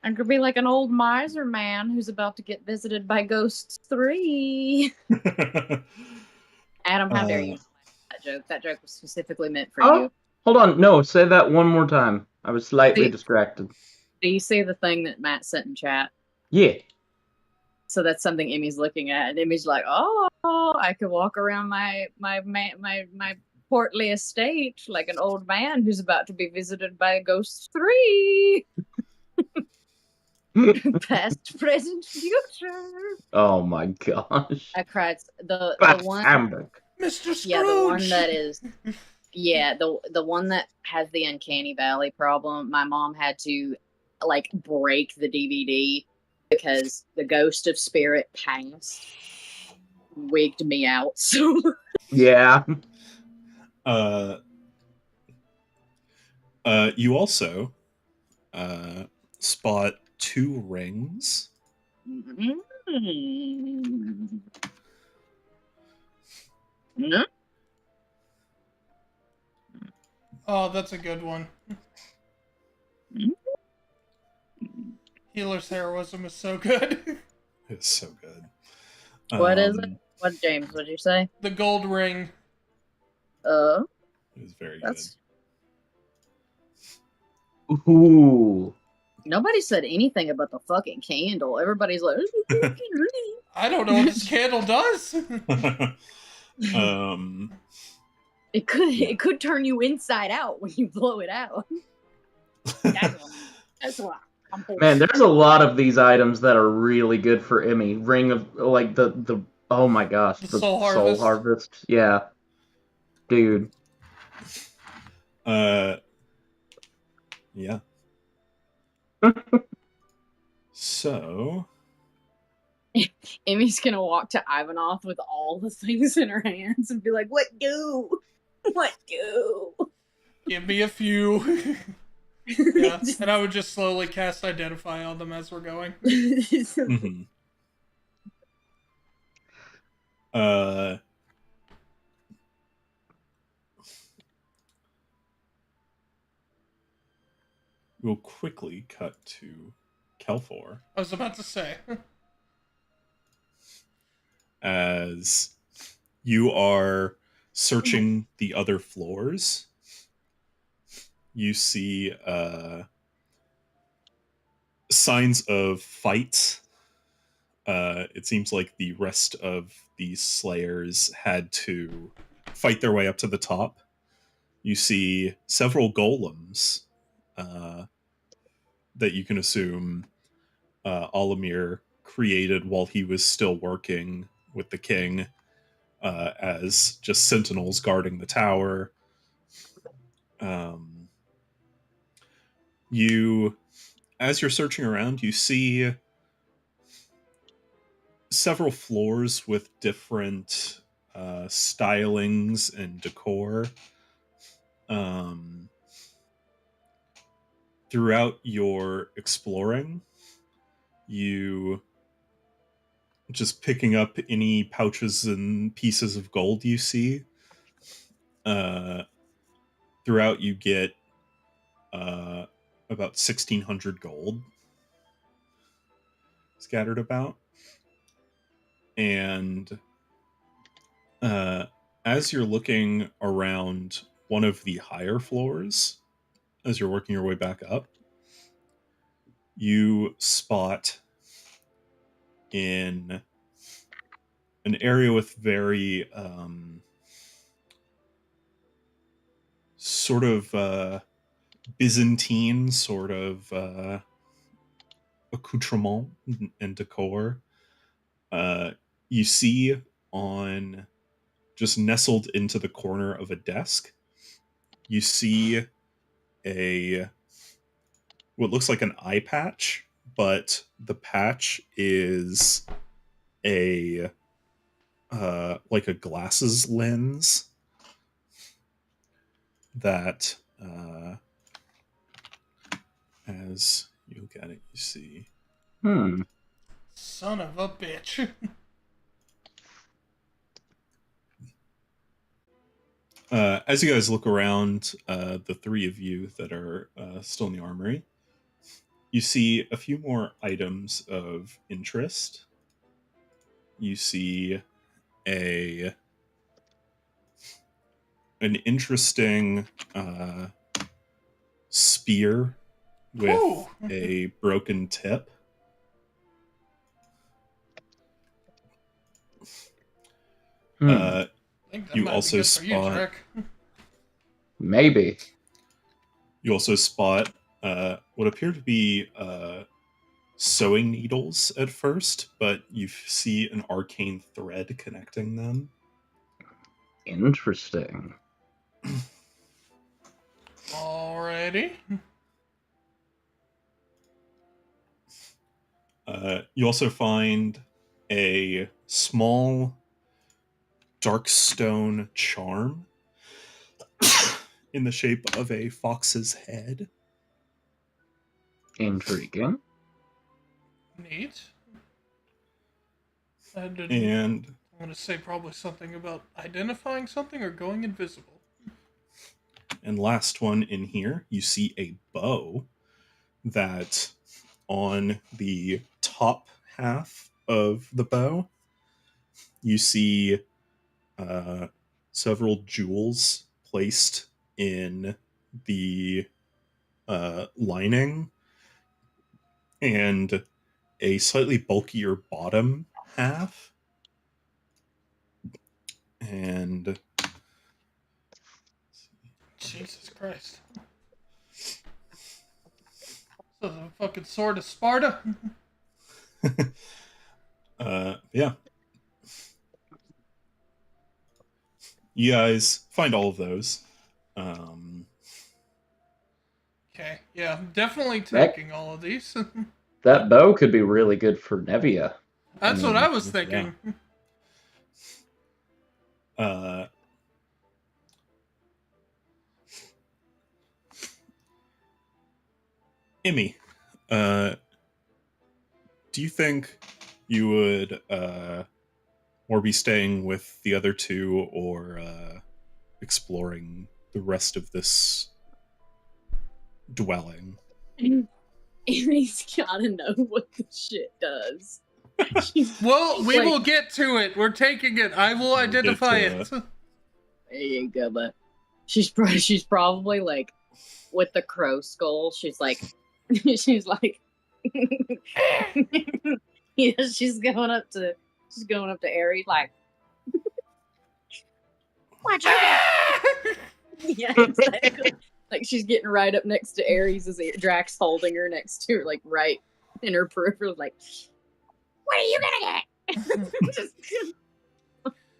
an old miser man who's about to get visited by ghosts 3. Adam, how dare you that joke? That joke was specifically meant for Oh, you. hold on. No, say that one more time. I was slightly distracted. Do you see the thing that Matt sent in chat? Yeah. So that's something Emmy's looking at, and Emmy's like, "Oh, I could walk around my portly estate like an old man who's about to be visited by ghosts 3. Past, present, future." Oh my gosh. I cried. The That's one, Hamburg. Mr. Scrooge! yeah, the one that is, yeah, the one that has the uncanny valley problem. My mom had to like break the DVD because the ghost of spirit past wigged me out. So Yeah. You also spot 2 rings. No? Oh, that's a good one. Healer's heroism is so good. It's so good. What is it? What, James? What did you say? The gold ring. It was very That's. Ooh. Nobody said anything about the fucking candle. Everybody's like, good. I don't know what this candle does. it could turn you inside out when you blow it out. That's why. Man, there's a lot of these items that are really good for Emmy. Ring of, like, the oh my gosh. The Soul Harvest. Soul Harvest. Yeah. Dude. Yeah. So, Emmy's gonna walk to Ivanov with all the things in her hands and be like, "What do? What do?" Give me a few. Yeah, and I would just slowly cast Identify on them as we're going. Mm-hmm. We'll quickly cut to Kelfor I was about to say. as you are searching the other floors. You see signs of fights. It seems like the rest of these slayers had to fight their way up to the top. You see several golems that you can assume Olimir created while he was still working with the king as just sentinels guarding the tower. As you're searching around, you see several floors with different stylings and decor. Throughout your exploring, you just picking up any pouches and pieces of gold you see. Throughout, you get about 1,600 gold scattered about. And as you're looking around one of the higher floors, as you're working your way back up, you spot in an area with very sort of Byzantine sort of accoutrement and decor. You see on just nestled into the corner of a desk, you see what looks like an eye patch, but the patch is a like a glasses lens that as you look at it, you see. Son of a bitch. As you guys look around, the three of you that are still in the armory, you see a few more items of interest. You see an interesting spear with Ooh. a broken tip. I think that You might also be good for you, spot. Shrek. Maybe. You also spot what appear to be sewing needles at first, but you see an arcane thread connecting them. Interesting. Alrighty. You also find a small dark stone charm in the shape of a fox's head. Intriguing. Neat. And I'm going to say probably something about identifying something or going invisible. And last one in here, you see a bow that on the top half of the bow, you see several jewels placed in the lining and a slightly bulkier bottom half. And Jesus Christ. So the fucking sword of Sparta? yeah. You guys find all of those. Okay, yeah, definitely taking all of these. That bow could be really good for Nevia. That's what I was thinking. Uh, Emmy, do you think you would more be staying with the other two or exploring the rest of this dwelling? Amy's gotta know what the shit does. Well, we like, will get to it. We're taking it. I will identify it. There you go, but she's probably like with the crow skull. She's like, she's like, yeah. She's going up to Aries like, watch out. Yeah, exactly. Like she's getting right up next to Aries as Drax holding her next to her, like right in her peripheral, like, what are you gonna get?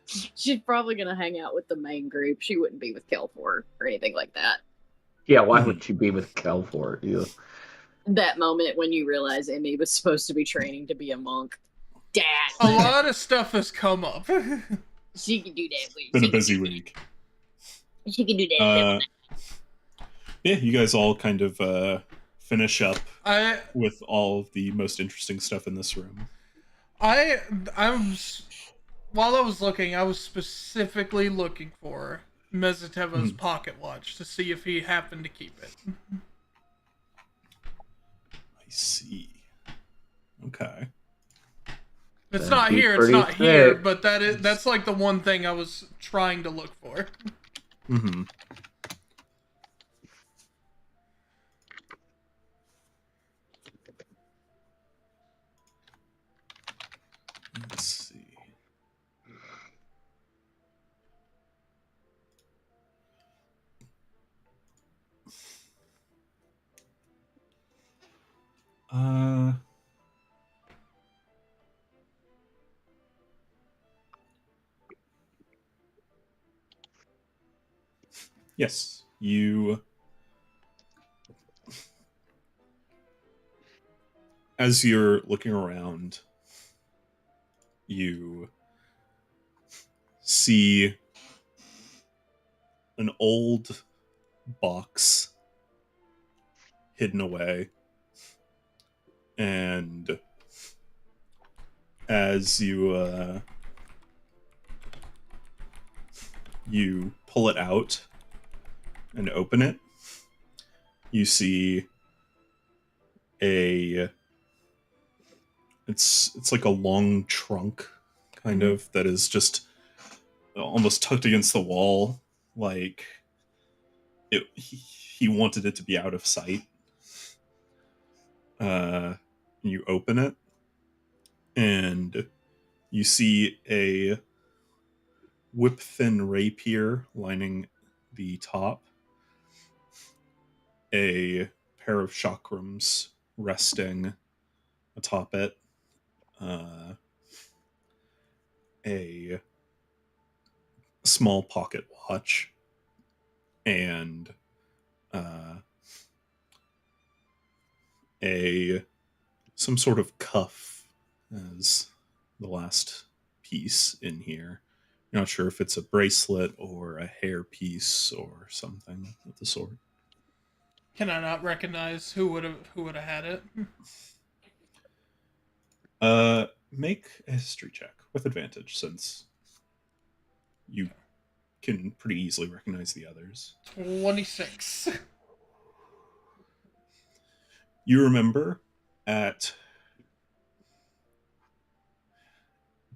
She's probably gonna hang out with the main group. She wouldn't be with Kelfor or anything like that. Yeah, why would she be with Kelfor? Yeah. That moment when you realize Emmy was supposed to be training to be a monk. Dad. A lot of stuff has come up. She can do that. Been a busy week. She can do that. Yeah, you guys all kind of finish up I with all of the most interesting stuff in this room. was while I was looking, I was specifically looking for Mezateva's pocket watch to see if he happened to keep it. I see. Okay. It's That'd not be here, it's pretty not here, thick. but that's like the one thing I was trying to look for. Mm-hmm. Let's see. Yes, you. As you're looking around, you see an old box hidden away, and as you pull it out and open it, you see it's like a long trunk kind of that is just almost tucked against the wall, like he wanted it to be out of sight. You open it and you see a whip thin rapier lining the top, a pair of chakrams resting atop it, a small pocket watch, and some sort of cuff as the last piece in here. You're not sure if it's a bracelet or a hair piece or something of the sort. Can I not recognize who would have had it? Make a history check with advantage since you can pretty easily recognize the others. 26. You remember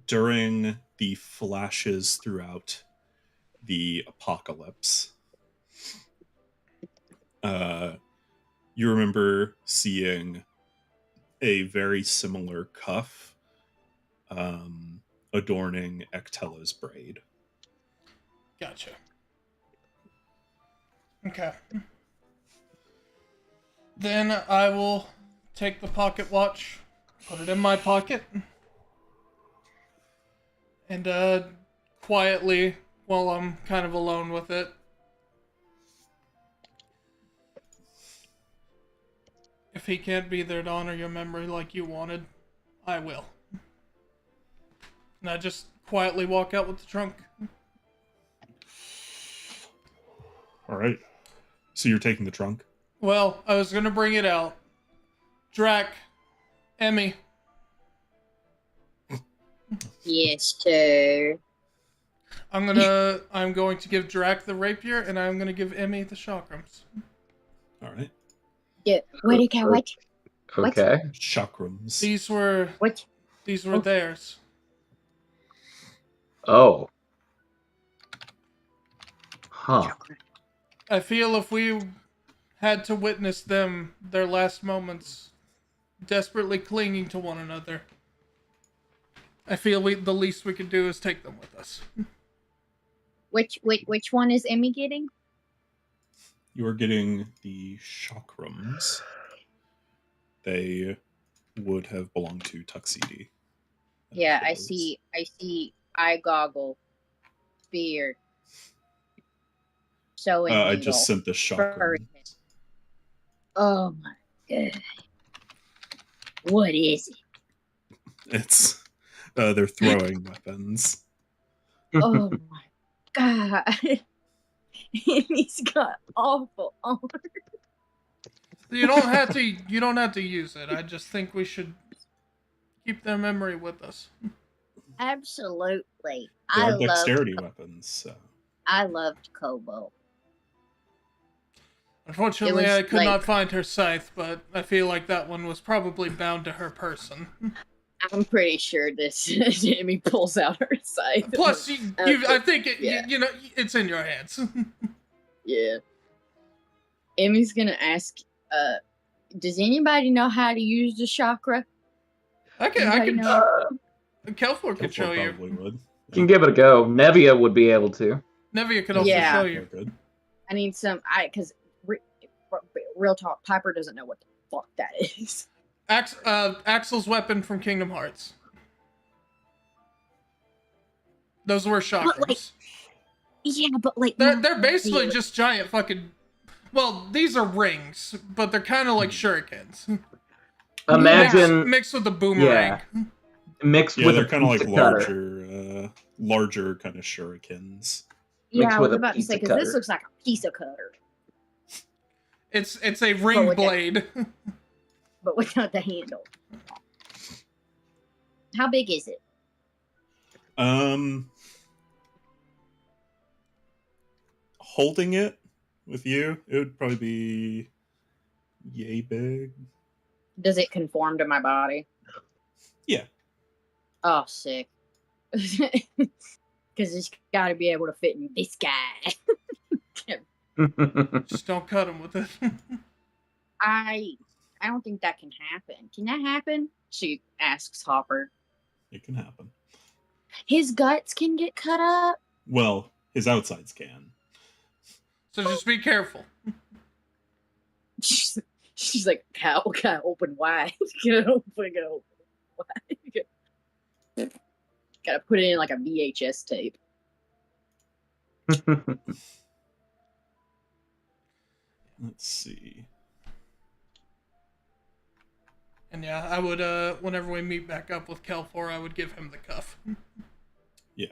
during the flashes throughout the apocalypse, you remember seeing a very similar cuff adorning Ectella's braid. Gotcha. Okay. Then I will take the pocket watch, put it in my pocket, and quietly, while I'm kind of alone with it, if he can't be there to honor your memory like you wanted, I will. And I just quietly walk out with the trunk. All right. So you're taking the trunk? Well, I was gonna bring it out. Drac, Emmy. Yes, sir. I'm going to give Drac the rapier, and I'm gonna give Emmy the chakrams. All right. Yeah. What? What? Okay. Chakrams. These were What? theirs. Oh. Huh. I feel if we had to witness them, their last moments, desperately clinging to one another, I feel the least we could do is take them with us. Which one is Emmy getting? You're getting the chakrams. They would have belonged to Tuxedo. Yeah, I see eye goggle, spear, sewing I needle. just sent the chakrams. Oh my god. What is it? It's they're throwing weapons. Oh my god. He's got awful armor. You don't have to use it. I just think we should keep their memory with us. Absolutely. They I are dexterity loved weapons. So. I loved Kobo. Unfortunately, was I could like- not find her scythe, but I feel like that one was probably bound to her person. I'm pretty sure this Emmy pulls out her scythe. Plus, I think yeah. it's in your hands. Yeah. Emmy's gonna ask, does anybody know how to use the chakra? I Anybody can. know? Kelfor could Kelfor show you. probably would. You can give it a go. Nevia would be able to. Nevia could also Yeah. show you. Good. I need some. Because real talk, Piper doesn't know what the fuck that is. Axel's weapon from Kingdom Hearts. Those were chakrams. Yeah, but like They're basically just giant fucking. Well, these are rings, but they're kind of like shurikens. Imagine mixed with a boomerang. mixed Yeah, with they're a kind of like pizza cutter. larger kind of shurikens. Yeah, mixed I with was a about to say pizza because this cutter. looks like a pizza cutter, It's a ring with that- blade. but without the handle. How big is it? Holding it with you, it would probably be yay big. Does it conform to my body? Yeah. Oh, sick. Because it's got to be able to fit in this guy. Just don't cut him with it. I don't think that can happen. Can that happen? She asks Hopper. It can happen. His guts can get cut up. Well, his outsides can. So just be careful. She's like, can I open wide? Can I open wide? Gotta put it in like a VHS tape. Let's see. And yeah, I would, whenever we meet back up with Kelfor, I would give him the cuff. Yeah.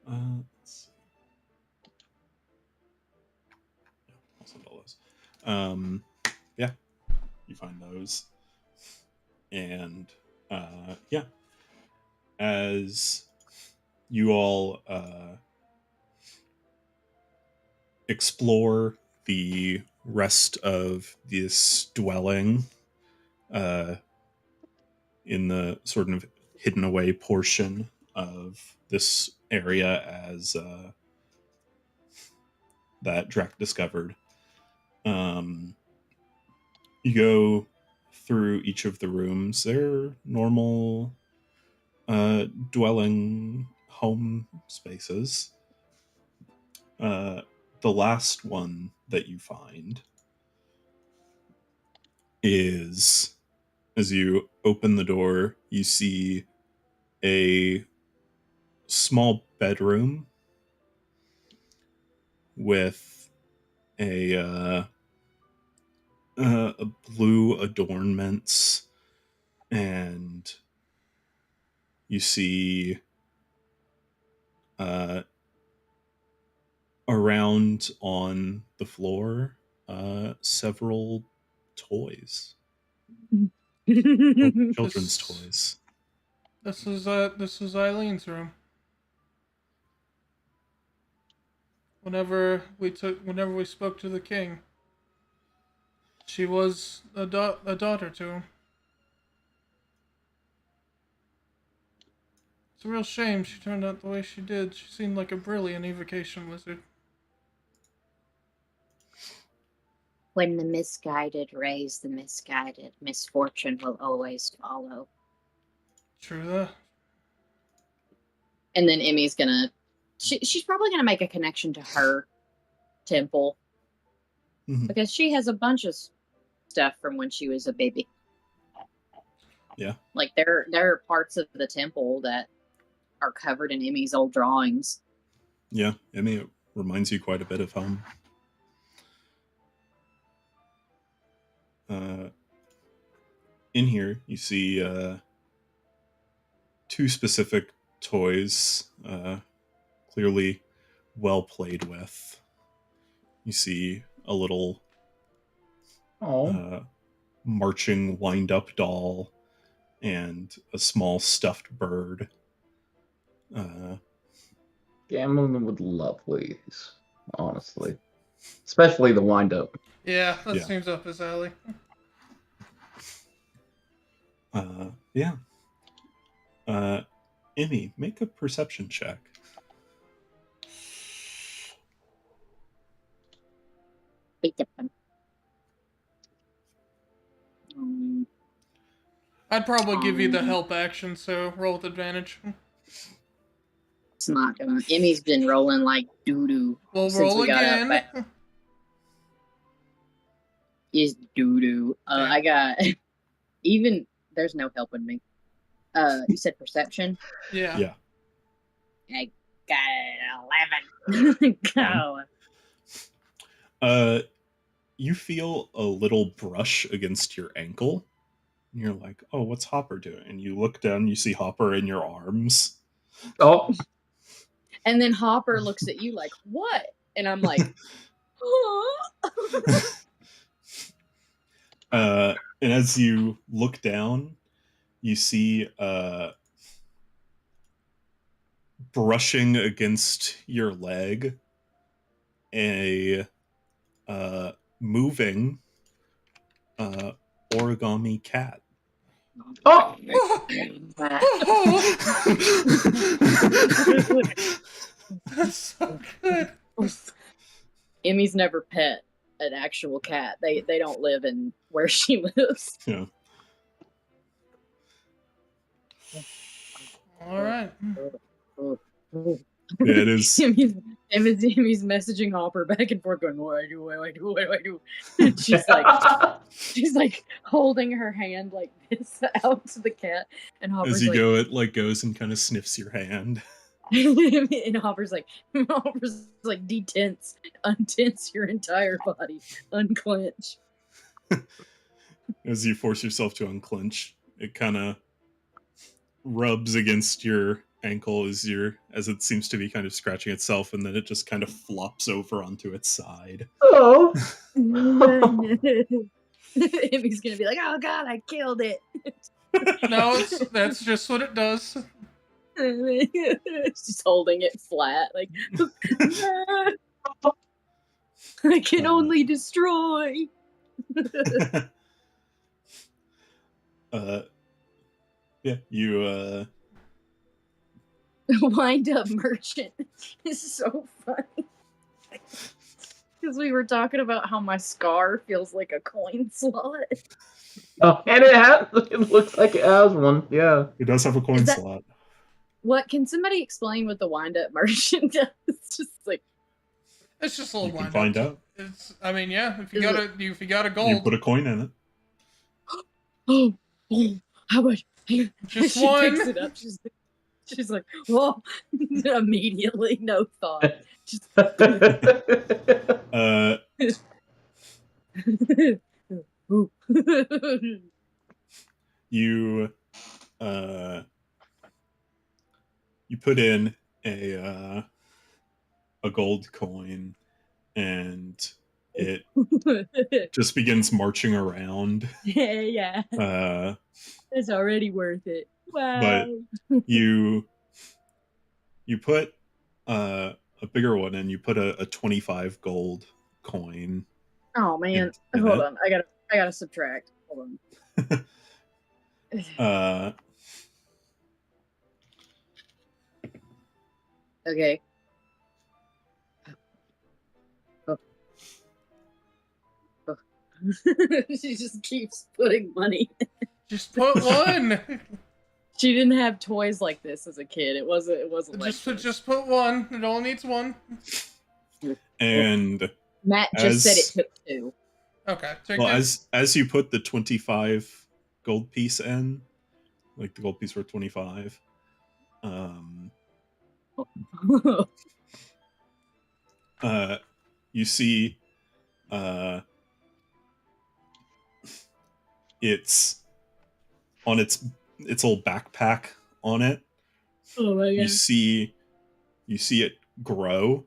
Let's see. Yeah, I'll send all those. Yeah, you find those. And, yeah. As you all, explore the rest of this dwelling in the sort of hidden away portion of this area as that Drac discovered. You go through each of the rooms. They're normal dwelling home spaces. The last one that you find is, as you open the door, you see a small bedroom with a blue adornments, and you see around on the floor several toys, children's toys. This is Eileen's room. Whenever we spoke to the king, she was a daughter to him. It's a real shame she turned out the way she did. She seemed like a brilliant evocation wizard. When the misguided raise the misguided, misfortune will always follow. True that. And then Emmy's gonna... She's probably gonna make a connection to her temple. Mhm. Because she has a bunch of stuff from when she was a baby. Yeah. Like, there are parts of the temple that are covered in Emmy's old drawings. Yeah, Emmy, it reminds you quite a bit of home. In here, you see two specific toys, clearly well played with. You see a little marching wind-up doll and a small stuffed bird. Gamlin would love these, honestly. Especially the wind-up. Yeah, that Yeah. seems up his alley. Yeah. Emmy, make a perception check. I'd probably give you the help action, so roll with advantage. It's not gonna... Emmy's been rolling like doo-doo We'll since roll we got again. up. Is doo-doo. Yeah. I got... Even... There's no helping me. You said perception? Yeah. Yeah. I got 11. Go. You feel a little brush against your ankle. And you're like, oh, what's Hopper doing? And you look down, you see Hopper in your arms. Oh, And then Hopper looks at you like, what? And I'm like, huh? And as you look down, you see brushing against your leg a moving origami cat. oh! That's so good. Emmy's never pet an actual cat. They don't live in where she lives. Yeah. All right. Yeah, it is. Emmy's messaging Hopper back and forth, going, "What do I do? What do I do? What do I do?" And she's like holding her hand like this out to the cat, and Hopper's As you like, go, it like goes and kind of sniffs your hand. and Hopper's like, detense, untense your entire body, unclench. As you force yourself to unclench, it kind of rubs against your ankle as it seems to be kind of scratching itself, and then it just kind of flops over onto its side. Oh! Emmy's gonna be like, "Oh God, I killed it." No, that's just what it does. She's holding it flat, like I can only destroy. Yeah, you Wind up merchant is so funny. Because we were talking about how my scar feels like a coin slot. Oh, and it looks like it has one. Yeah. it does have a coin Is that- slot. What, can somebody explain what the wind up merchant does? It's just like, It's just a little You can wind find up. out. It's. I mean, yeah. If you Is got it- if you got a You gold, put a coin in it. oh, how much? Just She one. picks it up. She's like, whoa. Immediately, no thought. Just, You you put in a gold coin, and it just begins marching around. Yeah. Uh, It's already worth it. but Wow. you put a bigger one, and you put a 25 gold coin Oh man. in Hold it. on. I gotta subtract. Hold on. Okay. Oh. Oh. She just keeps putting money. Just put one. She didn't have toys like this as a kid. It wasn't like this. Just put one. It only needs one. And Matt just said it as took two. Okay. Take well, it. as you put the 25 gold piece in, like the gold piece worth 25, you see it's on its little backpack on it. Oh my god. You see it grow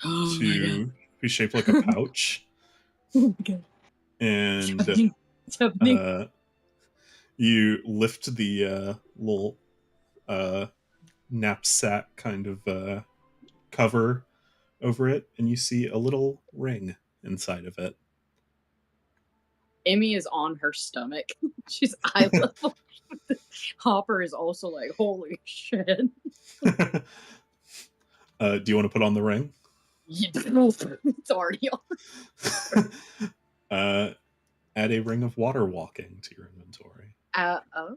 Oh my to be shaped like a pouch. god. Oh my god. And It's happening. you lift the little knapsack kind of cover over it, and you see a little ring inside of it. Emmy is on her stomach. She's eye level. Hopper is also like, holy shit. Do you want to put on the ring? It's already on. Add a ring of water walking to your inventory. Oh.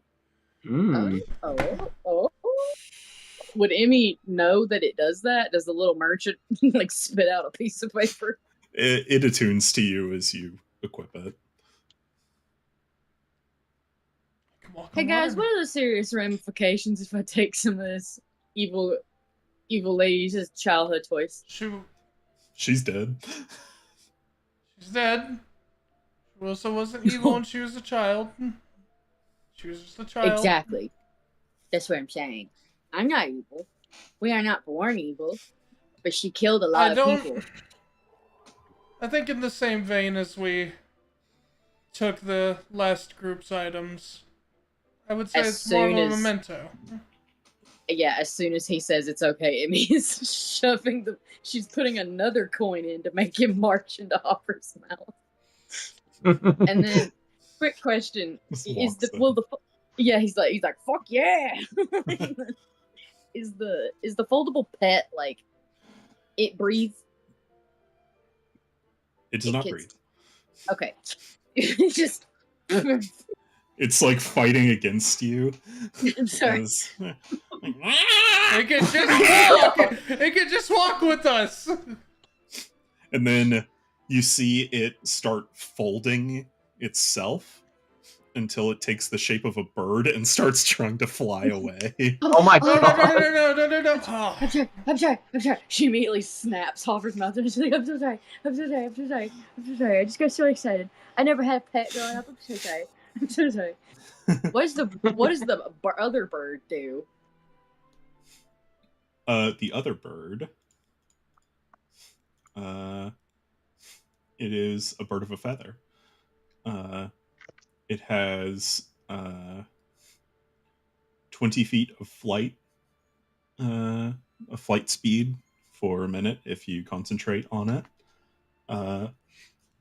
Would Emmy know that it does that? Does the little merchant like spit out a piece of paper? It attunes to you as you equip it. Hey guys, what are the serious ramifications if I take some of this evil lady's childhood toys? She's dead. She's dead. She also wasn't evil when she was a child. She was just a child. Exactly. That's what I'm saying. I'm not evil. We are not born evil. But she killed a lot of people. I think in the same vein as we took the last group's items, I would say it's more of a memento. Yeah, as soon as he says it's okay, Emmy is shoving she's putting another coin in to make him march into Hopper's mouth. And then, quick question: he's like, fuck yeah! Is the foldable pet like it breathes? It does not breathe. Okay, it's just. It's like fighting against you. I'm sorry. It can just walk. It can just walk with us. And then you see it start folding itself until it takes the shape of a bird and starts trying to fly away. Oh my god! No. Oh. I'm sorry. She immediately snaps Hopper's mouth and she's like, I'm so sorry. I just got so excited. I never had a pet growing up. I'm so sorry. What does the other bird do? The other bird, it is a bird of a feather. It has 20 feet of flight speed for a minute if you concentrate on it.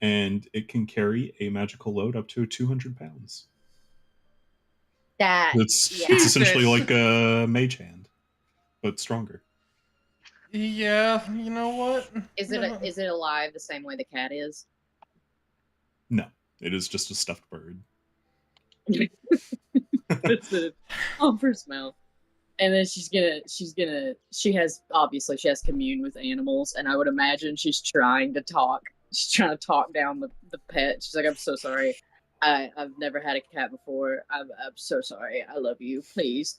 And it can carry a magical load up to 200 pounds. It's essentially like a mage hand, but stronger. Yeah, you know what? Is it alive the same way the cat is? No, it is just a stuffed bird. It's a Hopper's mouth. And then she has commune with animals, and I would imagine she's trying to talk. She's trying to talk down the pet. She's like, I'm so sorry. I've never had a cat before. I'm so sorry. I love you. Please.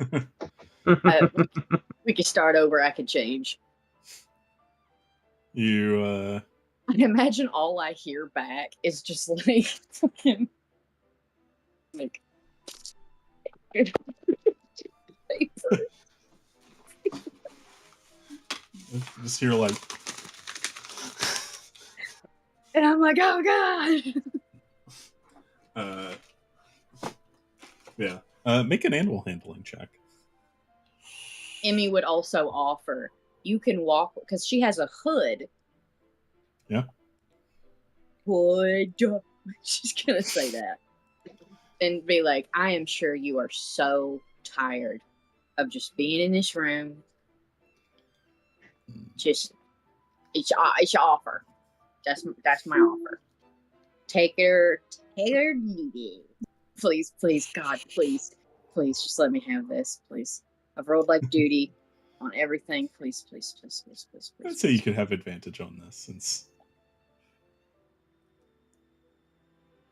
We can start over. I can change. You I imagine all I hear back is just like fucking Like, Just hear like, and I'm like, oh god. yeah. Make an animal handling check. Emmy would also offer, you can walk, because she has a hood. Yeah. Hood. She's gonna say that. And be like, I am sure you are so tired of just being in this room. Just, it's your offer. That's my offer. Take her, leave it. Please, God, please, just let me have this, please. I've rolled like duty on everything. Please. I'd say you could have advantage on this since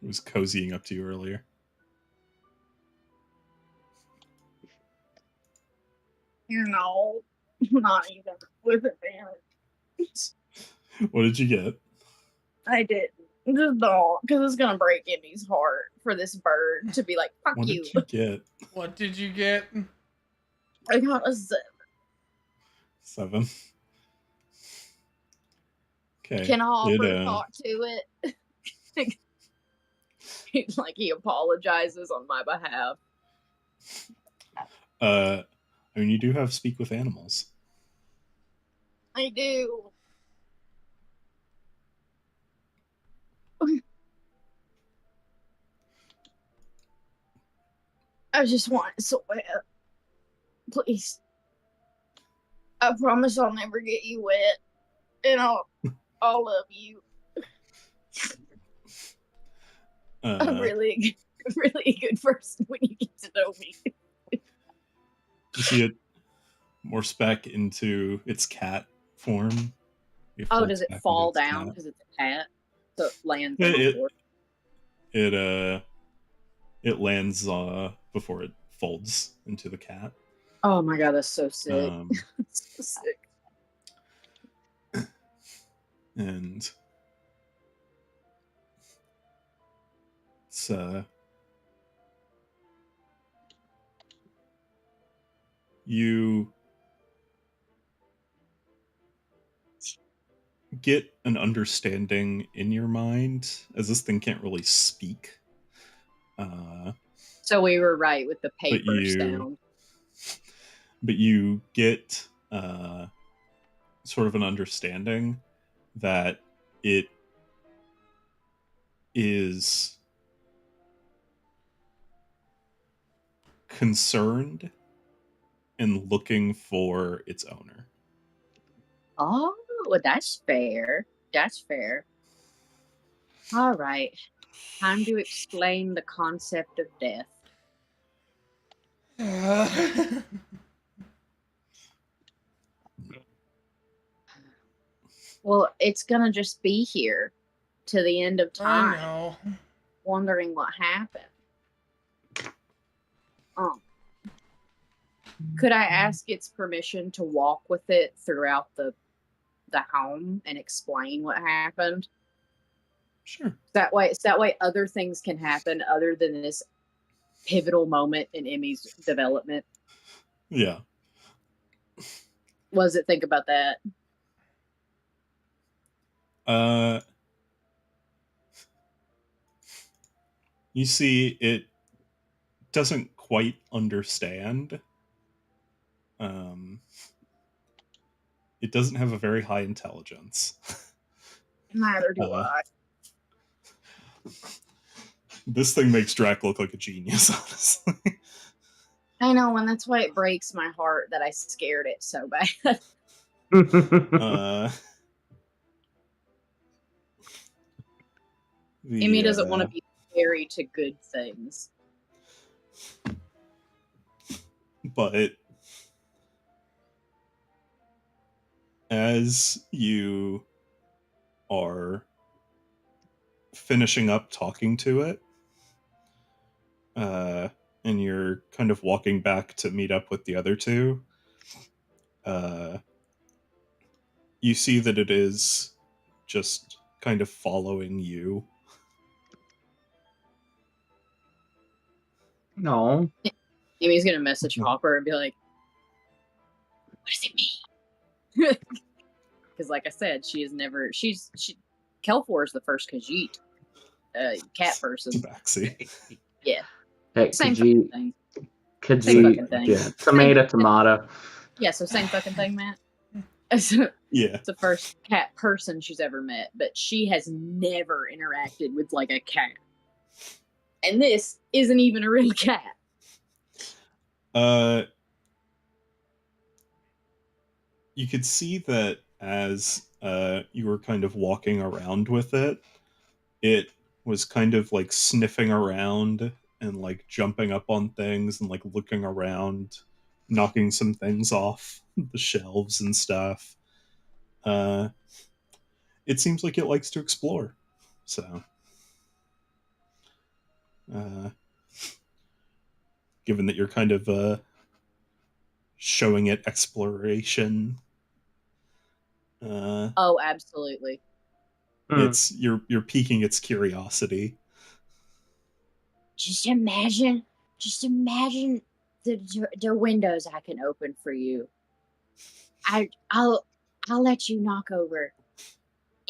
it was cozying up to you earlier. No, not even with advantage. What did you get? I didn't. Just don't, because it's gonna break Emmy's heart for this bird to be like, fuck What you. did you get? What did you get? I got a 7. 7. Okay. Can Hopper talk to it? Like he apologizes on my behalf. I mean, you do have speak with animals. I do. I just want it so bad. Please. I promise I'll never get you wet. And I'll love you. I'm really a good person when you get to know me. You see it morphs back into its cat form. Oh, does it fall down because it's a cat? So it lands on the floor? It lands before it folds into the cat. Oh my god, that's so sick. So sick. And it's you get an understanding in your mind, as this thing can't really speak. So we were right with the paper sound. But you get sort of an understanding that it is concerned and looking for its owner. Oh, well, that's fair. That's fair. All right. Time to explain the concept of death. Well, it's gonna just be here to the end of time. I know. Wondering what happened. Could I ask its permission to walk with it throughout the home and explain what happened? Sure. That way other things can happen other than this pivotal moment in Emmy's development. Yeah. What does it think about that? You see, it doesn't quite understand. It doesn't have a very high intelligence. Neither do I. This thing makes Drac look like a genius, honestly. I know, and that's why it breaks my heart that I scared it so bad. Emmy doesn't want to be scary to good things. But as you are finishing up talking to it, and you're kind of walking back to meet up with the other two, you see that it is just kind of following you. No. Amy's gonna message Hopper and be like, "What does it mean?" Because, like I said, Kelfor is the first Khajiit cat person. Tabaxi. Yeah, Hey, same fucking thing. Same fucking thing. yeah, tomato. Yeah, so same fucking thing, Matt. It's Yeah. the first cat person she's ever met, but she has never interacted with like a cat. And this isn't even a real cat. You could see that as you were kind of walking around with it, it was kind of like sniffing around and like jumping up on things and like looking around, knocking some things off the shelves and stuff. It seems like it likes to explore. So, given that you're kind of showing it exploration, Oh, absolutely. it's you're piquing its curiosity. Just imagine the windows I can open for you. I'll let you knock over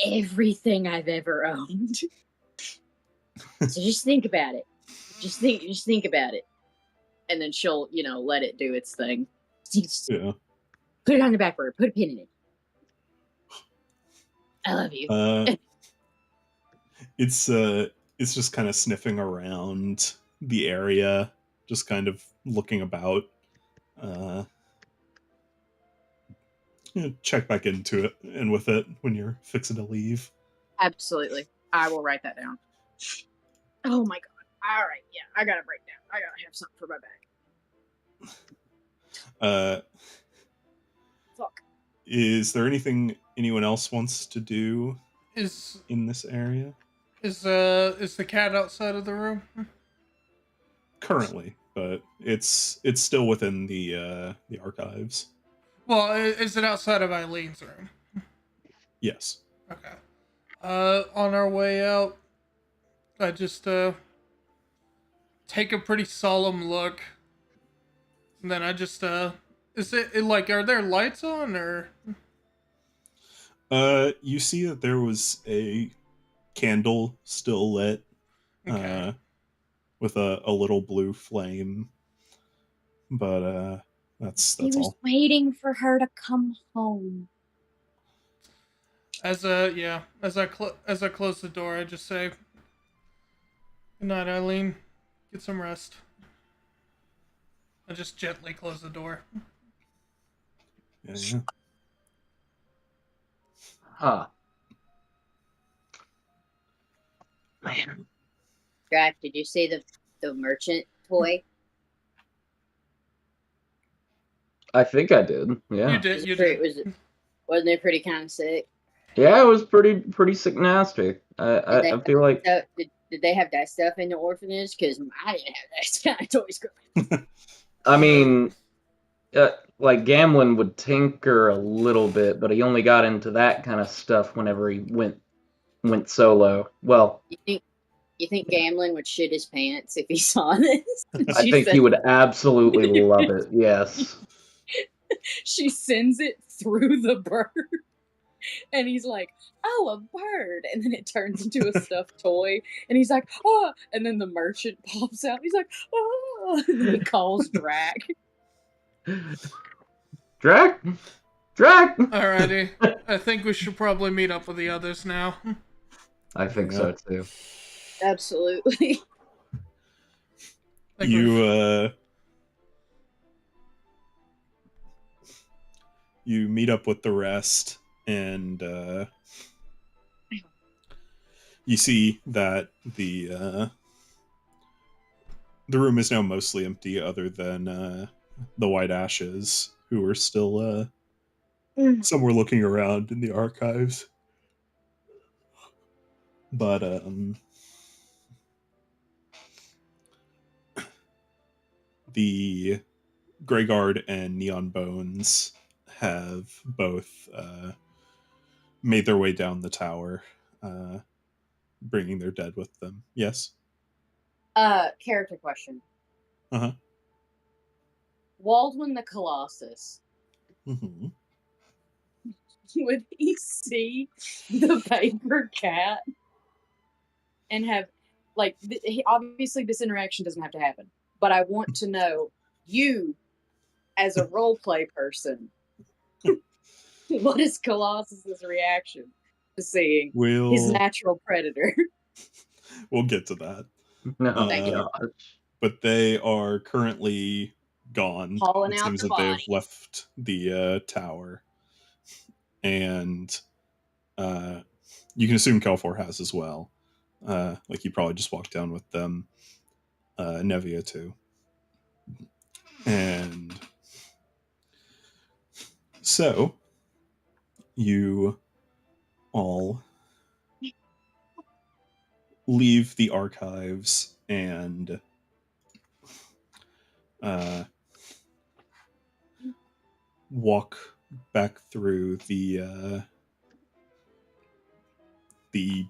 everything I've ever owned. So just think about it. Just think about it. And then she'll, let it do its thing. Just Yeah. put it on the back burner. Put a pin in it. I love you. It's just kind of sniffing around the area, just kind of looking about. Check back into it and with it when you're fixing to leave. Absolutely. I will write that down. Oh my god. All right. Yeah, I gotta break down. I gotta have something for my bag. Fuck. Is there anything anyone else wants to do Is in this area? is the cat outside of the room? Currently, but it's still within the archives. Well, is it outside of Eileen's room? Yes. Okay. On our way out, I just take a pretty solemn look. And then I just is it like, are there lights on or? You see that there was a candle still lit, Okay. with a little blue flame, but that's He was all. waiting for her to come home. As I close the door, I just say, "Good night, Eileen. Get some rest." I just gently close the door. Yeah. Huh. Man. Drac, did you see the merchant toy? I think I did. Yeah. You did. You did. Wasn't it pretty kind of sick? Yeah, it was pretty sick nasty. I feel like So, did they have that stuff in the orphanage? Because I didn't have that kind of toys growing up. I mean, like Gamlin would tinker a little bit, but he only got into that kind of stuff whenever he went solo. Well, You think Gamlin would shit his pants if he saw this? I think he would absolutely love it. Yes. She sends it through the bird. And he's like, "Oh, a bird." And then it turns into a stuffed toy. And he's like, "Oh." And then the merchant pops out. He's like, "Oh." And then he calls Drac. Drac? Alrighty. I think we should probably meet up with the others now. I think so too. Absolutely. You meet up with the rest, and you see that the room is now mostly empty, other than the White Ashes, who are still somewhere looking around in the archives. But the Grey Guard and Neon Bones have both made their way down the tower, bringing their dead with them. Yes? Character question. Uh-huh. Waldwin the Colossus, Mm-hmm. would he see the paper cat and have, like, obviously this interaction doesn't have to happen, but I want to know, you, as a role play person, what is Colossus's reaction to seeing his natural predator? We'll get to that. No, Thank you. gosh. But they are currently gone. Hauling It out seems the that they have bodies. left the tower. And you can assume Kelfor has as well. Like he probably just walked down with them. Nevia too. And so you all leave the archives and walk back through the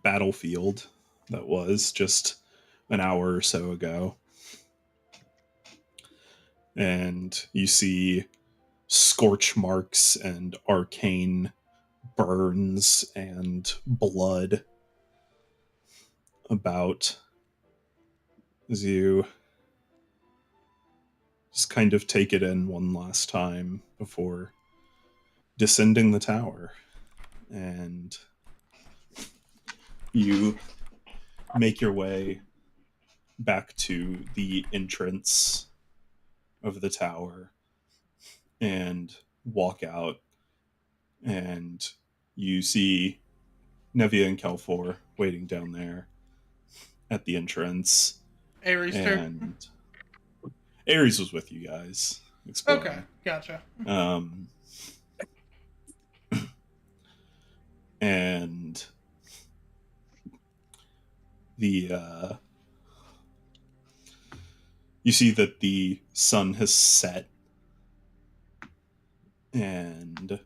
battlefield that was just an hour or so ago. And you see scorch marks and arcane burns and blood about as you just kind of take it in one last time before descending the tower. And you make your way back to the entrance of the tower and walk out, and you see Nevia and Kelfor waiting down there at the entrance. Ares too. And Ares was with you guys exploring. Okay, gotcha. And the you see that the sun has set, and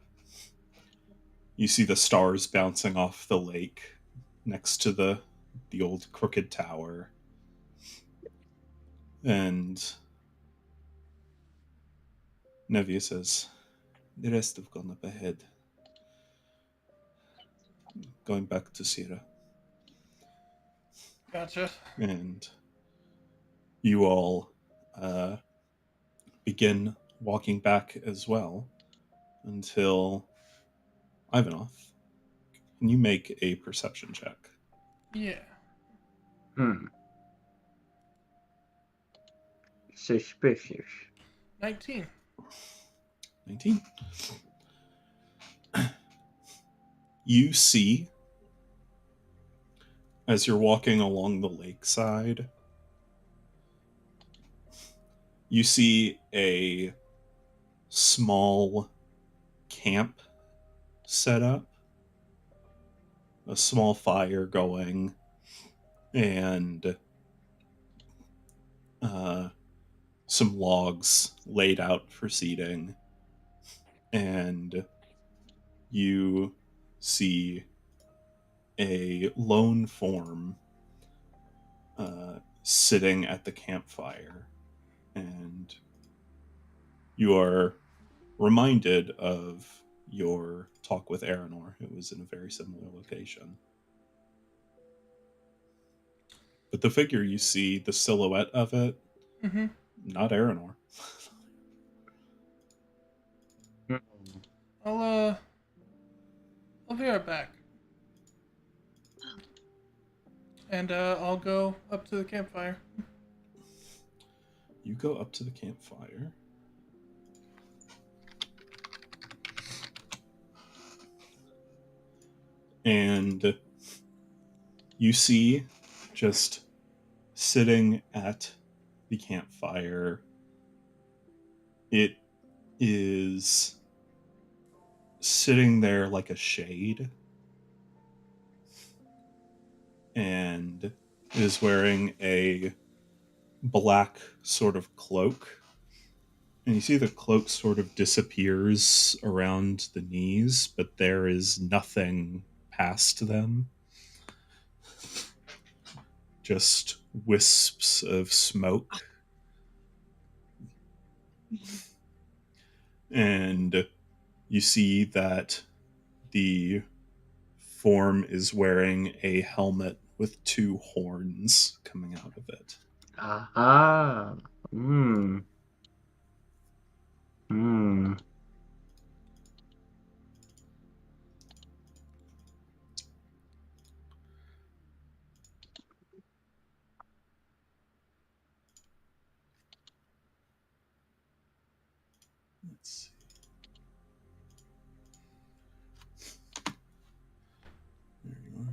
you see the stars bouncing off the lake next to the old crooked tower. And Nevia says, "The rest have gone up ahead, going back to Sierra." Gotcha. And you all begin walking back as well until Ivanov. Can you make a perception check? Yeah. Suspicious. 19. 19. You see, as you're walking along the lakeside, you see a small camp set up, a small fire going, and some logs laid out for seating. And you see a lone form sitting at the campfire, and you are reminded of your talk with Aranor. It was in a very similar location. But the figure you see, the silhouette of it, not Aranor. I'll be right back. And I'll go up to the campfire. You go up to the campfire. And you see, just sitting at the campfire, it is sitting there like a shade, and is wearing a black sort of cloak. And you see the cloak sort of disappears around the knees, but there is nothing past them. Just wisps of smoke And you see that the form is wearing a helmet with 2 horns coming out of it. Aha. Hmm. Hmm. Let's see. There you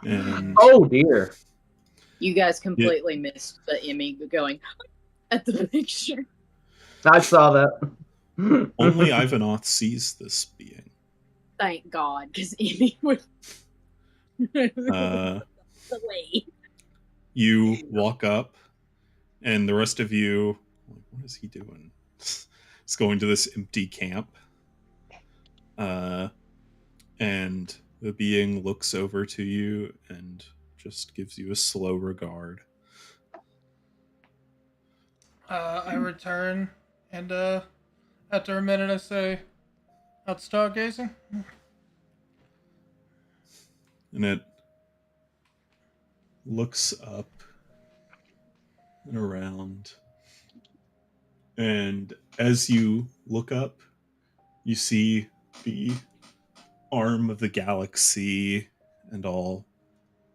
are. And Oh dear. You guys completely missed the Emmy going at the picture. I saw that. only Ivanoth sees this being. Thank God, because Emmy would Uh, delay. you walk up, and the rest of you, like, what is he doing? He's going to this empty camp. And the being looks over to you and just gives you a slow regard. I return, and after a minute, I say, "Out stargazing." And it looks up and around. And as you look up, you see the arm of the galaxy and all.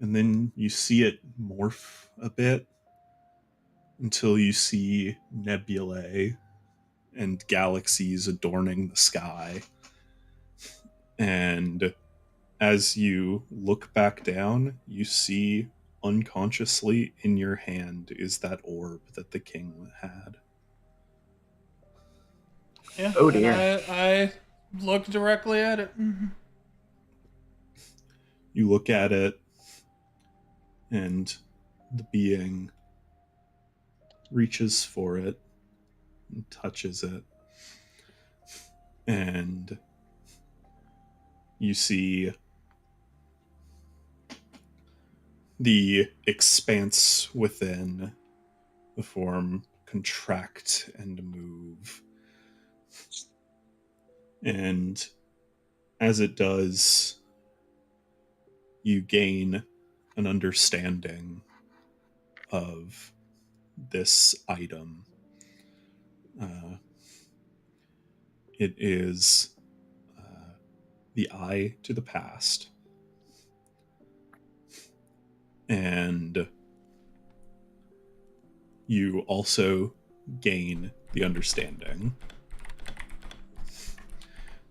And then you see it morph a bit until you see nebulae and galaxies adorning the sky. And as you look back down, you see unconsciously in your hand is that orb that the king had. Yeah, Oh, and dear. I look directly at it. You look at it, and the being reaches for it and touches it. And you see the expanse within the form contract and move. And as it does, you gain an understanding of this item. It is the eye to the past. And you also gain the understanding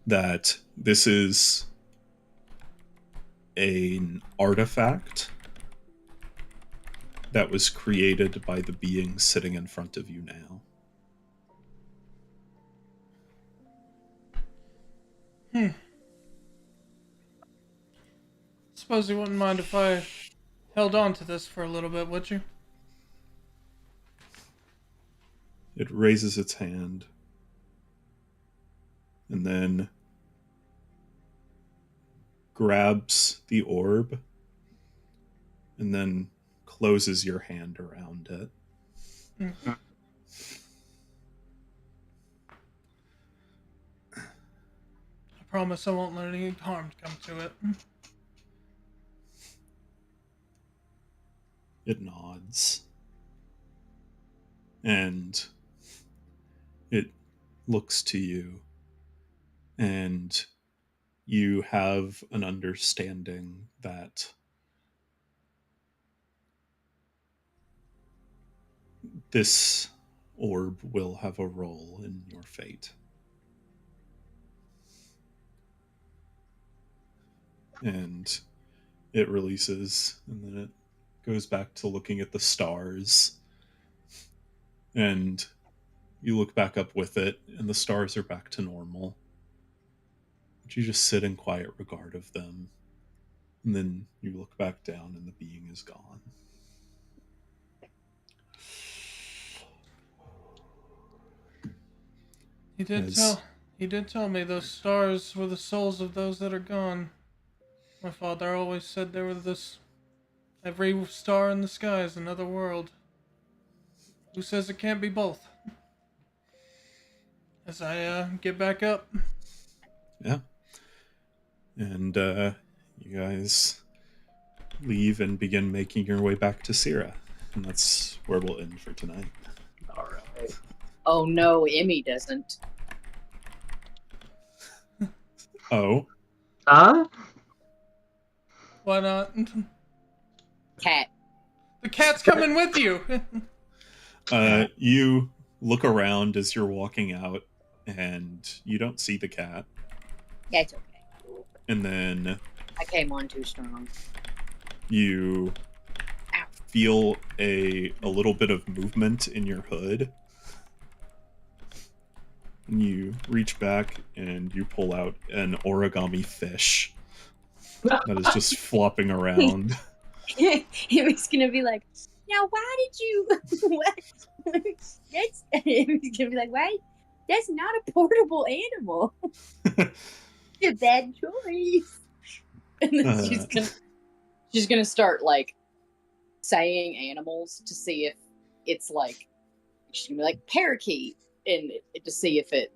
that this is an artifact that was created by the being sitting in front of you now. Suppose you wouldn't mind if I held on to this for a little bit, would you? It raises its hand and then grabs the orb and then closes your hand around it. I promise I won't let any harm come to it. It nods. And it looks to you. And you have an understanding that this orb will have a role in your fate. And it releases, and then it goes back to looking at the stars. And you look back up with it, and the stars are back to normal. But you just sit in quiet regard of them. And then you look back down, and the being is gone. He did tell me those stars were the souls of those that are gone. My father always said they were this. Every star in the sky is another world. Who says it can't be both? As I get back up. Yeah. And you guys leave and begin making your way back to Syrah. And that's where we'll end for tonight. All right. Oh no, Emmy doesn't. Oh, Huh? Why not? Cat. The cat's coming with you. you look around as you're walking out, and you don't see the cat. Yeah, it's okay. And then I came on too strong. you Ow. feel a little bit of movement in your hood. And you reach back and you pull out an origami fish that is just flopping around. Emmy's gonna be like, now why did you what? That's Emmy's gonna be like, why? That's not a portable animal. It's a bad choice. And then she's gonna start like saying animals to see if it's like she's gonna be like parakeet and to see if it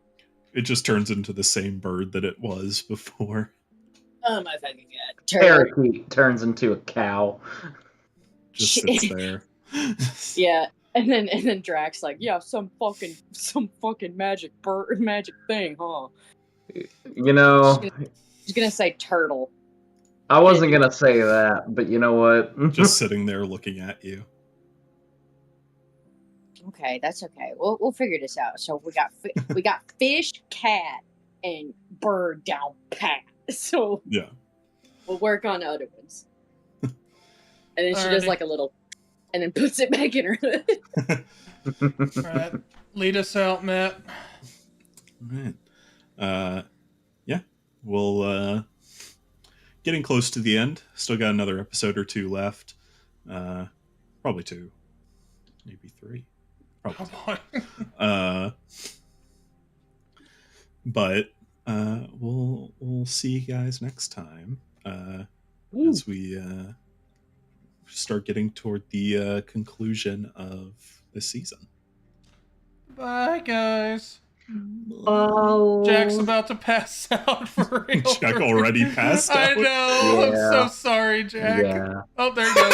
just turns into the same bird that it was before. oh my fucking god. Turtle. Parakeet turns into a cow. Just sits there. Yeah. And then Drax like, yeah, some fucking magic thing, huh? You know, She's gonna say turtle. I wasn't gonna say that, but you know what? Just sitting there looking at you. Okay, that's okay. We'll figure this out. So we got fish, cat, and bird down pat. So Yeah. we'll work on other ones. And then she does Alrighty. like a little, and then puts it back in her hood. Alright. Lead us out, Matt. Alright. Yeah. We'll getting close to the end. Still got another episode or two left. Probably 2. Maybe 3. Probably Come two. on. But we'll see you guys next time as we start getting toward the conclusion of this season. Bye, guys. Oh. Jack's about to pass out for real. Jack already passed I out? know. I'm Yeah. so sorry, Jack. Yeah. Oh, there you go.